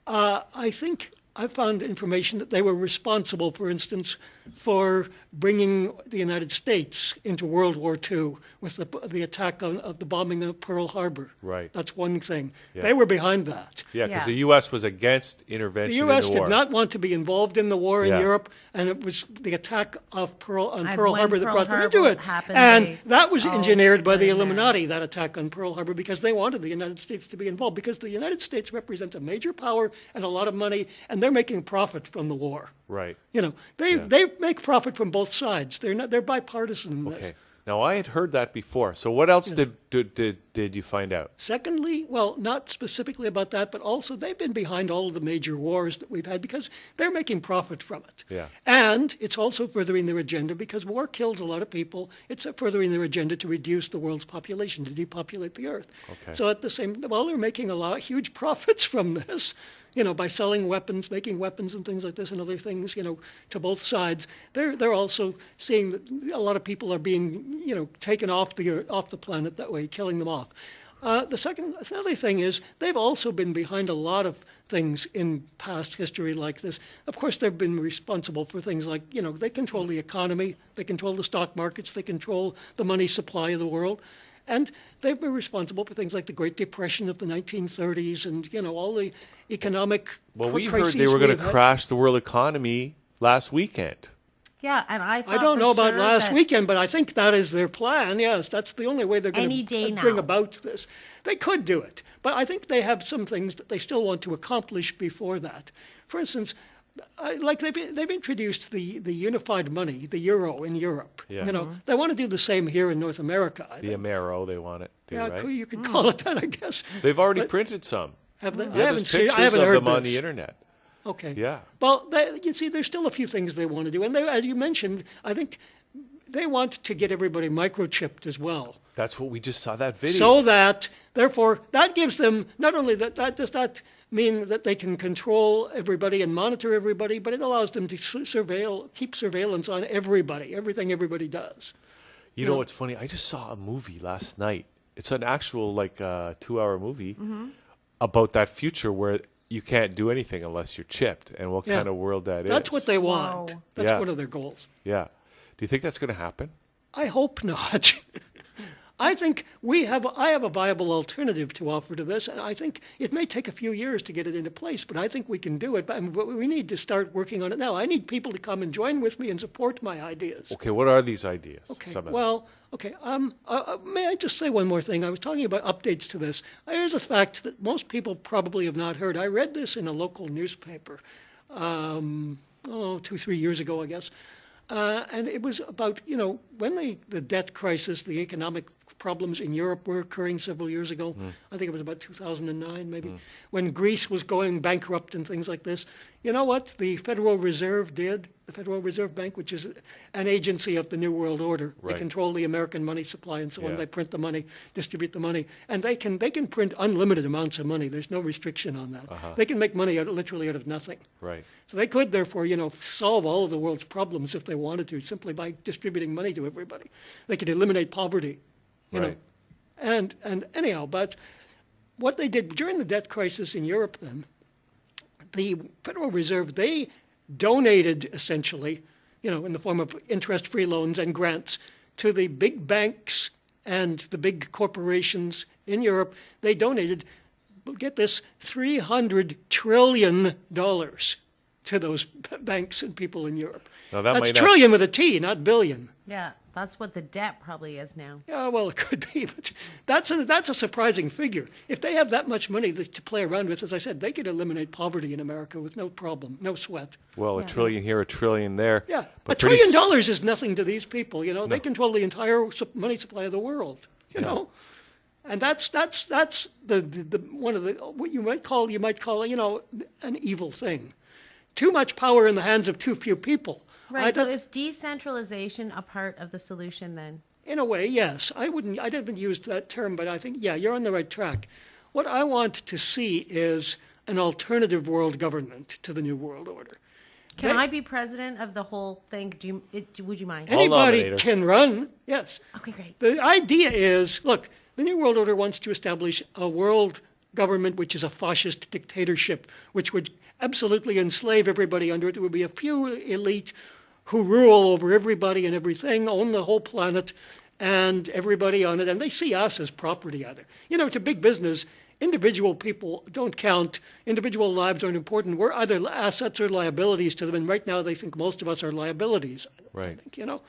I think I found information that they were responsible, for instance, for bringing the United States into World War II with the attack of the bombing of Pearl Harbor. Right. That's one thing. Yeah. They were behind that. Yeah, because the U.S. was against intervention in the war. The U.S. did not want to be involved in the war in Europe, and it was the attack of Pearl Harbor that brought them into it. And that was engineered by the Illuminati, that attack on Pearl Harbor, because they wanted the United States to be involved, because the United States represents a major power and a lot of money, and they're making profit from the war. Right. You know, they make profit from both sides. They're bipartisan in this. Okay. Now, I had heard that before. So what else did you find out? Secondly, well, not specifically about that, but also they've been behind all of the major wars that we've had because they're making profit from it. Yeah. And it's also furthering their agenda because war kills a lot of people. It's furthering their agenda to reduce the world's population, to depopulate the earth. Okay. So at the same, while they're making huge profits from this, you know, by selling weapons, making weapons and things like this and other things, you know, to both sides, they're also seeing that a lot of people are being, you know, taken off the planet that way, killing them off. Another thing is they've also been behind a lot of things in past history like this. Of course, they've been responsible for things like, you know, they control the economy, they control the stock markets, they control the money supply of the world. And they've been responsible for things like the Great Depression of the 1930s and, you know, all the economic crises. Well, we heard they were going to crash the world economy last weekend. Yeah, and I don't know about last weekend, but I think that is their plan. Yes, that's the only way they're going to bring about this. They could do it, but I think they have some things that they still want to accomplish before that. For instance, like they've introduced the unified money, the euro in Europe. Yeah. You know, they want to do the same here in North America. I think. Amero, they want it. Right? You could call it that, I guess. They've already printed some. Have they? Yeah, there's pictures of them on the internet. Okay. Yeah. Well, you see, there's still a few things they want to do, and as you mentioned, I think they want to get everybody microchipped as well. That's what we just saw that video. So that, therefore, that gives them not only that does that mean that they can control everybody and monitor everybody, but it allows them to keep surveillance on everybody, everything everybody does. You know what's funny? I just saw a movie last night. It's an actual 2-hour movie about that future where you can't do anything unless you're chipped, and what kind of world that is. That's what they want. That's one of their goals. Yeah. Do you think that's going to happen? I hope not. I think I have a viable alternative to offer to this, and I think it may take a few years to get it into place, but I think we can do it. But we need to start working on it now. I need people to come and join with me and support my ideas. Okay, what are these ideas? Okay, may I just say one more thing? I was talking about updates to this. Here's a fact that most people probably have not heard. I read this in a local newspaper 2-3 years ago, I guess. And it was about, when the debt crisis, the economic problems in Europe were occurring several years ago. I think it was about 2009, maybe, when Greece was going bankrupt and things like this. You know what the Federal Reserve did? The Federal Reserve Bank, which is an agency of the New World Order. Right. They control the American money supply and so on. They print the money, distribute the money, and they can print unlimited amounts of money. There's no restriction on that. They can make money literally out of nothing. Right. So they could, therefore, solve all of the world's problems if they wanted to, simply by distributing money to everybody. They could eliminate poverty, you know. And anyhow, but what they did during the debt crisis in Europe then, the Federal Reserve, they donated essentially, in the form of interest-free loans and grants to the big banks and the big corporations in Europe. They donated, get this, $300 trillion to those banks and people in Europe. Now that's trillion with a T, not billion. Yeah, that's what the debt probably is now. Yeah, well, it could be, but that's a surprising figure. If they have that much money to play around with, as I said, they could eliminate poverty in America with no problem, no sweat. Well, a trillion here, a trillion there. Yeah, but $1 trillion is nothing to these people. They control the entire money supply of the world. You know, and that's the one of the what you might call an evil thing. Too much power in the hands of too few people. Right, so is decentralization a part of the solution then? In a way, yes. I haven't used that term, but I think, you're on the right track. What I want to see is an alternative world government to the New World Order. Can I be president of the whole thing? Would you mind? Anybody can run, yes. Okay, great. The idea is, look, the New World Order wants to establish a world government which is a fascist dictatorship, which would absolutely enslave everybody under it. There would be a few elite who rule over everybody and everything, own the whole planet and everybody on it, and they see us as property either. To big business, individual people don't count. Individual lives aren't important. We're either assets or liabilities to them, and right now they think most of us are liabilities. Right. I think,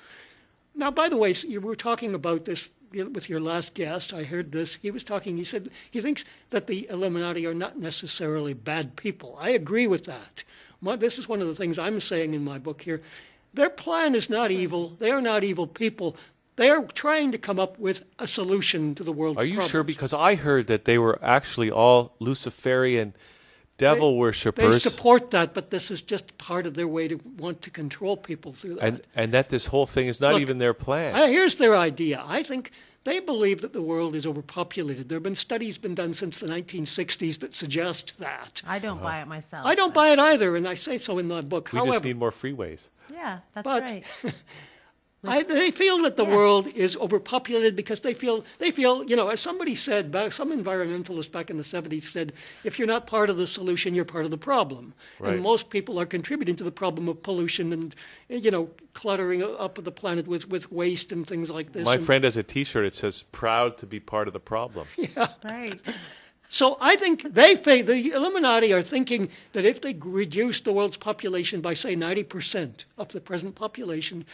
Now, by the way, you were talking about this with your last guest. I heard this. He said he thinks that the Illuminati are not necessarily bad people. I agree with that. This is one of the things I'm saying in my book here. Their plan is not evil. They are not evil people. They are trying to come up with a solution to the world's problems. Are you sure? Because I heard that they were actually all Luciferian devil worshippers. They support that, but this is just part of their way to want to control people through that. And that this whole thing is not even their plan. Here's their idea. I think they believe that the world is overpopulated. There have been studies done since the 1960s that suggest that. I don't buy it myself. I don't buy it either, and I say so in my book. We just need more freeways. Yeah, that's right. They feel that the world is overpopulated because they feel, as somebody said, some environmentalist back in the 70s said, if you're not part of the solution, you're part of the problem. Right. And most people are contributing to the problem of pollution and, cluttering up the planet with waste and things like this. My friend has a T-shirt. It says, proud to be part of the problem. Yeah. Right. So I think the Illuminati are thinking that if they reduce the world's population by, say, 90% of the present population,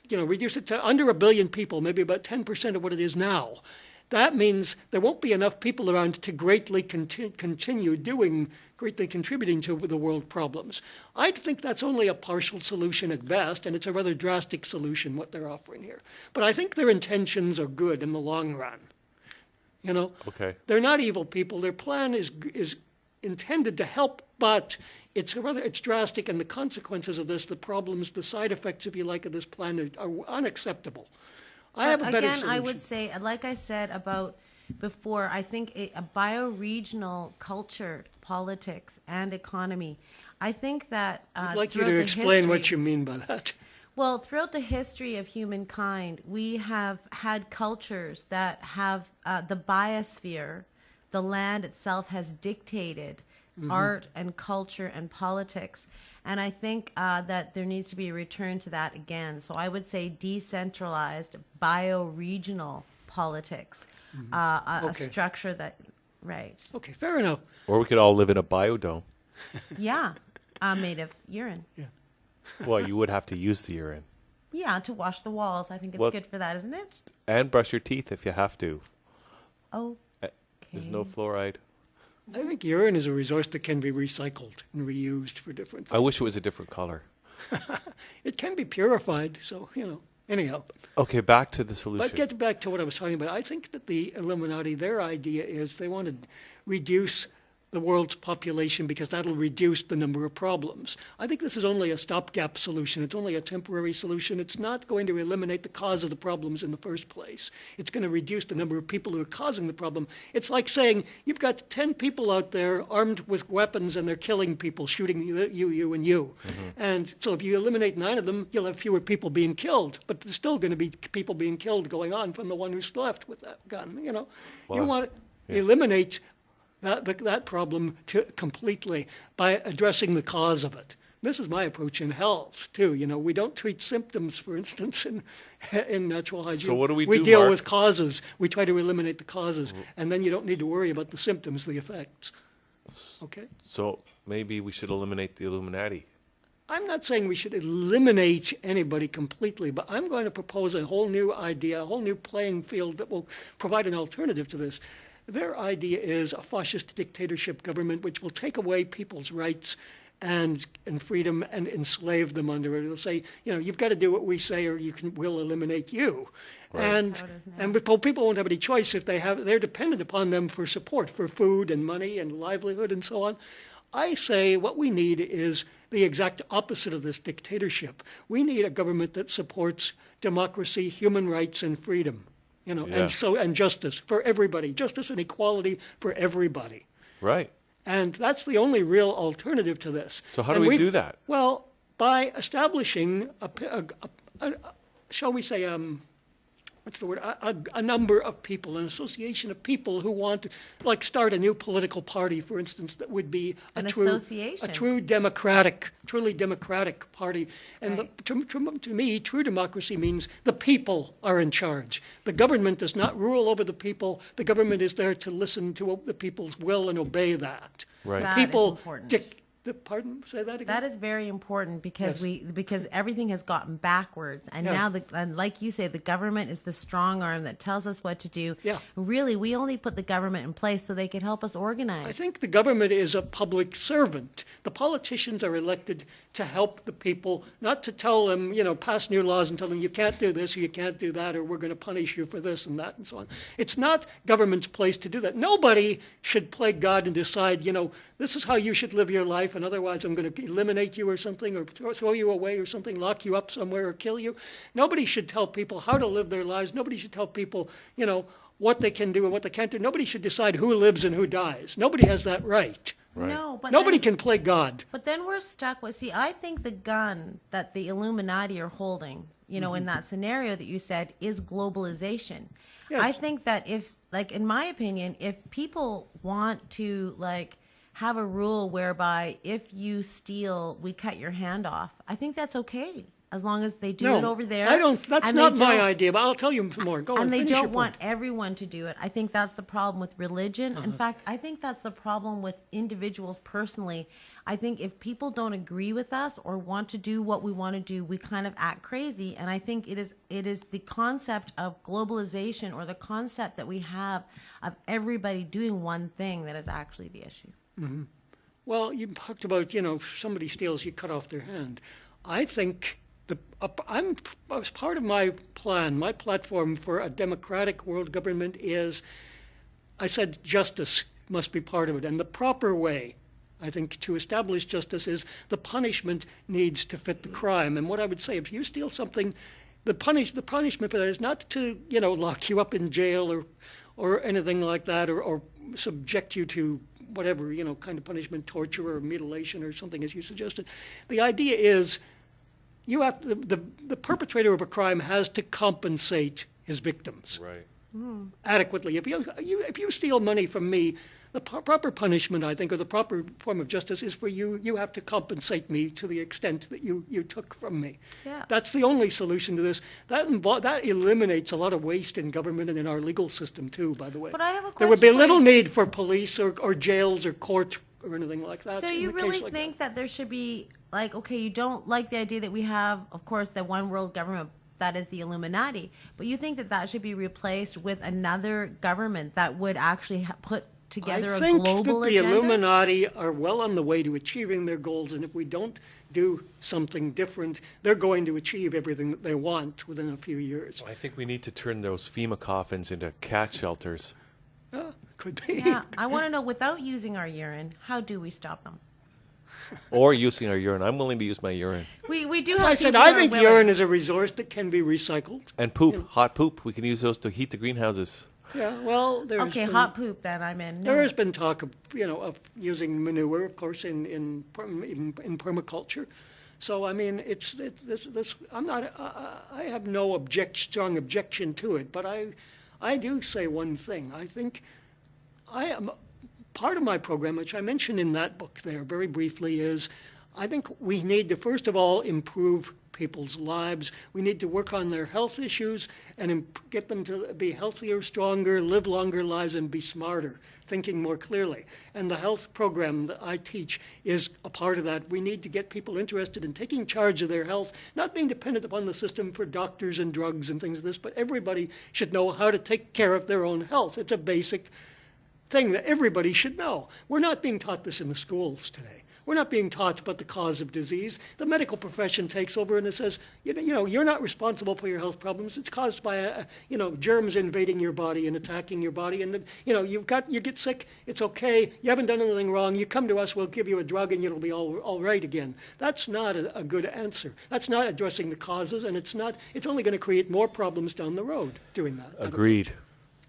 reduce it to under 1 billion people, maybe about 10% of what it is now, that means there won't be enough people around to greatly contributing to the world problems. I think that's only a partial solution at best, and it's a rather drastic solution, what they're offering here. But I think their intentions are good in the long run. Okay. They're not evil people. Their plan is intended to help, but it's drastic, and the consequences of this, the problems, the side effects, if you like, of this plan are unacceptable. I have a better solution. I would say, like I said about before, I think a bioregional culture, politics, and economy. I think that I'd like you to explain what you mean by that. Well, throughout the history of humankind, we have had cultures that have the biosphere, the land itself has dictated art and culture and politics. And I think that there needs to be a return to that again. So I would say decentralized, bio-regional politics, a structure that, right. Okay, fair enough. Or we could all live in a biodome. Yeah, made of urine. Yeah. Well, you would have to use the urine. Yeah, to wash the walls. I think it's good for that, isn't it? And brush your teeth if you have to. Oh. There's no fluoride. I think urine is a resource that can be recycled and reused for different things. I wish it was a different color. It can be purified, so, anyhow. Okay, back to the solution. But get back to what I was talking about. I think that the Illuminati, their idea is they want to reduce the world's population because that'll reduce the number of problems. I think this is only a stopgap solution. It's only a temporary solution. It's not going to eliminate the cause of the problems in the first place. It's going to reduce the number of people who are causing the problem. It's like saying you've got 10 people out there armed with weapons and they're killing people, shooting you, and you. And so if you eliminate 9 of them, you'll have fewer people being killed. But there's still going to be people being killed going on from the one who's left with that gun. You want to eliminate that problem completely by addressing the cause of it. This is my approach in health, too. We don't treat symptoms, for instance, in natural hygiene. So what do we do, We deal Mark? with causes. We try to eliminate the causes, and then you don't need to worry about the symptoms, the effects. Okay? So maybe we should eliminate the Illuminati. I'm not saying we should eliminate anybody completely, but I'm going to propose a whole new idea, a whole new playing field that will provide an alternative to this. Their idea is a fascist dictatorship government which will take away people's rights and freedom and enslave them under it. They'll say, you've got to do what we say or we'll eliminate you. Right. And people won't have any choice if they're dependent upon them for support, for food and money and livelihood and so on. I say what we need is the exact opposite of this dictatorship. We need a government that supports democracy, human rights, and freedom. And justice for everybody, justice and equality for everybody. Right. And that's the only real alternative to this. So how do we do that? Well, by establishing shall we say, what's the word? A number of people, an association of people who want to, start a new political party, for instance, that would be association. A truly democratic party. And Right. to me, true democracy means the people are in charge. The government does not rule over the people. The government is there to listen to the people's will and obey that. Right. That is People important. Pardon? Say that again. That is very important because Yes. because everything has gotten backwards, and now and like you say, the government is the strong arm that tells us what to do. Yeah. Really, we only put the government in place so they can help us organize. I think the government is a public servant. The politicians are elected to help the people, not to tell them, pass new laws and tell them you can't do this or you can't do that or we're going to punish you for this and that and so on. It's not government's place to do that. Nobody should play God and decide, this is how you should live your life and otherwise I'm going to eliminate you or something or throw you away or something, lock you up somewhere or kill you. Nobody should tell people how to live their lives. Nobody should tell people, what they can do and what they can't do. Nobody should decide who lives and who dies. Nobody has that right. Right. No, but Nobody then, can play God. But then we're stuck with. See, I think the gun that the Illuminati are holding, in that scenario that you said, is globalization. Yes. I think that in my opinion, if people want to have a rule whereby if you steal, we cut your hand off, I think that's okay. As long as they do it over there. That's not my idea, but I'll tell you more. Go on, and they finish your don't want point. everyone to do it. I think that's the problem with religion. In fact, I think that's the problem with individuals personally. I think if people don't agree with us or want to do what we want to do, we kind of act crazy. And I think it is the concept of globalization or the concept that we have of everybody doing one thing that is actually the issue. Mm-hmm. Well, you talked about, if somebody steals, you cut off their hand. I think as part of my plan, my platform for a democratic world government is, I said justice must be part of it. And the proper way, I think, to establish justice is the punishment needs to fit the crime. And what I would say, if you steal something, the punishment for that is not to, lock you up in jail or anything like that or subject you to whatever, kind of punishment, torture or mutilation or something as you suggested. The idea is you have the perpetrator of a crime has to compensate his victims Right. adequately. If you steal money from me the proper punishment, I think, or the proper form of justice is for you have to compensate me to the extent that you took from me. Yeah. That's the only solution to this. That eliminates a lot of waste in government and in our legal system too, by the way. But I have a There would be question for little you. need for police or jails or court or anything like that. So in you a case really like think that there should be, like, okay, you don't like the idea that we have, of course, the one world government, that is the Illuminati, but you think that that should be replaced with another government that would actually put together I a think global that the agenda? Illuminati are well on the way to achieving their goals, and if we don't do something different, they're going to achieve everything that they want within a few years. I think we need to turn those FEMA coffins into cat shelters. Could be. Yeah, I want to know, without using our urine, how do we stop them? Or using our urine. I'm willing to use my urine. We do As have I said, people I who are think willing. urine is a resource that can be recycled. And poop, hot poop. We can use those to heat the greenhouses. Yeah, well, there's Okay, been, hot poop, then I'm in. No. There has been talk of of using manure, of course, in permaculture. So I mean, I'm not. I have no strong objection to it, but I do say one thing. I think I am part of my program, which I mentioned in that book there very briefly, is I think we need to first of all improve people's lives. We need to work on their health issues and get them to be healthier, stronger, live longer lives, and be smarter, thinking more clearly. And the health program that I teach is a part of that. We need to get people interested in taking charge of their health, not being dependent upon the system for doctors and drugs and things like this, but everybody should know how to take care of their own health. It's a basic thing that everybody should know. We're not being taught this in the schools today. We're not being taught about the cause of disease. The medical profession takes over and it says, you're not responsible for your health problems. It's caused by, germs invading your body and attacking your body. And, you get sick. It's okay. You haven't done anything wrong. You come to us, we'll give you a drug and it'll be all right again. That's not a good answer. That's not addressing the causes, and it's only going to create more problems down the road doing that. Agreed.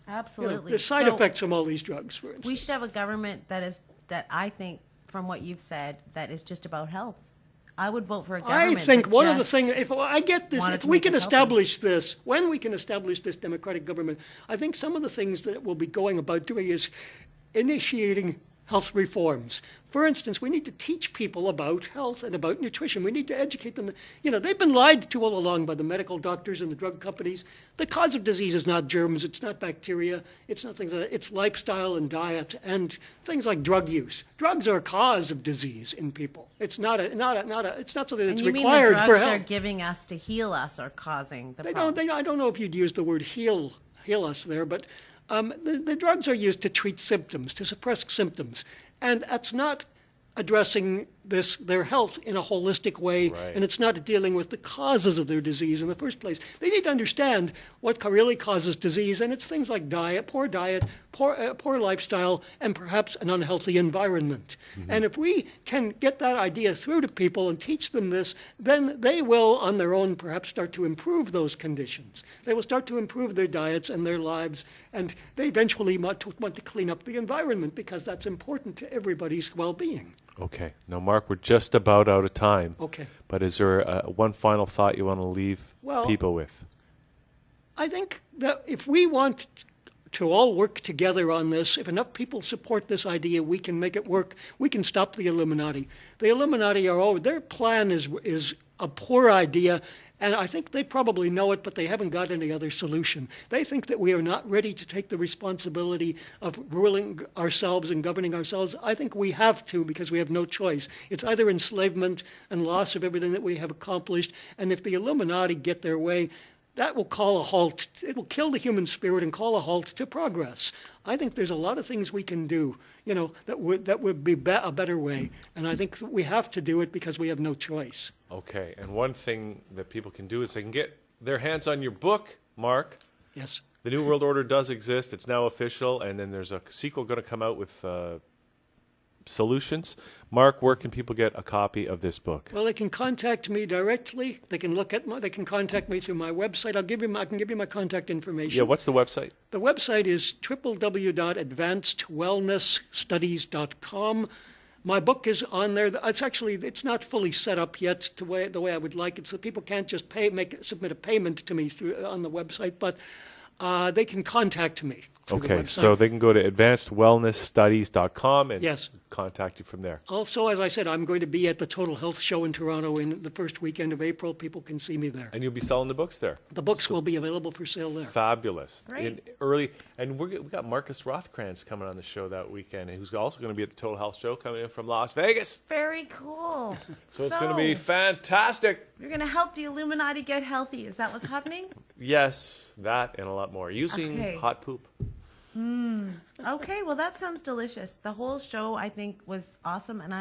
Absolutely. There's side effects from all these drugs, for instance. We should have a government that I think, from what you've said, that is just about health. I would vote for a government. I think that one of the just things, if I get this, wanted if to we make can us establish this, when we can establish this democratic government, I think some of the things that we'll be going about doing is initiating health reforms. For instance, we need to teach people about health and about nutrition. We need to educate them. They've been lied to all along by the medical doctors and the drug companies. The cause of disease is not germs, it's not bacteria, it's not things like that. It's lifestyle and diet and things like drug use. Drugs are a cause of disease in people. It's not it's not something that's and you required mean the for drugs health. they're giving us to heal us are causing the I problem? don't know if you'd use the word heal us there, but the drugs are used to treat symptoms, to suppress symptoms. And that's not addressing their health in a holistic way, and it's not dealing with the causes of their disease in the first place. They need to understand what really causes disease, and it's things like poor lifestyle, and perhaps an unhealthy environment. Mm-hmm. And if we can get that idea through to people and teach them this, then they will, on their own, perhaps start to improve those conditions. They will start to improve their diets and their lives, and they eventually want to clean up the environment because that's important to everybody's well-being. Okay. Now, Mark, we're just about out of time. Okay. But is there one final thought you want to leave people with? I think that if we want to all work together on this, if enough people support this idea, we can make it work. We can stop the Illuminati. The Illuminati their plan is a poor idea. And I think they probably know it, but they haven't got any other solution. They think that we are not ready to take the responsibility of ruling ourselves and governing ourselves. I think we have to because we have no choice. It's either enslavement and loss of everything that we have accomplished. And if the Illuminati get their way, that will call a halt. It will kill the human spirit and call a halt to progress. I think there's a lot of things we can do, that would be a better way. And I think we have to do it because we have no choice. Okay, and one thing that people can do is they can get their hands on your book, Mark. Yes. The New World Order does exist. It's now official, and then there's a sequel going to come out with solutions. Mark, where can people get a copy of this book? Well, they can contact me directly. They can they can contact me through my website. I can give you my contact information. Yeah, what's the website? The website is www.advancedwellnessstudies.com. My book is on there. It's not fully set up yet the way I would like it, so people can't just submit a payment to me on the website. But they can contact me. Okay, so they can go to advancedwellnessstudies.com and yes. contact you from there. Also, as I said, I'm going to be at the Total Health Show in Toronto in the first weekend of April. People can see me there. And you'll be selling the books there? The books will be available for sale there. Fabulous. Great. And we've got Marcus Rothkranz coming on the show that weekend, who's also going to be at the Total Health Show coming in from Las Vegas. Very cool. So it's going to be fantastic. You're going to help the Illuminati get healthy. Is that what's happening? Yes, that and a lot more. Using hot poop. Okay, well, that sounds delicious. The whole show, I think, was awesome, and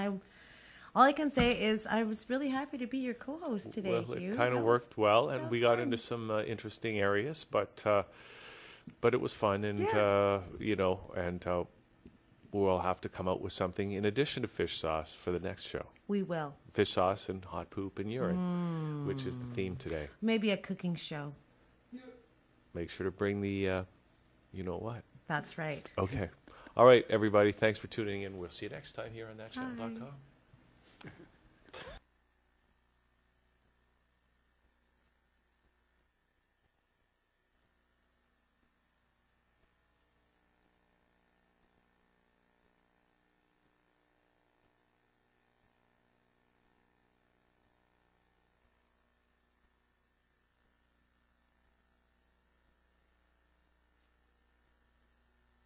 all I can say is I was really happy to be your co-host today, Well, Hugh. it kind of worked well, and we got into some interesting areas, but it was fun, and we'll have to come out with something in addition to fish sauce for the next show. We will. Fish sauce and hot poop and urine, which is the theme today. Maybe a cooking show. Make sure to bring the, you know what. That's right. Okay. All right, everybody. Thanks for tuning in. We'll see you next time here on thatshow.com.